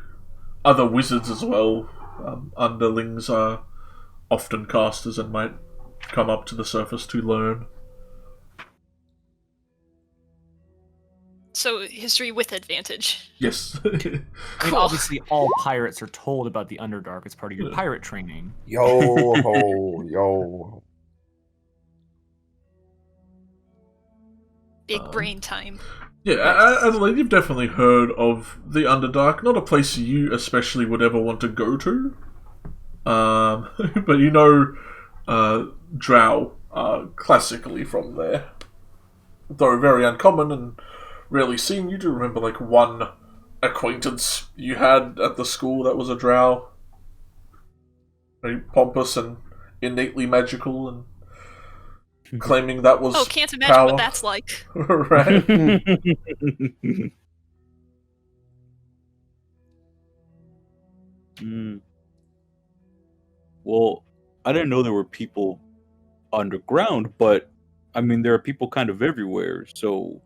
other wizards as well, underlings are often casters and might come up to the surface to learn. So history with advantage. Yes. I mean, Cool. obviously, all pirates are told about the Underdark as part of your Yeah. pirate training. Yo ho yo. Big brain time. Yeah, Adelaide, you've definitely heard of the Underdark. Not a place you especially would ever want to go to. But you know, Drow are classically from there. Though very uncommon and rarely seen. You do remember, like, one acquaintance you had at the school that was a Drow? Very pompous and innately magical and claiming that was Oh, can't imagine power. what that's like. Right? Well, I didn't know there were people underground, but I mean, there are people kind of everywhere, so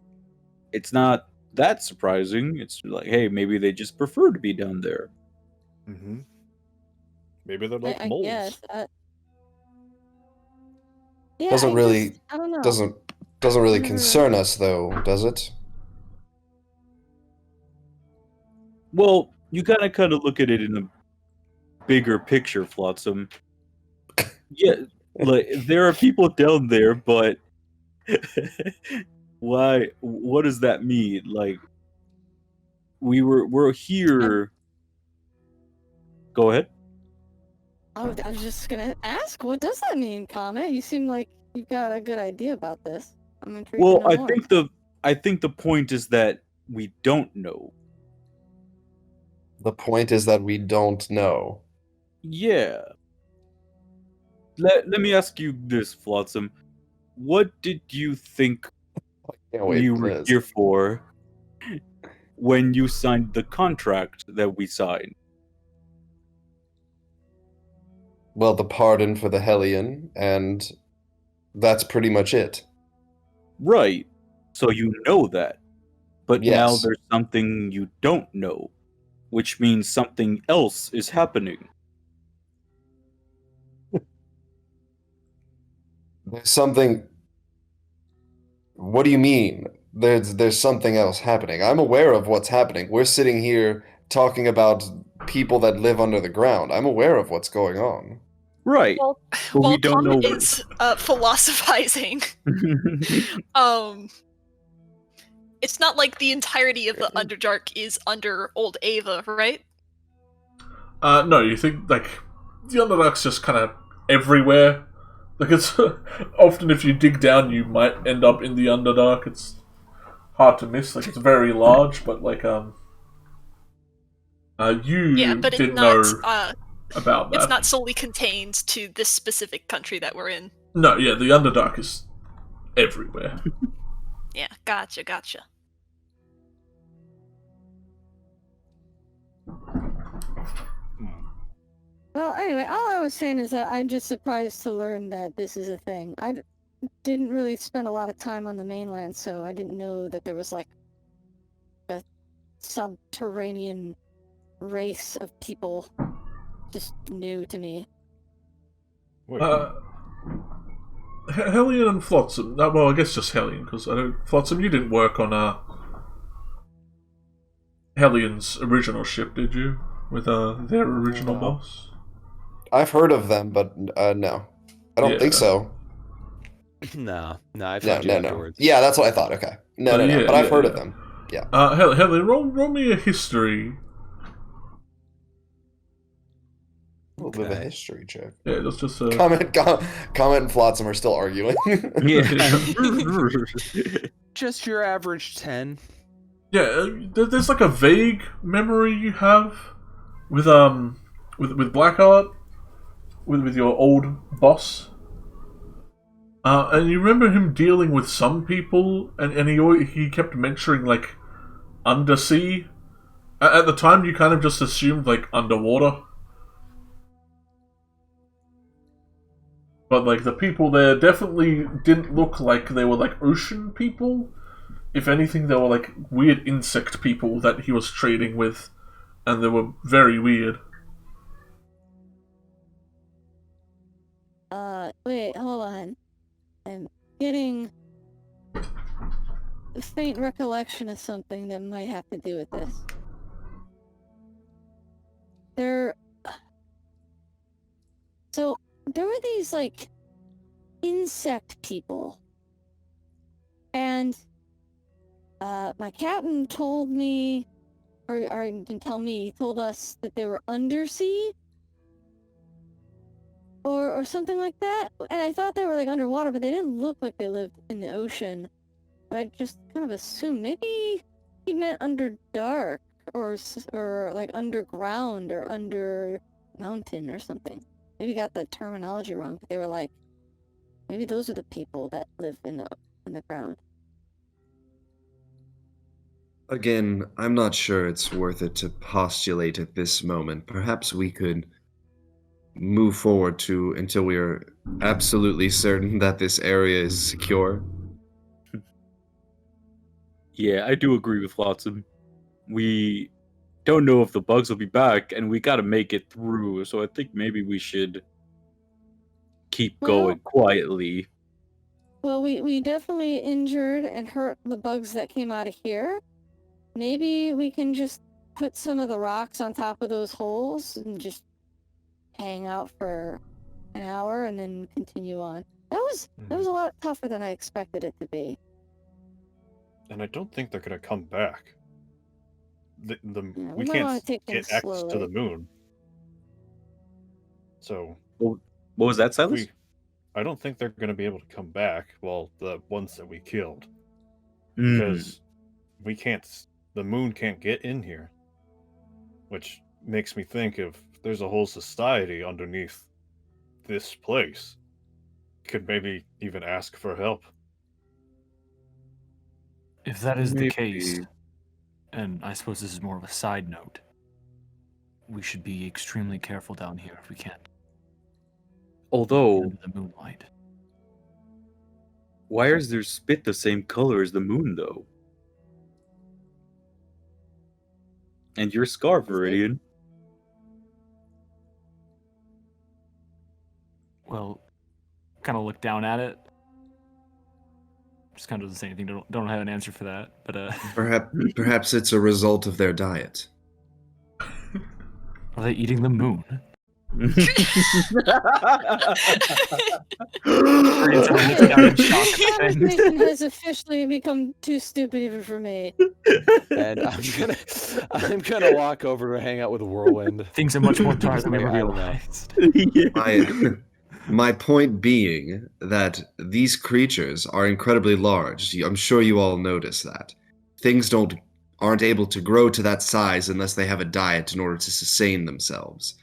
it's not that surprising. It's like, hey, maybe they just prefer to be down there. Mm-hmm. Maybe they're like I moles. guess. Yeah, Doesn't really I don't know. doesn't really concern us though, does it? Well, you gotta kind of look at it in a bigger picture, Flotsam. Yeah, like there are people down there, but why? What does that mean? Like, we're here. Go ahead. I was just gonna ask, what does that mean, Comet? You seem like you've got a good idea about this. I'm intrigued Well, to know more. I think the point is that we don't know. The point is that we don't know. Yeah. Let me ask you this, Flotsam. What did you think Can't wait you for were this. here for when you signed the contract that we signed? Well, the pardon for the Hellion, and that's pretty much it. Right. So you know that. But now Yes. there's something you don't know. which means something else is happening. There's something. What do you mean? There's something else happening. I'm aware of what's happening. We're sitting here talking about people that live under the ground. I'm aware of what's going on. Right. Well, But we while don't know Comet what. is philosophizing, it's not like the entirety of the Underdark is under Old Ava, right? No, you think like the Underdark's just kind of everywhere. Like it's often if you dig down, you might end up in the Underdark. It's hard to miss. Like it's very large, but like you Yeah, but it's didn't not. know about that. It's not solely contained to this specific country that we're in. No, yeah, the Underdark is everywhere. Yeah, gotcha. Well, anyway, all I was saying is that I'm just surprised to learn that this is a thing. Didn't really spend a lot of time on the mainland, so I didn't know that there was like a subterranean race of people. Just new to me. Wait, Hellion and Flotsam. Well, I guess just Hellion, because I don't. Flotsam, you didn't work on Hellion's original ship, did you? With their original No. boss. I've heard of them, but no, I don't think Yeah. so. No, I No, found you no. afterwards. Yeah, that's what I thought. Okay, no. Yeah, But I've heard yeah. of them. Yeah. Hellion, roll me a history. A little bit of a Okay. history check. Yeah, that's just Comet and Flotsam are still arguing. Yeah. Just your average 10. Yeah, there's like a vague memory you have with Blackheart, with your old boss. And you remember him dealing with some people, and he kept mentioning like undersea. At the time, you kind of just assumed like underwater. But like the people there definitely didn't look like they were like ocean people. If anything, they were like weird insect people that he was trading with, and they were very weird. Wait, hold on. I'm getting a faint recollection of something that might have to do with this. So, there were these, like, insect people. And, my captain told me, or didn't tell me, he told us that they were undersea? Or something like that. And I thought they were, like, underwater, but they didn't look like they lived in the ocean. But I just kind of assumed maybe he meant underdark, or like underground, or under mountain, or something. Maybe got the terminology wrong, but they were like, maybe those are the people that live in the ground. Again, I'm not sure it's worth it to postulate at this moment. Perhaps we could move forward until we are absolutely certain that this area is secure. Yeah, I do agree with Flotsam. We don't know if the bugs will be back, and we gotta make it through, so I think maybe we should keep going quietly. Well, we definitely injured and hurt the bugs that came out of here. Maybe we can just put some of the rocks on top of those holes and just hang out for an hour and then continue on. That was a lot tougher than I expected it to be. and I don't think they're gonna come back. Yeah, We might wanna can't take get things access to the slowly. moon. So What was that, Silas? I don't think they're gonna be able to come back. Well, the ones that we killed, Mm. because we can't. The moon can't get in here, which makes me think if there's a whole society underneath this place, could maybe even ask for help. If that is the case, Maybe. and I suppose this is more of a side note, we should be extremely careful down here if we can. Although, Under the moonlight. why is their spit the same color as the moon, though? And your scar, Viridian. Well, kind of look down at it. Just kind of doesn't say anything. Don't have an answer for that. But Perhaps it's a result of their diet. Are they eating the moon? Conversation has officially become too stupid even for me. And I'm gonna walk over to hang out with Whirlwind. Things are much more dark than we ever I don't know. realized. My point being that these creatures are incredibly large. I'm sure you all notice that. Things aren't able to grow to that size unless they have a diet in order to sustain themselves.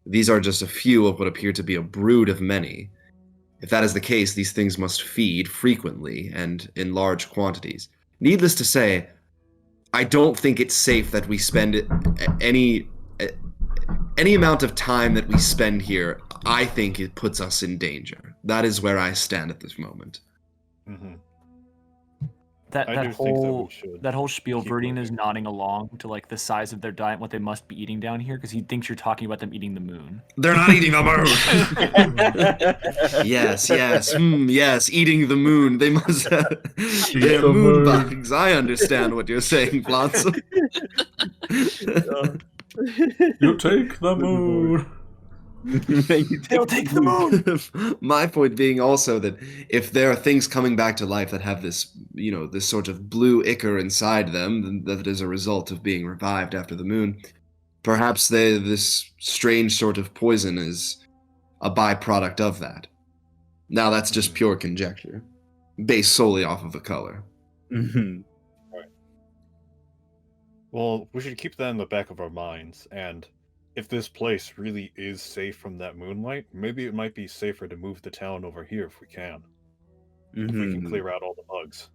These are just a few of what appear to be a brood of many. If that is the case, these things must feed frequently and in large quantities. Needless to say, I don't think it's safe that we spend any amount of time that we spend here. I think it puts us in danger. That is where I stand at this moment. Mm-hmm. That whole spiel, keep Viridian moving. is nodding along to like the size of their diet, what they must be eating down here, because he thinks you're talking about them eating the moon. They're not eating the moon! yes, eating the moon. They must have... They're the moon moon. bugs. I understand what you're saying, Flotsam. You take the moon. They'll take the moon. My point being also that if there are things coming back to life that have this, this sort of blue ichor inside them, that is a result of being revived after the moon, perhaps this strange sort of poison is a byproduct of that. Now that's just pure conjecture, based solely off of the color. Mhm. Well, we should keep that in the back of our minds, and if this place really is safe from that moonlight, maybe it might be safer to move the town over here if we can. If we can Mhm. clear out all the bugs.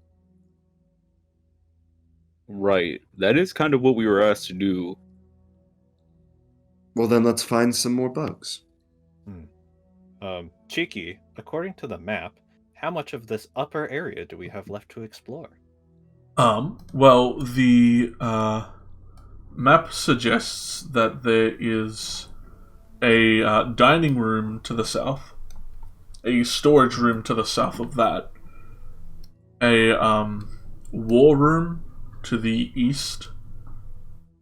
Right. That is kind of what we were asked to do. Well, then let's find some more bugs. Cheeky, according to the map, how much of this upper area do we have left to explore? Well, the map suggests that there is a dining room to the south, a storage room to the south of that, a war room to the east,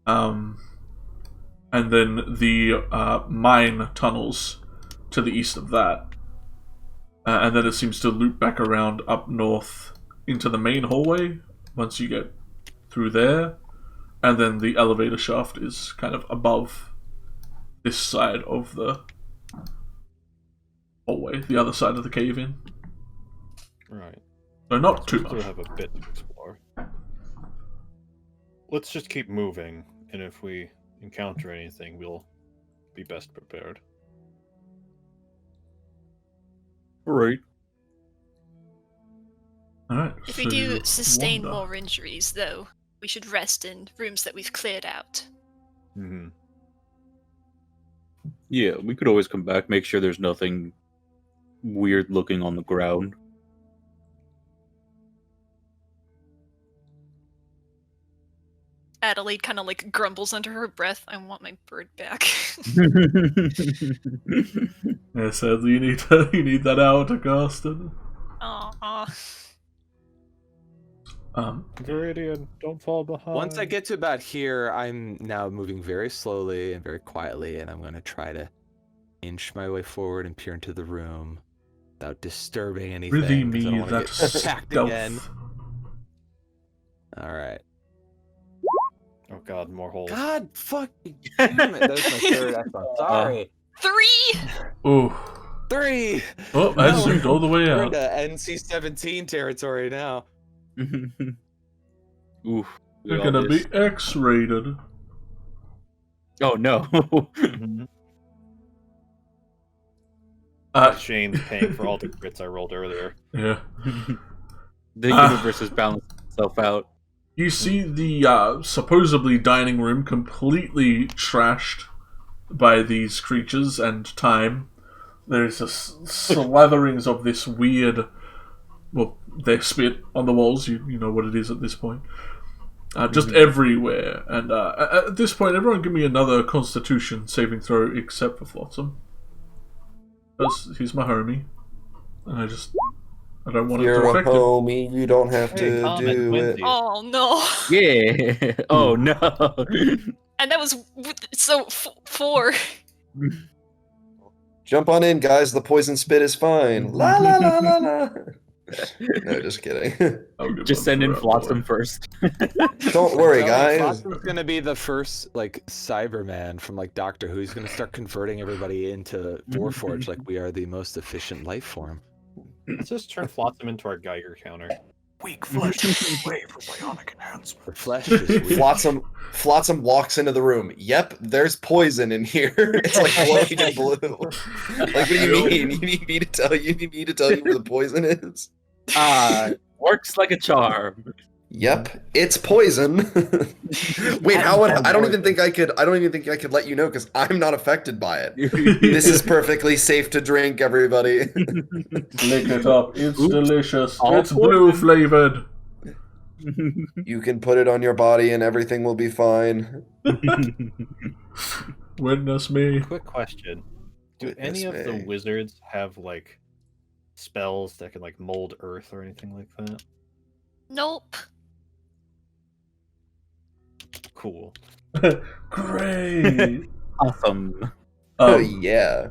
and then the mine tunnels to the east of that. And then it seems to loop back around up north into the main hallway once you get through there. And then the elevator shaft is kind of above this side of the hallway, the other side of the cave-in. Right. So not too We still much. have a bit to explore. Let's just keep moving, and if we encounter anything, we'll be best prepared. Right. Alright. If we do sustain more injuries, though, we should rest in rooms that we've cleared out. Mm-hmm. Yeah, we could always come back, make sure there's nothing weird looking on the ground. Adelaide kind of like grumbles under her breath, I want my bird back. Yeah, sadly you need that out, Augustin. Aww. Viridian, don't fall behind. Once I get to about here, I'm now moving very slowly and very quietly, and I'm going to try to inch my way forward and peer into the room without disturbing anything. Really 'cause I don't need wanna that get attacked again. stealth. All right. Oh god, more holes. God, fucking damn it! That was my third effort. Sorry. 3! Ooh. 3. Oh, I zoomed all the way We're out. into NC-17 territory now. Oof. They're gonna be X-rated. Oh no. Shane's paying for all the crits I rolled earlier. Yeah. The universe has balanced itself out. You see the supposedly dining room completely trashed by these creatures and time. There's just slatherings of this weird... Well, they spit on the walls, you know what it is at this point. just everywhere. And at this point, everyone give me another Constitution saving throw except for Flotsam. Because he's my homie. And I don't want it to You're a affect him. homie. You don't have Hey, to comment, do it. Quincy. Oh no! Yeah. Oh no. And that was so 4. Jump on in, guys. The poison spit is fine. La la la la la. No, just kidding. Just send in Flotsam first. Don't worry, No, guys. Flotsam's gonna be the first like Cyberman from like Doctor Who. He's gonna start converting everybody into Warforged like we are the most efficient life form. Let's just turn Flotsam into our Geiger counter. Weak flesh away for bionic enhancement. The flesh is weak. Flotsam walks into the room. Yep, there's poison in here. It's like glowing in blue. Like, what do you mean? You need me to tell you? You need me to tell you where the poison is? Works like a charm. Yep, it's poison. Wait, how would I don't even think I could let you know because I'm not affected by it. This is perfectly safe to drink, everybody. Lick it up. It's delicious. All It's blue flavored. You can put it on your body and everything will be fine. Witness me. Quick question. Do any of the wizards have, like, spells that can, like, mold earth or anything like that? Nope. Cool. Great. Awesome. Oh, yeah.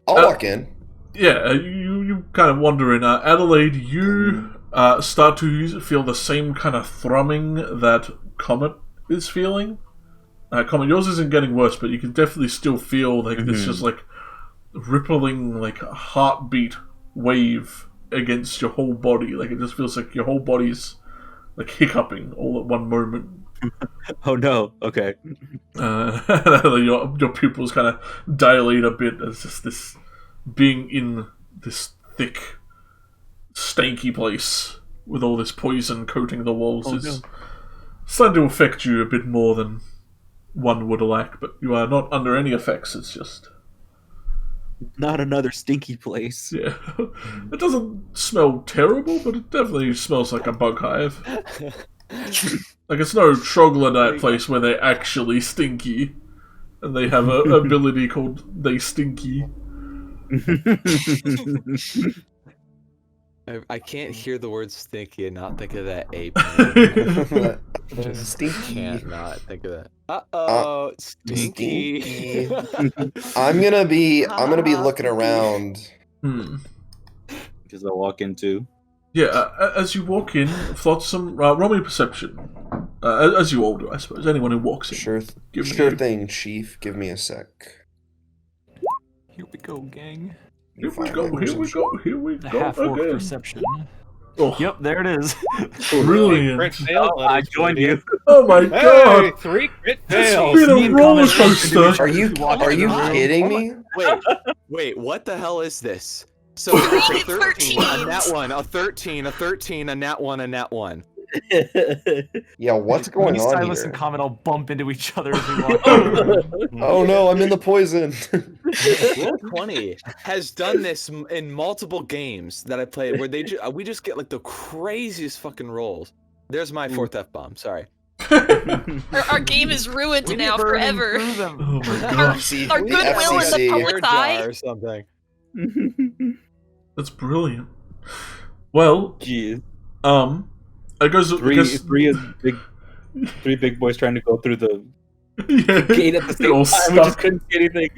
I'll walk in. Yeah, you kind of wonder in Adelaide, you start to feel the same kind of thrumming that Comet is feeling. Comet, yours isn't getting worse, but you can definitely still feel like this just like rippling like heartbeat wave against your whole body. Like it just feels like your whole body's like hiccuping all at one moment. Oh no. Okay. Your pupils kind of dilate a bit as just this being in this thick, stanky place with all this poison coating the walls is starting to affect you a bit more than one would like, but you are not under any effects. It's just Not another stinky place. yeah. It doesn't smell terrible, but it definitely smells like a bug hive. Like it's no troglodyte place where they're actually stinky, and they have an ability called they stinky. I can't hear the word stinky and not think of that ape. Just Stinky. can't not think of that. Uh-oh, stinky. I'm gonna be looking around. Because I walk into. Yeah, as you walk in, Flotsam, roll me perception. As you all do, I suppose. Anyone who walks in. Sure thing, Chief. Give me a sec. Here we go, gang. Here we go. The half-orc again. perception. Oh, Yep, there it is. brilliant. Crit fail, I joined you. Oh my Hey, god! 3 crit It's fails! been a roller coaster! Are you kidding me? Wait, what the hell is this? So it's a 13, a nat 1, a 13, a 13, a nat 1, a nat 1. Yeah, what's going Me, on Silas, here? and Comet all bump into each other as we walk in. Oh no, I'm in the poison. Roll20 has done this in multiple games that I played where we just get like the craziest fucking rolls. There's my 4th F-bomb, sorry. Our game is ruined now forever. Oh my Our, gosh. our goodwill in the FCC. public eye. Or something. That's brilliant. Well, Jeez. it goes. Three big boys trying to go through the Yeah. gate at the They're all same time. We just stuck. couldn't see anything.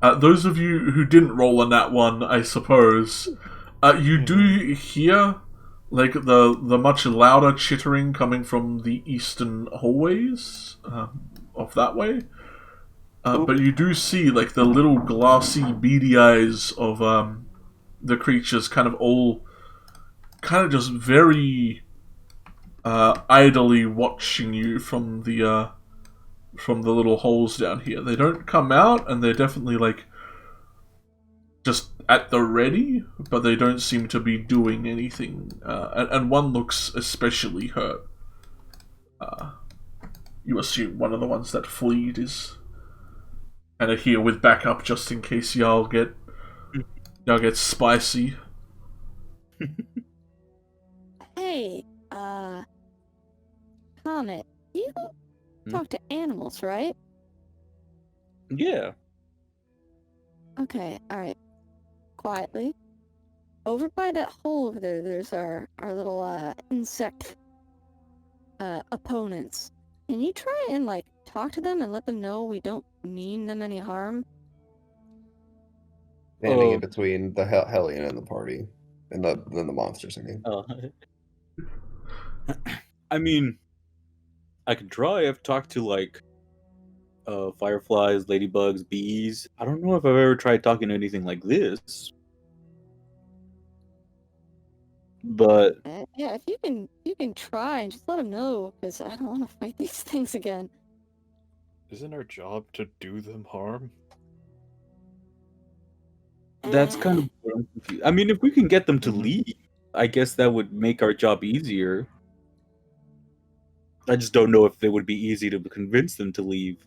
Those of you who didn't roll on that one, I suppose, you do hear like the much louder chittering coming from the eastern hallways of that way. But you do see like the little glassy, beady eyes of the creatures kind of just very idly watching you from the little holes down here. They don't come out, and they're definitely like just at the ready, but they don't seem to be doing anything. And one looks especially hurt. You assume one of the ones that fleed is kind of here with backup just in case y'all get spicy. Hey, Comet, you talk to animals, right? Yeah. Okay, alright. Quietly. Over by that hole over there, there's our little, insect, opponents. Can you try and, like, talk to them and let them know we don't mean them any harm? Standing in between the Hellion and the party. And then the monsters, I mean. I mean, I could try. I've talked to, like, fireflies, ladybugs, bees. I don't know if I've ever tried talking to anything like this. But Yeah, if you can try and just let them know, because I don't want to fight these things again. Isn't our job to do them harm? that's kind of what I'm confused. I mean, if we can get them to leave, I guess that would make our job easier. I just don't know if it would be easy to convince them to leave.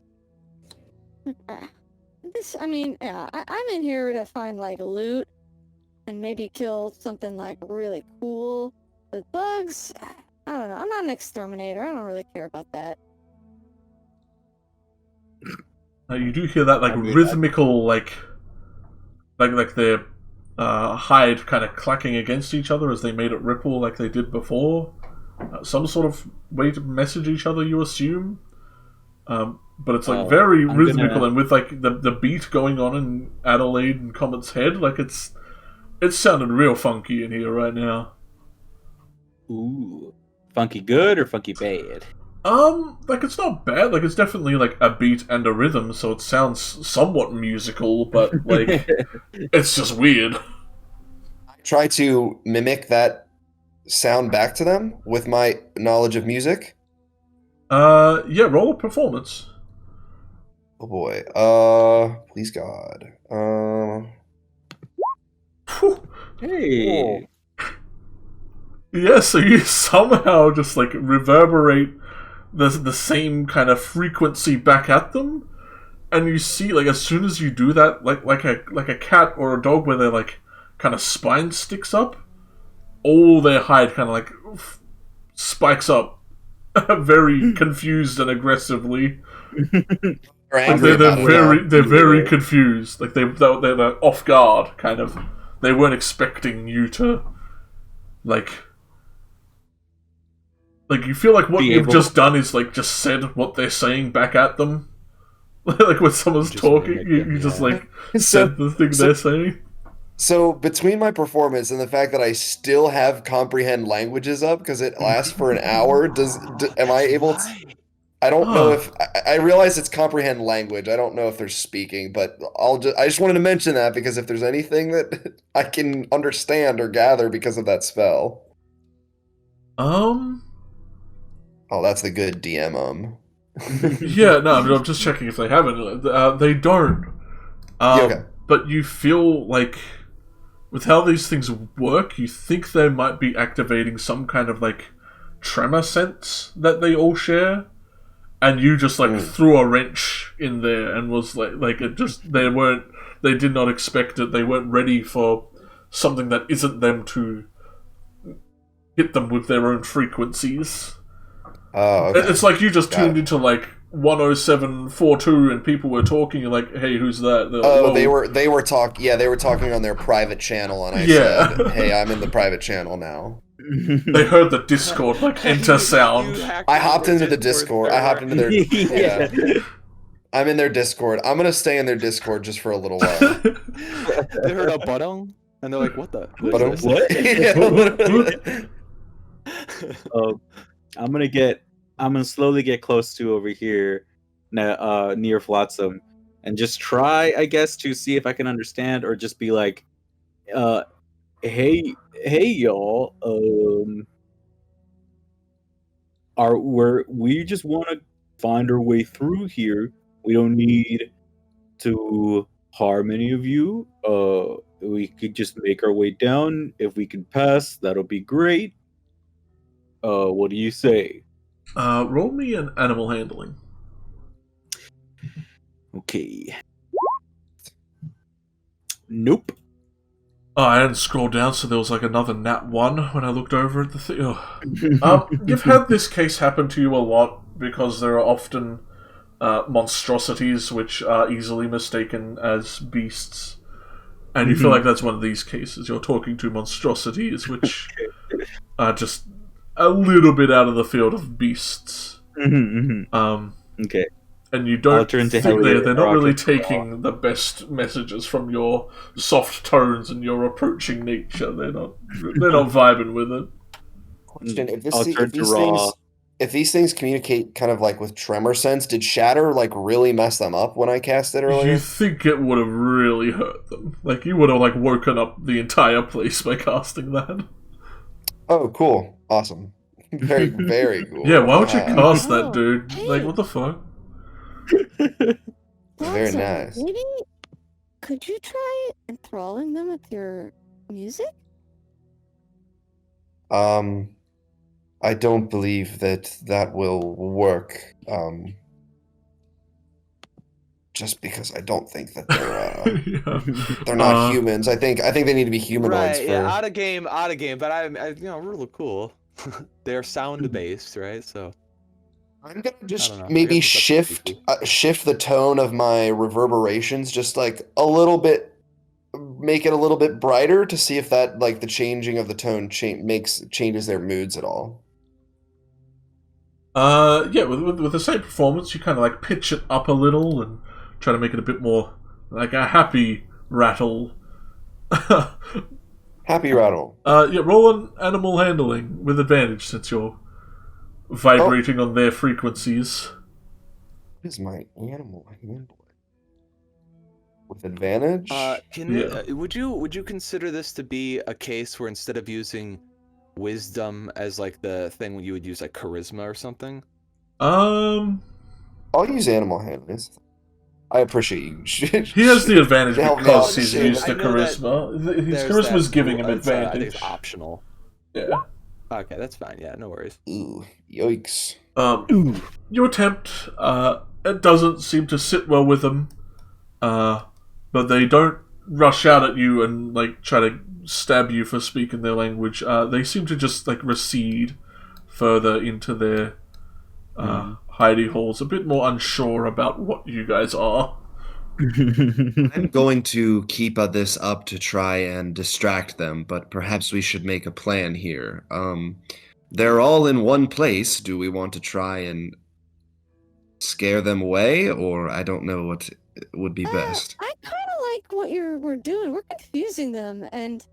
I mean, yeah, I'm in here to find, like, loot and maybe kill something, like, really cool. But bugs, I don't know. I'm not an exterminator. I don't really care about that. You do hear that, like, rhythmical, like their hide kind of clacking against each other as they made it ripple like they did before. Some sort of way to message each other, you assume. But it's like very rhythmical, and with like the beat going on in Adelaide and Comet's head, like it's sounding real funky in here right now. Ooh, funky good or funky bad? Like it's not bad. Like it's definitely like a beat and a rhythm, so it sounds somewhat musical, but like it's just weird. I try to mimic that sound back to them with my knowledge of music. Yeah, roll a performance. Oh boy. Please God. Hey. Yeah, so you somehow just like reverberate the same kind of frequency back at them, and you see like as soon as you do that, like a cat or a dog where their like kind of spine sticks up, all their hide kind of like spikes up, very confused and aggressively. They're very confused. Like they're off guard, kind of. They weren't expecting you to like you feel like what you've just done is like just said what they're saying back at them. Like when someone's talking, you just like said the thing they're saying. So between my performance and the fact that I still have comprehend languages up because it lasts for an hour, am I able to? I don't know if I realize it's comprehend language. I don't know if they're speaking, but I just wanted to mention that because if there's anything that I can understand or gather because of that spell. Oh, that's the good DM. Yeah, no, I'm just checking if they haven't. They don't. Okay. But you feel like, with how these things work, you think they might be activating some kind of like tremor sense that they all share, and you just like threw a wrench in there and was like it just they did not expect it. They weren't ready for something that isn't them to hit them with their own frequencies. Oh, okay. It's like you just tuned into like 107.42 and people were talking. You're like, "Hey, who's that?" They were talking. Yeah, they were talking on their private channel, and I said, "Hey, I'm in the private channel now." They heard the Discord like enter sound. I hopped into the Discord. I hopped into their I'm in their Discord. I'm gonna stay in their Discord just for a little while. They heard a button, and they're like, "What the? What?" I'm gonna slowly get close to over here, near Flotsam, and just try, I guess, to see if I can understand, or just be like, hey y'all, we just want to find our way through here. We don't need to harm any of you. We could just make our way down. If we can pass, that'll be great. What do you say? Roll me an animal handling. Okay. Nope. Oh, I hadn't scrolled down, so there was like another nat 1 when I looked over at the thing. You've had this case happen to you a lot because there are often monstrosities which are easily mistaken as beasts. And you feel like that's one of these cases. You're talking to monstrosities which are just a little bit out of the field of beasts. Okay. And you don't turn to think Harry they're not really Rocket taking the best messages from your soft tones and your approaching nature. They're not vibing with it. Question: if these things communicate kind of like with tremor sense, did Shatter like really mess them up when I cast it earlier? You think it would have really hurt them? Like you would have like woken up the entire place by casting that. Oh, cool! Awesome! Very, very cool. Yeah, why would you cast that, dude? Hey. Like, what the fuck? Very nice. Maybe could you try enthralling them with your music? I don't believe that will work. Just because I don't think that they're not humans. I think they need to be humanoids Right, for. yeah, out of game. But I really cool. They're sound based, right? So I'm gonna just maybe shift the tone of my reverberations just like a little bit, make it a little bit brighter to see if that like the changing of the tone changes their moods at all. Yeah, with the same performance, you kind of like pitch it up a little and try to make it a bit more like a happy rattle. Happy rattle. Yeah, roll an animal handling with advantage since you're vibrating on their frequencies. What is my animal handling? With advantage? Would you consider this to be a case where instead of using wisdom as like the thing you would use like charisma or something? I'll use animal handling. I appreciate you. He has the advantage because he's used the charisma. His charisma is giving him advantage. I think it's optional. Yeah. Okay, that's fine. Yeah, no worries. Ooh, yikes. Your attempt, it doesn't seem to sit well with them. But they don't rush out at you and like try to stab you for speaking their language. They seem to just like recede further into their hidey holes, a bit more unsure about what you guys are. I'm going to keep this up to try and distract them, but perhaps we should make a plan here. They're all in one place. Do we want to try and scare them away, or I don't know what would be best? I kind of like what we're doing. We're confusing them, and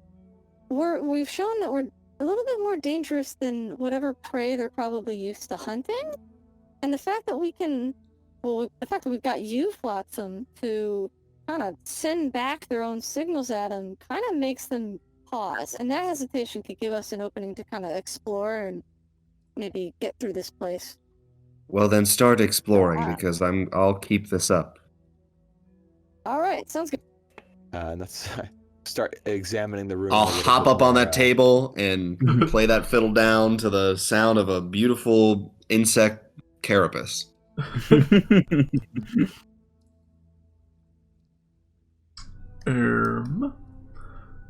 we've shown that we're a little bit more dangerous than whatever prey they're probably used to hunting. And the fact that we've got you, Flotsam, to kind of send back their own signals at them kind of makes them pause. And that hesitation could give us an opening to kind of explore and maybe get through this place. Well, then start exploring because I'll keep this up. All right, sounds good. And that's start examining the room. I'll hop up on that table and play that fiddle down to the sound of a beautiful insect carapace.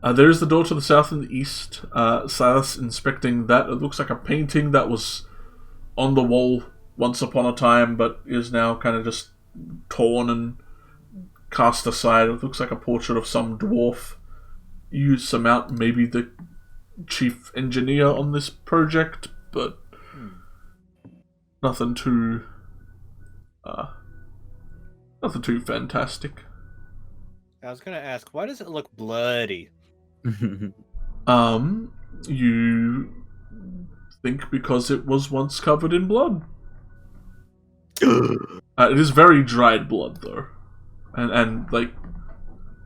There's the door to the south and the east. Silas inspecting that. It looks like a painting that was on the wall once upon a time, but is now kind of just torn and cast aside. It looks like a portrait of some dwarf. You surmount maybe the chief engineer on this project, but nothing too fantastic. I was gonna ask, why does it look bloody? You think because it was once covered in blood. It is very dried blood, though. And like,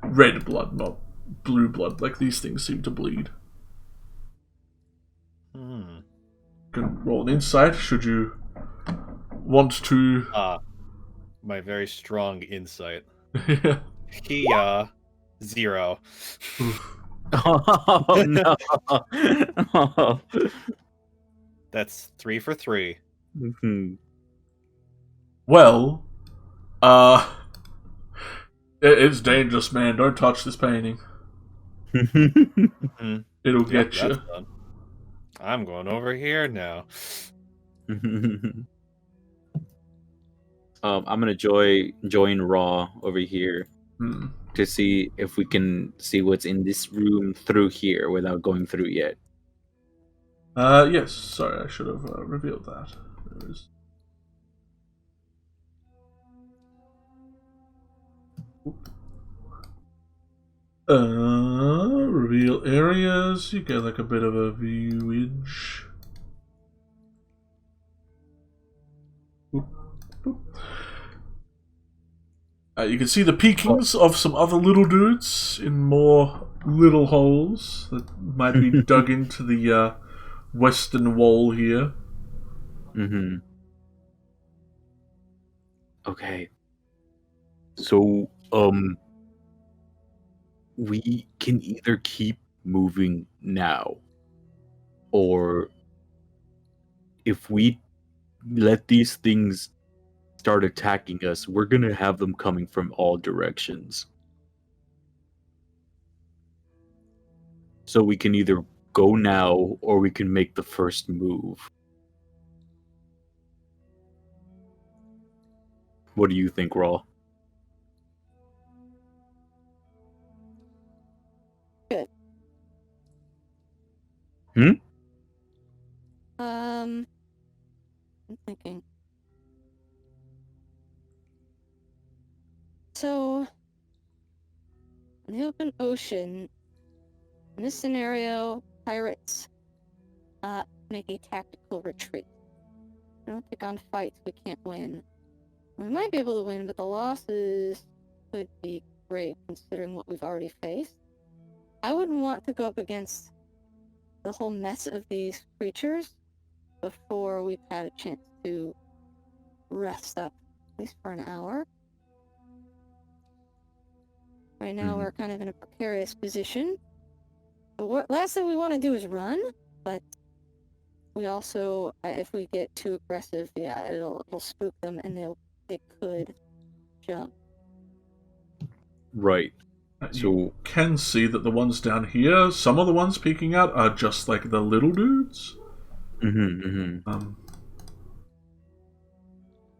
red blood, not blue blood. Like, these things seem to bleed. You can roll an insight, should you want to... My very strong insight. Yeah. 0. Oh, no. Oh. That's 3 for 3. Well, it's dangerous, man. Don't touch this painting. It'll get you. That's done. I'm going over here now. I'm gonna join Raw over here Hmm. to see if we can see what's in this room through here without going through yet. Yes. Sorry, I should have revealed that. There is. Reveal areas. You get like a bit of a viewage. Boop, boop. You can see the peekings of some other little dudes in more little holes that might be dug into the western wall here. Mm-hmm. Okay. So, we can either keep moving now, or if we let these things start attacking us, we're gonna have them coming from all directions. So we can either go now, or we can make the first move. What do you think, Raw? Good. I'm thinking. So, in the open ocean, in this scenario, pirates make a tactical retreat. We don't take on fights we can't win. We might be able to win, but the losses could be great considering what we've already faced. I wouldn't want to go up against the whole mess of these creatures before we've had a chance to rest up, at least for an hour. Right now we're kind of in a precarious position. The last thing we want to do is run, but we also, if we get too aggressive, yeah, it'll spook them and they could jump. Right. So You can see that the ones down here, some of the ones peeking out are just like the little dudes.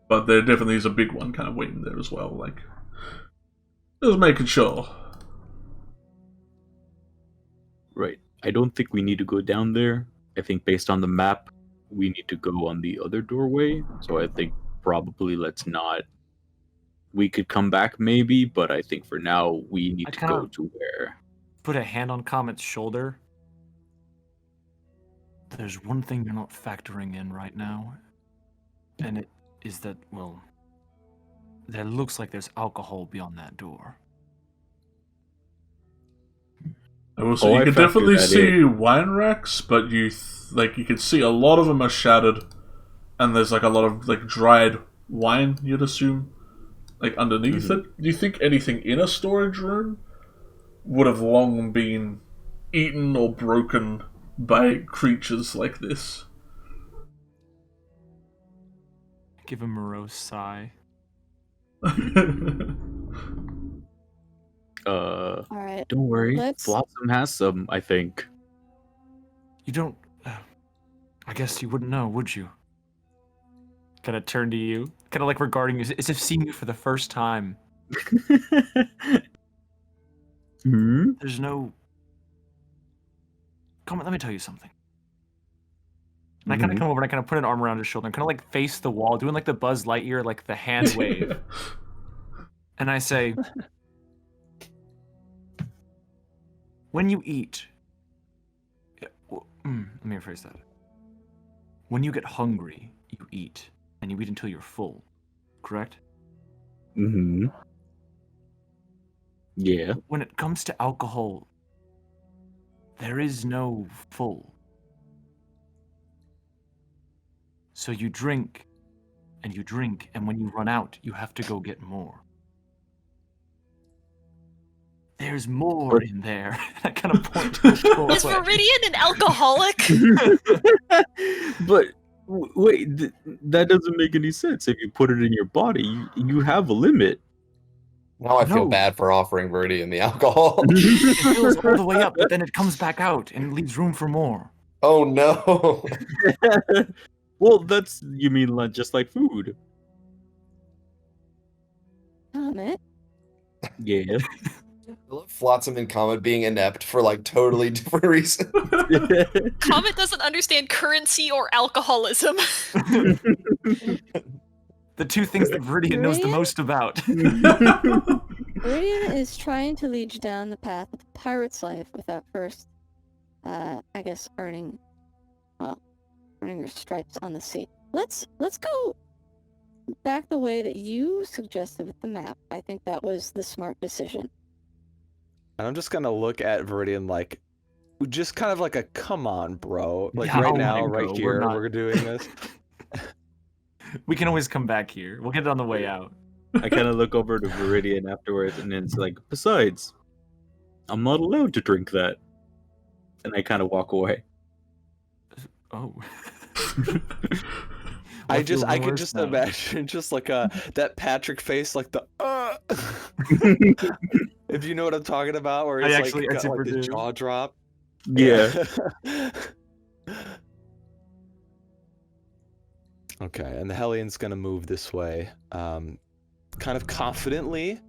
But there definitely is a big one kind of waiting there as well. Like, just making sure. Right. I don't think we need to go down there. I think based on the map, we need to go on the other doorway. So I think probably let's not. We could come back maybe, but I think for now we need to go to where. Put a hand on Comet's shoulder. There's one thing you're not factoring in right now, and it is that, well, there looks like there's alcohol beyond that door. I will say, you can definitely see wine racks, but you can see a lot of them are shattered, and there's like a lot of like dried wine, you'd assume, like underneath it. Do you think anything in a storage room would have long been eaten or broken by creatures like this? Give a morose sigh. All right. Don't worry. Blossom has some, I think. You don't. I guess you wouldn't know, would you? Kind of turn to you, kind of like regarding you, as if seeing you for the first time. There's no. Come on, let me tell you something. And I kind of come over and I kind of put an arm around his shoulder and kind of like face the wall, doing like the Buzz Lightyear, like the hand wave. And I say, when you eat, let me rephrase that. When you get hungry, you eat, and you eat until you're full, correct? Yeah. When it comes to alcohol, there is no full. So you drink, and when you run out, you have to go get more. There's more in there. I kind of point to the doorway. Is Viridian an alcoholic? But wait, that doesn't make any sense. If you put it in your body, you have a limit. Now I feel No. bad for offering Viridian the alcohol. It fills all the way up, but then it comes back out and leaves room for more. Oh no. Well, that's you mean like just like food? Comet. Yeah. I love Flotsam and Comet being inept for like totally different reasons. Comet doesn't understand currency or alcoholism. The two things that Viridian knows the Viridian? most about. Viridian is trying to lead you down the path of the pirate's life without first, I guess, earning your stripes on the sea. Let's go back the way that you suggested with the map. I think that was the smart decision. And I'm just gonna look at Viridian like, just kind of like a come on, bro. Like Yeah, right I'll now, let right go. We're here, not- we're doing this. We can always come back here. We'll get it on the way out. I kind of look over to Viridian afterwards, and it's like, besides, I'm not allowed to drink that. And I kind of walk away. Oh. I feel can worse just now. imagine just like that Patrick face, like the if you know what I'm talking about, where I he's actually- like I got super like the do. jaw drop. Yeah. Okay, and the Hellion's gonna move this way, kind of confidently,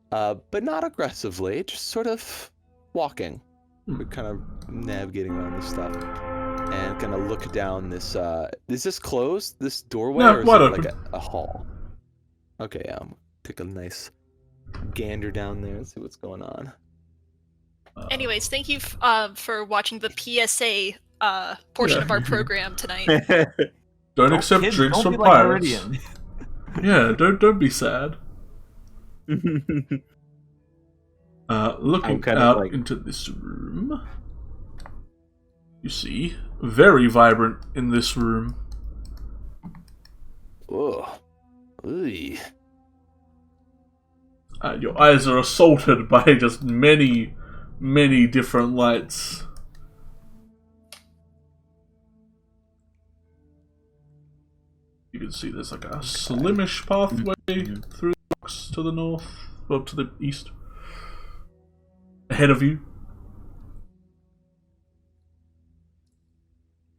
but not aggressively, just sort of walking. We're kind of navigating around this stuff, and gonna look down this. Is this closed? This doorway, No, or is wide it open. like a hall? Okay, yeah. Take a nice gander down there and see what's going on. Anyways, thank you for watching the PSA portion of our program tonight. Don't accept kids, drinks don't from be like pirates. Viridian. Yeah, don't be sad. Looking kind of out like- into this room, you see very vibrant in this room. Oh, Ooh. Your eyes are assaulted by just many different lights. You can see there's like a slimish pathway through the rocks to the north, or to the east. Ahead of you.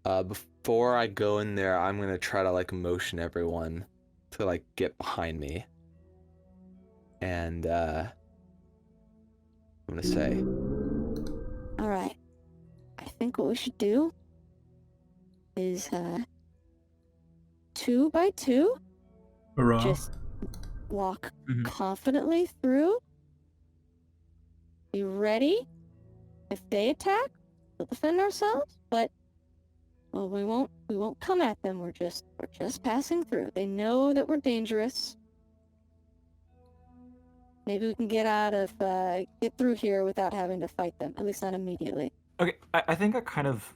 Before I go in there, I'm gonna try to like motion everyone to like get behind me. And I'm gonna say, All right. I think what we should do is 2 by 2, Hurrah. just walk Mhm. confidently through. Be ready. If they attack, we'll defend ourselves, but well, we won't come at them. We're just passing through. They know that we're dangerous. Maybe we can get through here without having to fight them. At least not immediately. Okay, I think I kind of...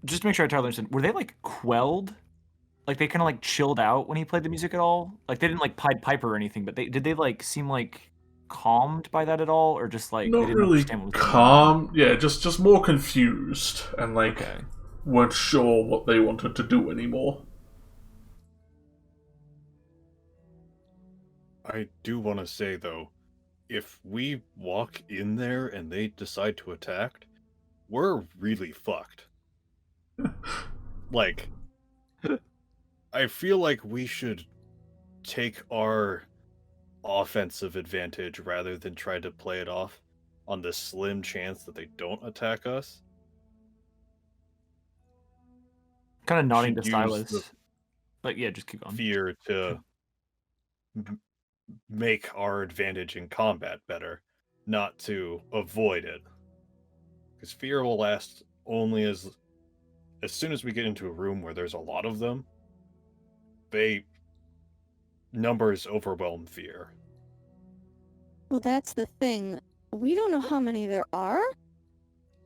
Just to make sure I totally understand, were they, like, quelled? Like, they kind of, like, chilled out when he played the music at all? Like, they didn't, like, Pied Piper or anything, but did they, like, seem, like, calmed by that at all? Or just, like, they Not didn't really understand what was going on? calm. Yeah, just more confused and like Okay. weren't sure what they wanted to do anymore. I do want to say, though, if we walk in there and they decide to attack, we're really fucked. Like, I feel like we should take our offensive advantage rather than try to play it off on the slim chance that they don't attack us. Kind of nodding to Should use Silas. the But yeah, just keep going. Fear to make our advantage in combat better, not to avoid it. Because fear will last only as soon as we get into a room where there's a lot of them, numbers overwhelm fear. Well, that's the thing. We don't know how many there are.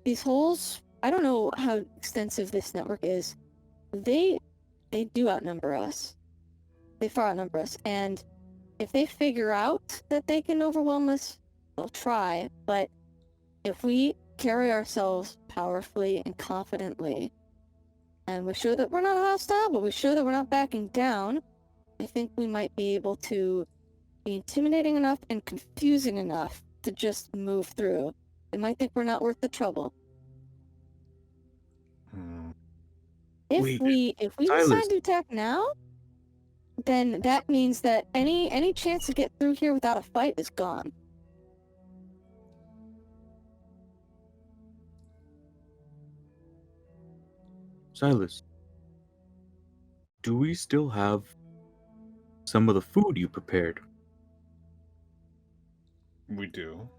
These holes, I don't know how extensive this network is. They do outnumber us. They far outnumber us. And if they figure out that they can overwhelm us, they'll try. But if we carry ourselves powerfully and confidently, and we're sure that we're not hostile, but we're sure that we're not backing down, I think we might be able to be intimidating enough and confusing enough to just move through. They might think we're not worth the trouble. If Wait, we Silas. decide to attack now, then that means that any chance to get through here without a fight is gone. Silas, do we still have some of the food you prepared? We do.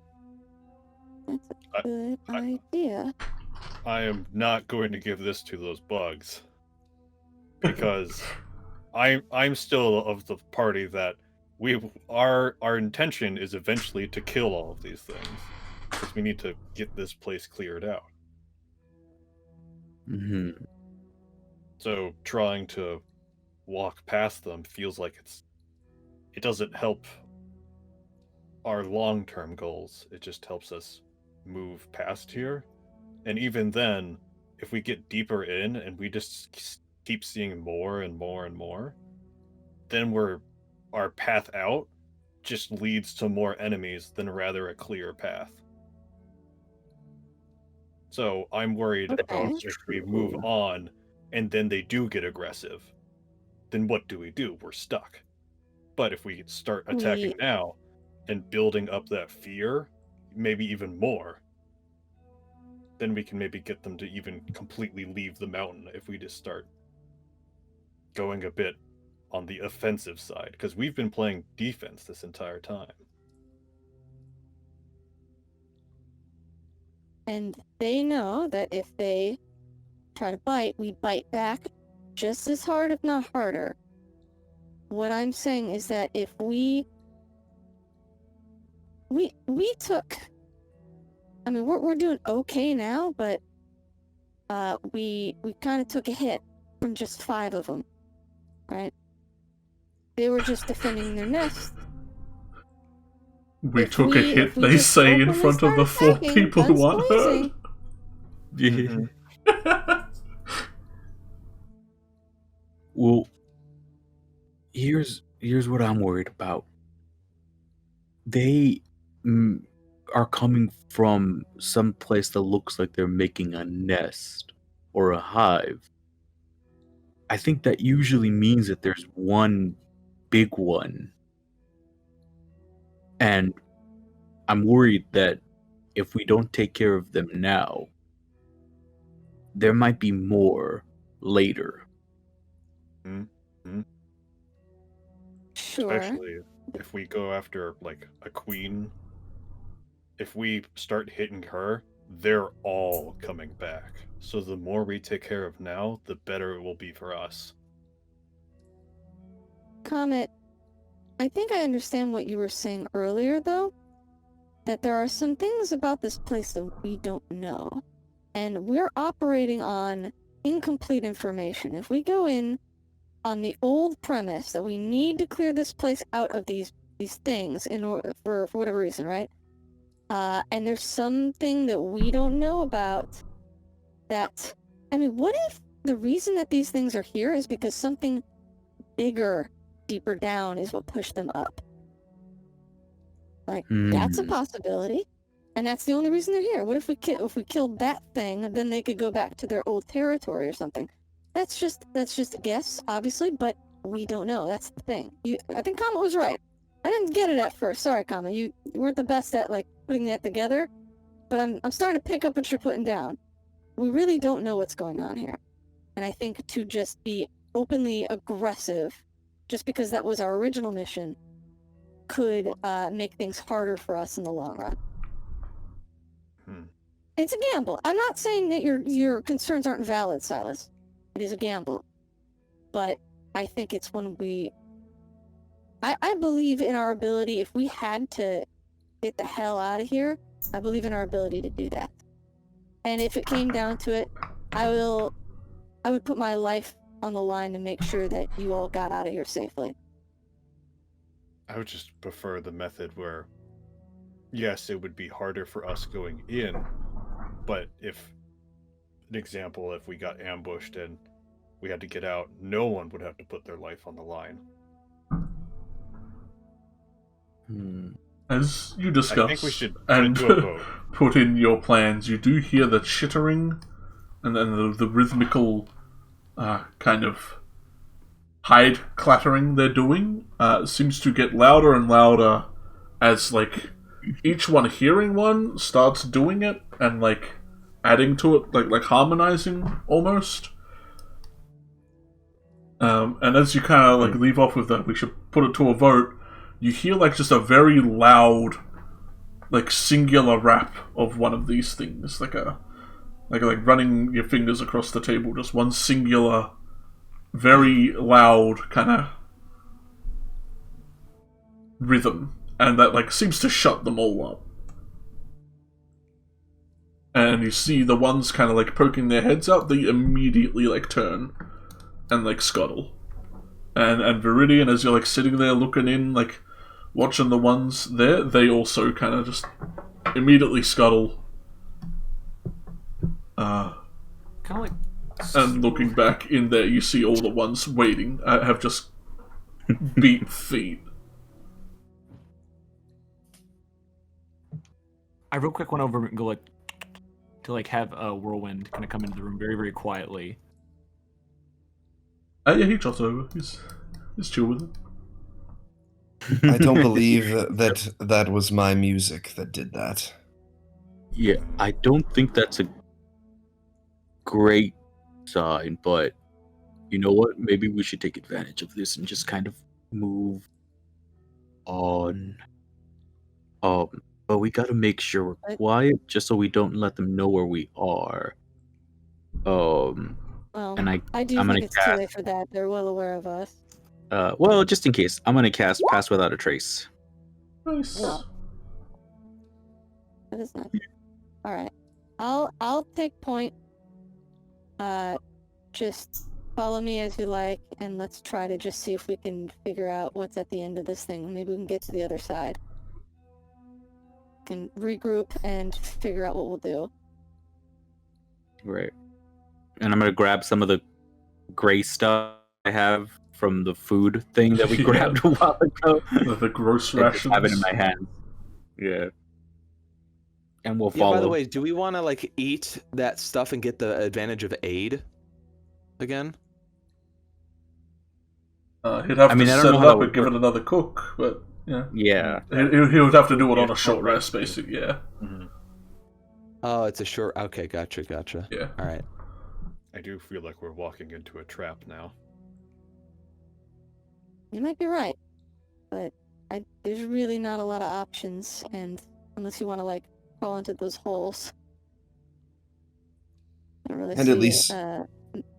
That's a good idea. I am not going to give this to those bugs. Because I'm still of the party that our intention is eventually to kill all of these things. Because we need to get this place cleared out. Mm-hmm. So trying to walk past them feels like it doesn't help our long-term goals. It just helps us move past here. And even then, if we get deeper in and we just keep seeing more and more and more, then our path out just leads to more enemies than rather a clear path. So I'm worried about if we move on and then they do get aggressive, then what do? We're stuck. But if we start attacking now and building up that fear, maybe even more, then we can maybe get them to even completely leave the mountain if we just start going a bit on the offensive side, because we've been playing defense this entire time. And they know that if they try to bite, we bite back just as hard, if not harder. What I'm saying is that if we took, I mean, we're doing okay now, but we kind of took a hit from just 5 of them, right? They were just defending their nest. We took a hit, they say, in front of the 4 people who aren't hurt. Well, here's what I'm worried about. They are coming from some place that looks like they're making a nest or a hive. I think that usually means that there's one big one. And I'm worried that if we don't take care of them now, there might be more later. Sure. Especially if we go after, like, a queen. If we start hitting her, they're all coming back. So the more we take care of now, the better it will be for us. Comet, I think I understand what you were saying earlier, though. That there are some things about this place that we don't know. And we're operating on incomplete information. If we go in on the old premise that we need to clear this place out of these things in order for whatever reason, right? And there's something that we don't know about that, I mean, what if the reason that these things are here is because something bigger, deeper down is what pushed them up? Like, that's a possibility. And that's the only reason they're here. What if we killed that thing, then they could go back to their old territory or something? That's just a guess, obviously, but we don't know. That's the thing. I think Kama was right. I didn't get it at first. Sorry, Kama. You weren't the best at, like, putting that together. But I'm starting to pick up what you're putting down. We really don't know what's going on here. And I think to just be openly aggressive, just because that was our original mission, could make things harder for us in the long run. It's a gamble. I'm not saying that your concerns aren't valid, Silas. It is a gamble. But I think it's when I believe in our ability, if we had to get the hell out of here, I believe in our ability to do that. And if it came down to it, I would put my life on the line to make sure that you all got out of here safely. I would just prefer the method where, yes, it would be harder for us going in, but if we got ambushed and we had to get out, no one would have to put their life on the line. As you I discuss think we should and do a vote. put in your plans, you do hear the chittering and then the rhythmical kind of hide clattering they're doing seems to get louder and louder as like each one hearing one starts doing it and like adding to it, like harmonizing almost. And as you kind of like leave off with that, we should put it to a vote. You hear like just a very loud, like singular rap of one of these things, like running your fingers across the table, just one singular, very loud kind of rhythm, and that like seems to shut them all up. And you see the ones kind of like poking their heads out, they immediately like turn and like scuttle. And Viridian, as you're like sitting there looking in, like watching the ones there, they also kind of just immediately scuttle. Kind of like. And looking back in there, you see all the ones waiting have just beat feet. I real quick went over and go like to like have a whirlwind kind of come into the room very, very quietly. Yeah, he trots over. He's chill with it. I don't believe that was my music that did that. Yeah, I don't think that's a great sign, but you know what? Maybe we should take advantage of this and just kind of move on. But we gotta make sure we're quiet, just so we don't let them know where we are. Well, and I do I'm think gonna it's too late for that. They're well aware of us. Well, just in case, I'm gonna cast Pass Without a Trace. Nice. Well, that is nice. All right, I'll take point. Just follow me as you like, and let's try to just see if we can figure out what's at the end of this thing. Maybe we can get to the other side. Can regroup and figure out what we'll do. Right. And I'm gonna grab some of the gray stuff I have from the food thing that we grabbed a while ago. The gross And rations. just have it in my hand. Yeah. And we'll follow. By the way, do we want to like eat that stuff and get the advantage of aid again? He'd have to set it up and give it another cook, but yeah. Yeah. He would have to do it on a short rest, basically. Yeah. Mm-hmm. Oh, it's a short. Okay, gotcha. Yeah. All right. I do feel like we're walking into a trap now. You might be right, but there's really not a lot of options, and unless you want to like crawl into those holes, I don't really And see at least, it.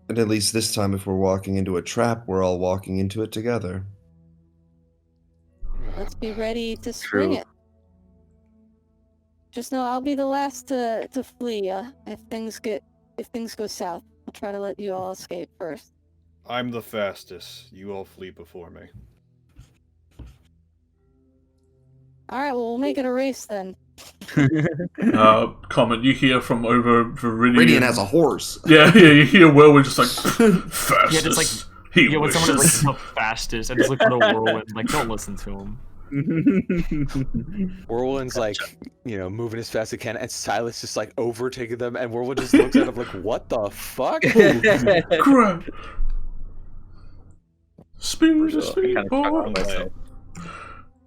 and at least this time, if we're walking into a trap, we're all walking into it together. Let's be ready to spring it. Just know I'll be the last to flee if things go south. I'll try to let you all escape first. I'm the fastest. You all flee before me. All right, well, we'll make it a race then. Comment you hear from over Viridian. Viridian has a horse. Yeah, you hear Will just like fastest. Yeah, just like when someone is like the fastest, I just look for the whirlwind. Like, don't listen to him. Whirlwind's like, moving as fast as he can, and Silas just like overtaking them, and Whirlwind just looks at him like, "What the fuck?" Crap! Speed, boy.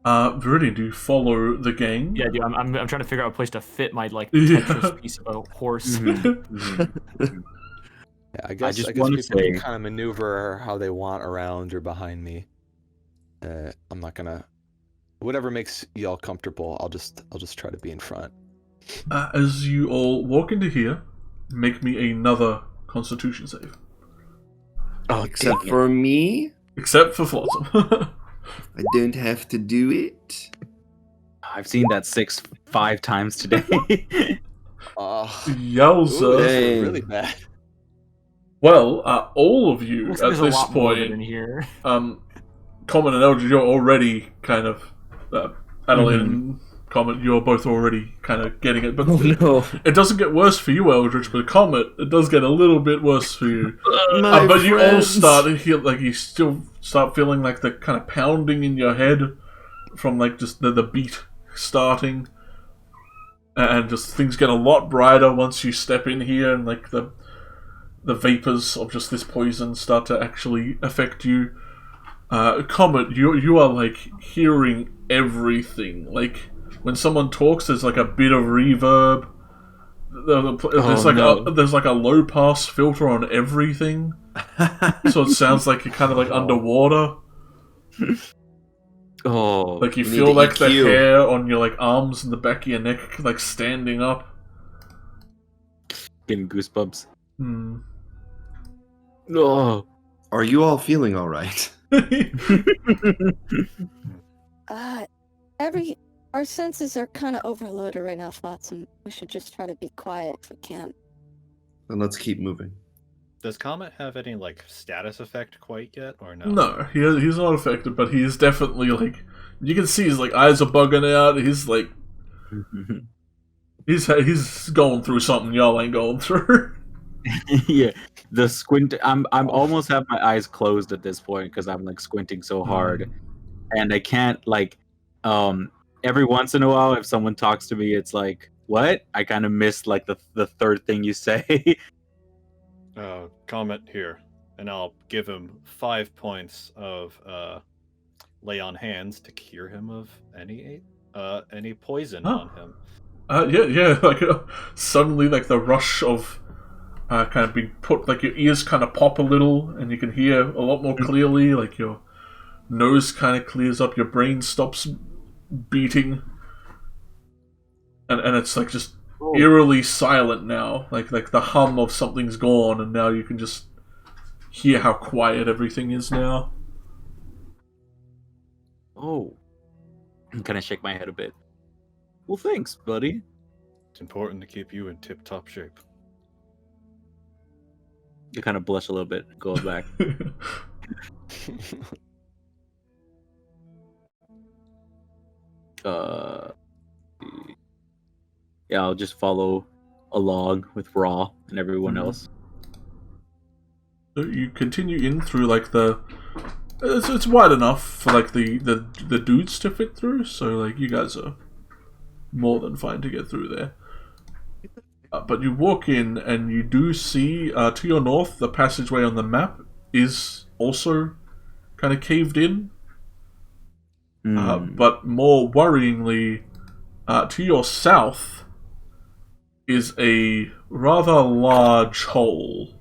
Viridian, do you follow the gang? Yeah, dude, I'm trying to figure out a place to fit my like Tetris piece of a horse. Yeah, I guess just people want to say, can kind of maneuver how they want around or behind me. I'm not gonna. Whatever makes y'all comfortable, I'll just try to be in front. As you all walk into here, make me another Constitution save. Oh, Except for me? Except for Flotsam. I don't have to do it. I've seen that 5 times today. Yowza. That's really bad. Well, all of you Looks at like there's this a lot more of it point, in here. Common and Eldred, you're already kind of Adelaide and Comet, you're both already kind of getting it, but it doesn't get worse for you, Eldridge. But Comet, it does get a little bit worse for you. But you all start to feel like you still start feeling like the kind of pounding in your head, from like just the beat starting, and just things get a lot brighter once you step in here, and like the vapors of just this poison start to actually affect you. Comet, you are like hearing everything. Like when someone talks, there's like a bit of reverb. There's like a low pass filter on everything, so it sounds like you're kind of like underwater. Oh, like you feel like the hair on your like arms and the back of your neck like standing up. Getting goosebumps. Oh, are you all feeling all right? Our senses are kind of overloaded right now, Flotsam. We should just try to be quiet if we can. Then let's keep moving. Does Comet have any like status effect quite yet, or no? No, he's not affected, but he is definitely like, you can see his like eyes are bugging out. He's like, he's going through something y'all ain't going through. Yeah, the squint. I'm almost have my eyes closed at this point because I'm like squinting so hard, and I can't like, every once in a while if someone talks to me, it's like, what? I kind of miss like the third thing you say. Comet here, and I'll give him 5 points of lay on hands to cure him of any poison on him. Yeah, like suddenly like the rush of kind of being put, like your ears kind of pop a little and you can hear a lot more clearly, like your nose kind of clears up, your brain stops beating, and it's like just eerily silent now, like the hum of something's gone, and now you can just hear how quiet everything is now. Oh, I'm kind of shake my head a bit. Well, thanks, buddy. It's important to keep you in tip-top shape. You kind of blush a little bit, go back. Yeah, I'll just follow along with Raw and everyone else. So you continue in through like it's wide enough for like the dudes to fit through, so like you guys are more than fine to get through there. But you walk in and you do see to your north the passageway on the map is also kind of caved in. But more worryingly, to your south is a rather large hole.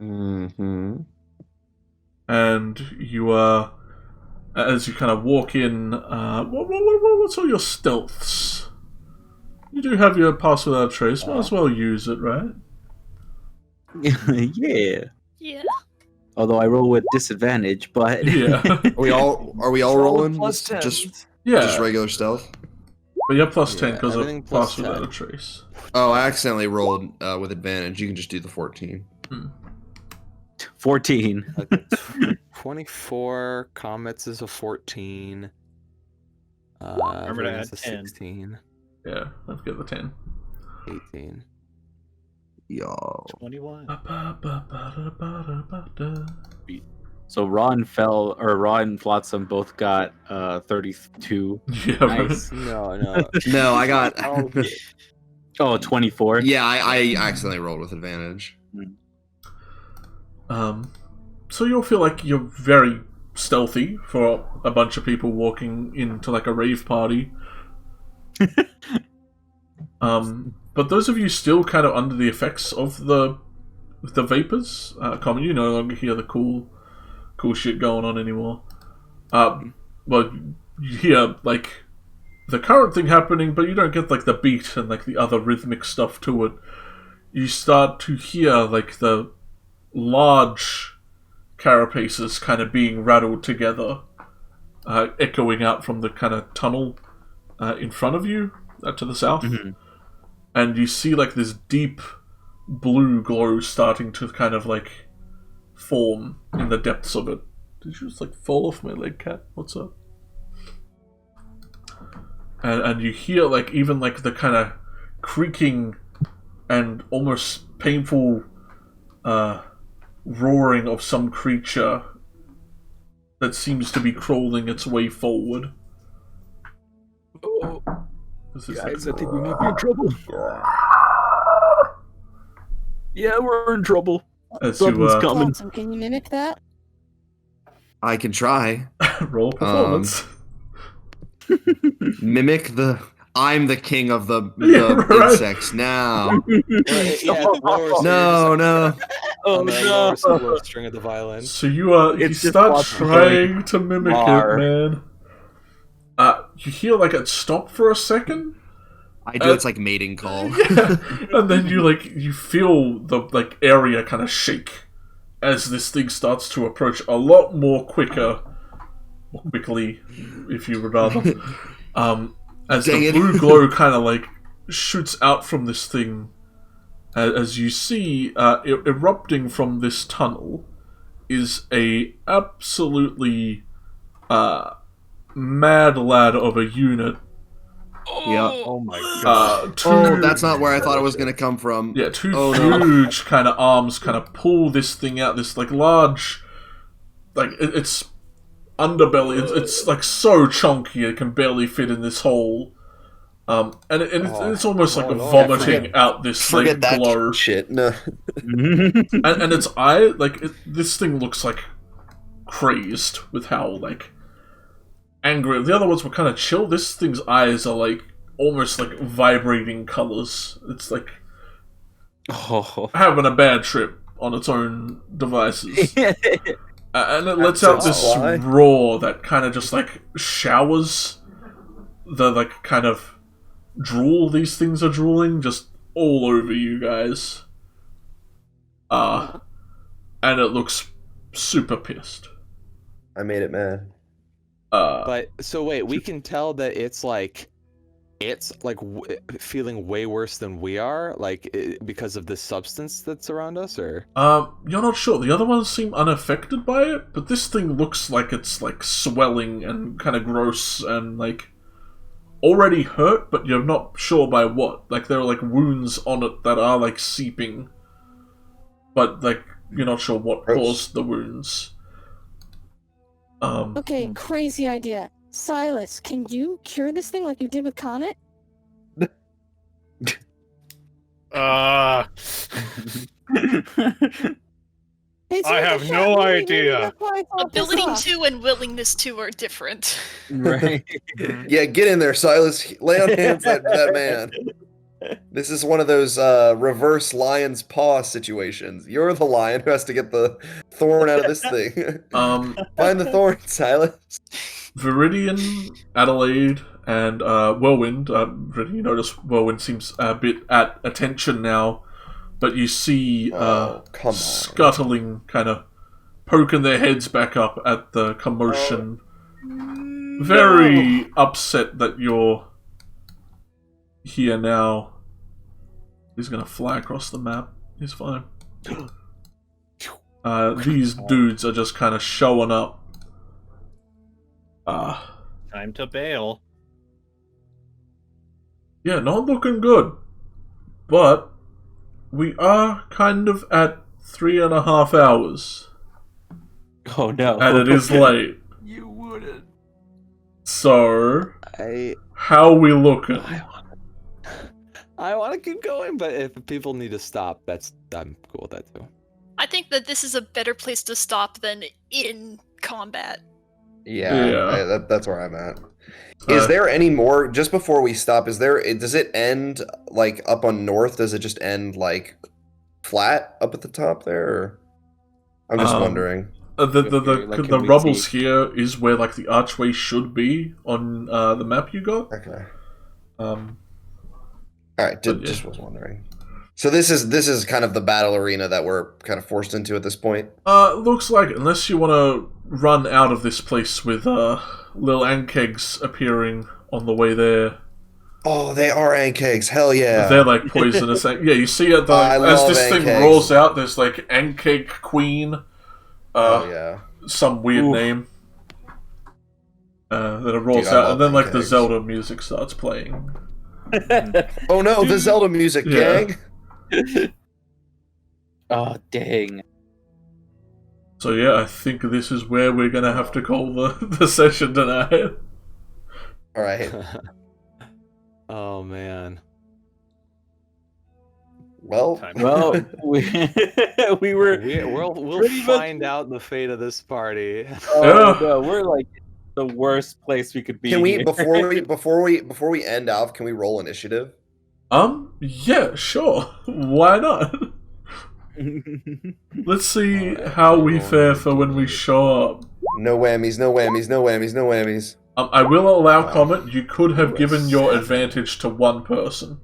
Mm-hmm. And you as you kind of walk in, what's all your stealths? You do have your pass without trace. Might as well use it, right? Yeah. Yeah. Although I roll with disadvantage, but yeah. Are we all rolling? Plus Just 10. just regular stealth? But you're plus 10 because of everything plus pass without 10. a trace. Oh, I accidentally rolled with advantage. You can just do the 14. 14. 24. Comets is a 14. Remember to everyone's add a 10. 16. Yeah, don't forget the 10. 18. Yo. 21. So Raw and Flotsam both got 32. Yeah, Nice. No. No, I got. Oh, 24. Yeah, I accidentally rolled with advantage. So you'll feel like you're very stealthy for a bunch of people walking into like a rave party. But those of you still kind of under the effects of the vapors, Common, you no longer hear the cool shit going on anymore. Well, you hear like the current thing happening, but you don't get like the beat and like the other rhythmic stuff to it. You start to hear like the large carapaces kind of being rattled together, echoing out from the kind of tunnel in front of you to the south. Mm-hmm. And you see like this deep blue glow starting to kind of like form in the depths of it. Did you just like fall off my leg, cat? What's up? And you hear like even like the kind of creaking and almost painful roaring of some creature that seems to be crawling its way forward. Oh, This is guys, I think we might be in trouble. Yeah, we're in trouble. as Something's you coming. Awesome. Can you mimic that? I can try. roll performance. Mimic the. I'm the king of the Yeah, right. insects now. No. Oh on the no! lower string of the violin. So you It's just start lots of trying to mimic bar. it, man. You hear like it stop for a second. I do its like mating call. Yeah. And then you feel the like area kind of shake as this thing starts to approach a lot more quickly, if you would rather. As Dang the it. blue glow kind of like shoots out from this thing, as you see, erupting from this tunnel is a absolutely mad lad of a unit. Yeah. Oh my god. Oh, that's not where I thought it was going to come from. Yeah, two Oh, no. huge kind of arms kind of pull this thing out. This like large, like it's underbelly. It's like so chunky it can barely fit in this hole. And it's almost like vomiting out this Forget like that glow. shit. No. And its eye, like this thing looks like crazed with how like angry. The other ones were kind of chill. This thing's eyes are like almost like vibrating colors. It's like having a bad trip on its own devices. And it lets out this roar that kind of just like showers the like kind of drool these things are drooling just all over you guys. And it looks super pissed. I made it mad. But so wait, we can tell that it's like feeling way worse than we are, like because of the substance that's around us, or you're not sure. The other ones seem unaffected by it, but this thing looks like it's like swelling and kind of gross and like already hurt, but you're not sure by what. Like there are like wounds on it that are like seeping, but like you're not sure what caused the wounds. Okay, crazy idea. Silas, can you cure this thing like you did with Comet? I have no idea. Ability 2 and willingness 2 are different. Right. Yeah, get in there, Silas. Lay on hands at that man. This is one of those reverse lion's paw situations. You're the lion who has to get the thorn out of this thing. Find the thorn, Silas. Viridian, Adelaide, and Whirlwind. You notice Whirlwind seems a bit at attention now, but you see scuttling, kind of poking their heads back up at the commotion. Very upset that you're here now. He's gonna fly across the map. He's fine. These dudes are just kind of showing up. Time to bail. Yeah, not looking good. But we are kind of at 3.5 hours. Oh no. And it is late. You wouldn't. So, how are we looking? I want to keep going, but if people need to stop, I'm cool with that too. I think that this is a better place to stop than in combat. Yeah. That's where I'm at. Is there any more, just before we stop, does it end, like, up on north? Does it just end, like, flat up at the top there? Or? I'm just wondering. The rubbles here is where, like, the archway should be on the map you got. Okay. Alright, just was wondering. So this is kind of the battle arena that we're kind of forced into at this point? Looks like it, unless you want to run out of this place with little Ankhegs appearing on the way there. Oh, they are Ankhegs, hell yeah. They're like poisonous. Yeah, you see it as this thing rolls out, there's like Ankheg Queen. Some weird name. That it rolls out, and then like the Zelda music starts playing. Oh no, the Zelda music, gang! Oh, dang. So yeah, I think this is where we're gonna have to call the session tonight. Alright. Oh man. Well, Well, we were. We'll pretty much- find out the fate of this party. Oh no, we're like the worst place we could be. can we here. before we end off? Can we roll initiative? Yeah, sure. Why not? Let's see Alright, how we roll fare for when we initiative. show up. No whammies, no whammies, no whammies, no whammies. I will allow comment. You could have Ooh, a given your 7. advantage to one person.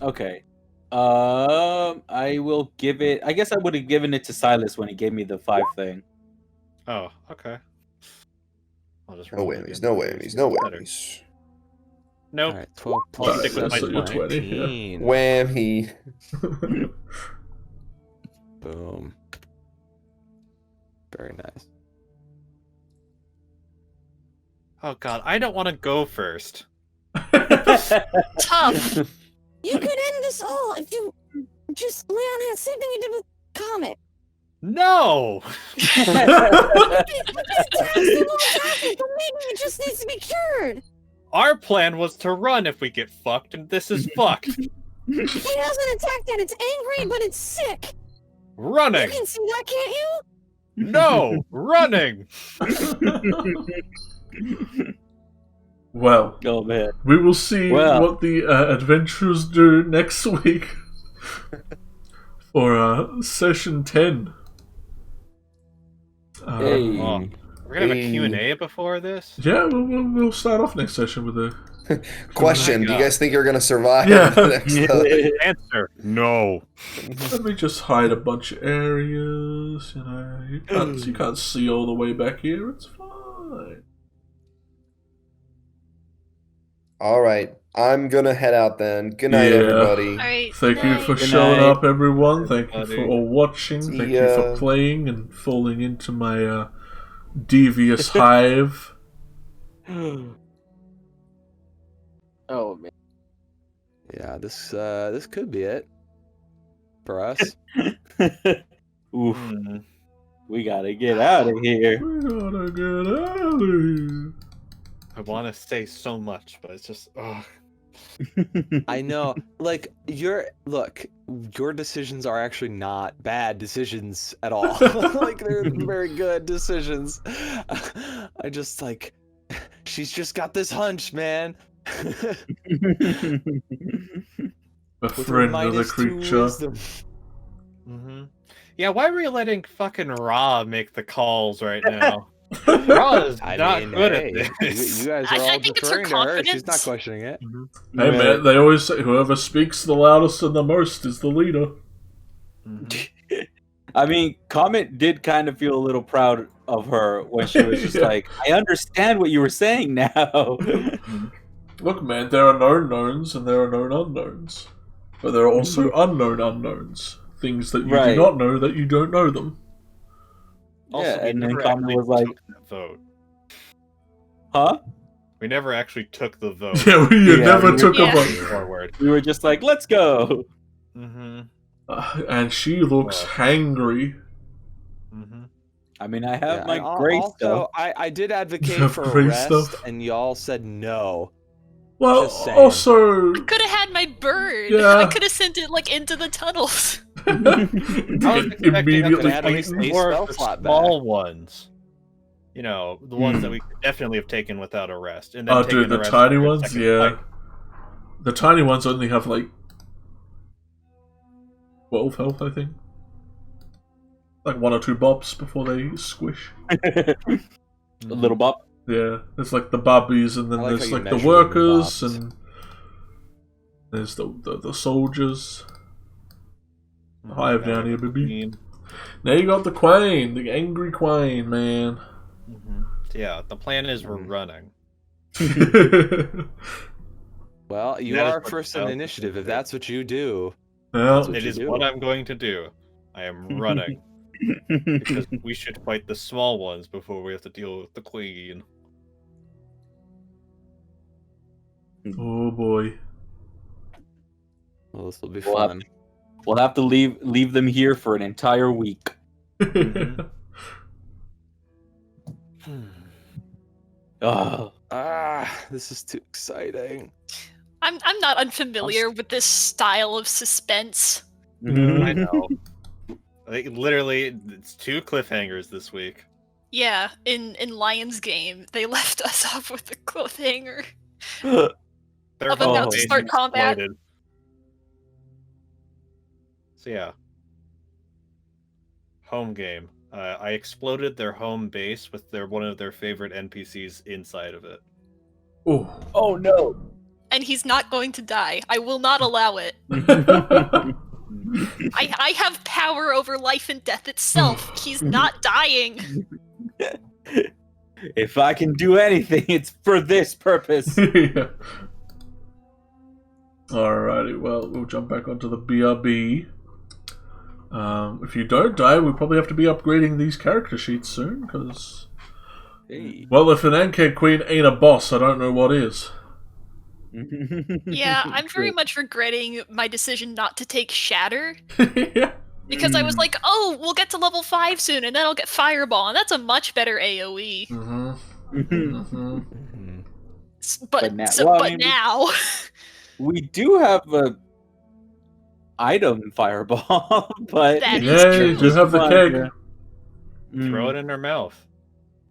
Okay. I will give it. I guess I would have given it to Silas when he gave me the 5 thing. Oh, okay. I'll just No roll it whammies, again. no whammies, no Better. whammies. Nope. Alright, 12 I'll plus stick with my 7, 20, yeah. 19. Whammy. Boom. Very nice. Oh god, I don't want to go first. Tough. You could end this all if you just lay on that same thing you did with Comet. No! It's the most active, but maybe it just needs to be cured. Our plan was to run if we get fucked, and this is fucked. It hasn't attacked yet. It's angry, but it's sick. You Running! can see that, can't you? No! Running! Well, Oh man. we will see Well. what the adventurers do next week for session 10. Hey. Oh, we're gonna have a Hey. Q&A before this? Yeah, we'll start off next session with a Question: my do you God. guys think you're gonna survive Yeah. the next? Answer: no. Let me just hide a bunch of areas. You can't see all the way back here. It's fine. All right, I'm gonna head out then. Good night, Yeah. everybody. All right. Thank you for Good showing night. up, everyone. Thank you Everybody. for all watching. See Thank you for ya. playing and falling into my devious hive. Oh man. Yeah, this could be it for us. Oof. Hmm. We gotta get out of here. We gotta get out of here. I want to say so much, but it's just... ugh. I know, like your decisions are actually not bad decisions at all. Like they're very good decisions. I just like, she's just got this hunch, man. A With her friend of the -2 creature. wisdom. Mhm. Yeah, why are we letting fucking Ra make the calls right now? Ra is I not mean, good hey, at this. you guys I are all think it's her deferring to her. She's not confidence. questioning it. Hey man, they always say whoever speaks the loudest and the most is the leader. Mhm. I mean, Comet did kind of feel a little proud of her when she was just Yeah. like, I understand what you were saying now. Look, man, there are known knowns and there are known unknowns. But there are also unknown unknowns. Things that you Right. do not know that you don't know them. Also, Yeah, we and then never Comet actually was like, took that vote. huh? We never actually took the vote Yeah, you Yeah, never we- took Yeah. a vote. forward. We were just like, let's go. Mm-hmm. And she looks hangry. Mm-hmm. I mean, I have Yeah, my and gray also, stuff. I did advocate have for gray arrest, stuff? and y'all said no. Well, Just saying. also... I could have had my bird. Yeah. I could have sent it like into the tunnels. I was expecting immediately at least eaten. a more spell of the slot small ones. You know, the ones Hmm. that we could definitely have taken without arrest. And then Oh, taken dude, the arrest tiny for a ones? second Yeah. bite. The tiny ones only have like 12 health, I think. Like 1 or 2 bops before they squish. A little bop. Yeah, there's like the bobbies, and then I like there's how you like the measure them in workers, bops. and there's the soldiers. Mhm. Hive Now down we here, have the baby. queen. Now you got the queen, the angry queen, man. Mhm. So yeah, the plan is we're Mhm. running. Well, you That is are what first in South initiative. is If that's what you do, Well, what It you is do. what I'm going to do. I am running because we should fight the small ones before we have to deal with the queen. oh boy. well, this will be We'll have fun. We'll have to leave them here for an entire week. Mhm. Oh, Ah, this is too exciting. I'm not unfamiliar with this style of suspense. I know. Like, literally, it's 2 cliffhangers this week. Yeah, in Lion's game, they left us off with a cliffhanger. They're Of about to base start combat. exploded. So yeah. Home game. I exploded their home base with one of their favorite NPCs inside of it. Oh no! And he's not going to die. I will not allow it. I have power over life and death itself. He's not dying. If I can do anything, it's for this purpose. Yeah. Alrighty, well, we'll jump back onto the BRB. If you don't die, we'll probably have to be upgrading these character sheets soon, because... Hey. Well, if an Ankheg Queen ain't a boss, I don't know what is. Yeah, I'm very much regretting my decision not to take Shatter. Yeah. Because I was like, oh, we'll get to level 5 soon, and then I'll get Fireball, and that's a much better AoE. But now... We do have a item Fireball, but... That is true. You do have the keg. Throw it in her mouth.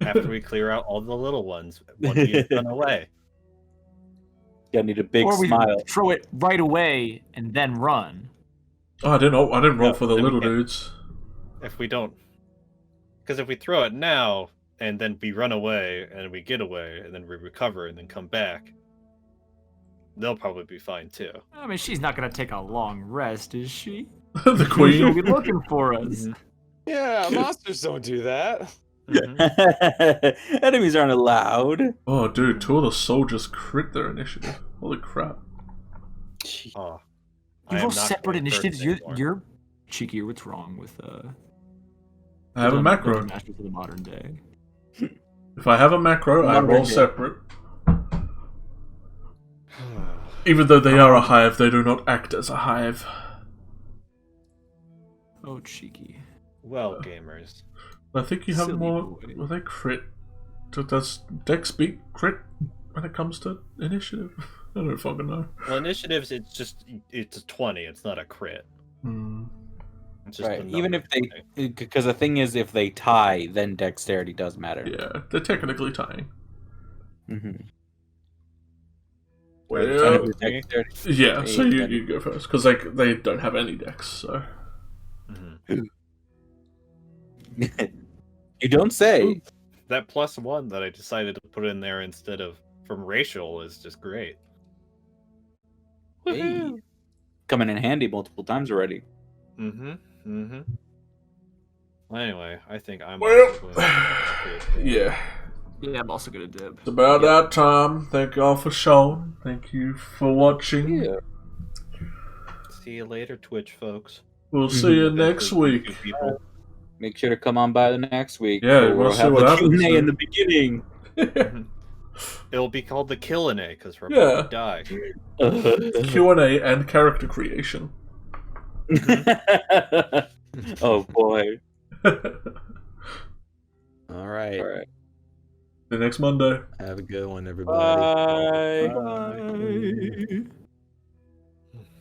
After we clear out all the little ones, one gets run away. You need a big Or we smile. throw it right away and then run. Oh, I didn't roll for the little dudes. If we don't... Because if we throw it now, and then we run away, and we get away, and then we recover, and then come back, they'll probably be fine, too. I mean, she's not going to take a long rest, is she? The queen. She'll be looking for us. Yeah, monsters don't do that. Enemies aren't allowed. Oh, dude, 2 of the soldiers crit their initiative. Holy crap. Oh, You I roll am not separate going first initiatives. anymore. You're cheeky. What's wrong with I have a macro. Dungeon Masters of the modern day? If I have a macro, I roll separate. Even though they are a hive, they do not act as a hive. Oh, cheeky. Well, gamers. I think you have Silly more... boy. Well, they crit. Does Dex beat crit when it comes to initiative? I don't fucking know. Well, initiatives, it's a 20, it's not a crit. It's just Right. a Even number if they... Because the thing is, if they tie, then dexterity does matter. Yeah, they're technically tying. Well, yeah, so you go first, because they don't have any dex, so... You don't say. That +1 that I decided to put in there instead of from racial is just great. Hey. Coming in handy multiple times already. Well, anyway, I think I'm... Yeah. Yeah, I'm also gonna dip. It's about that time. Thank y'all for showing. Thank you for watching. Yeah. See you later, Twitch folks. We'll see you next week. People. Make sure to come on by the next week. Yeah, we'll we'll see have what the happens Q&A then. in the beginning. It'll be called the Kill-A because we're about to die. Q&A and character creation. Oh boy. All right. All right. The next Monday. Have a good one, everybody. Bye.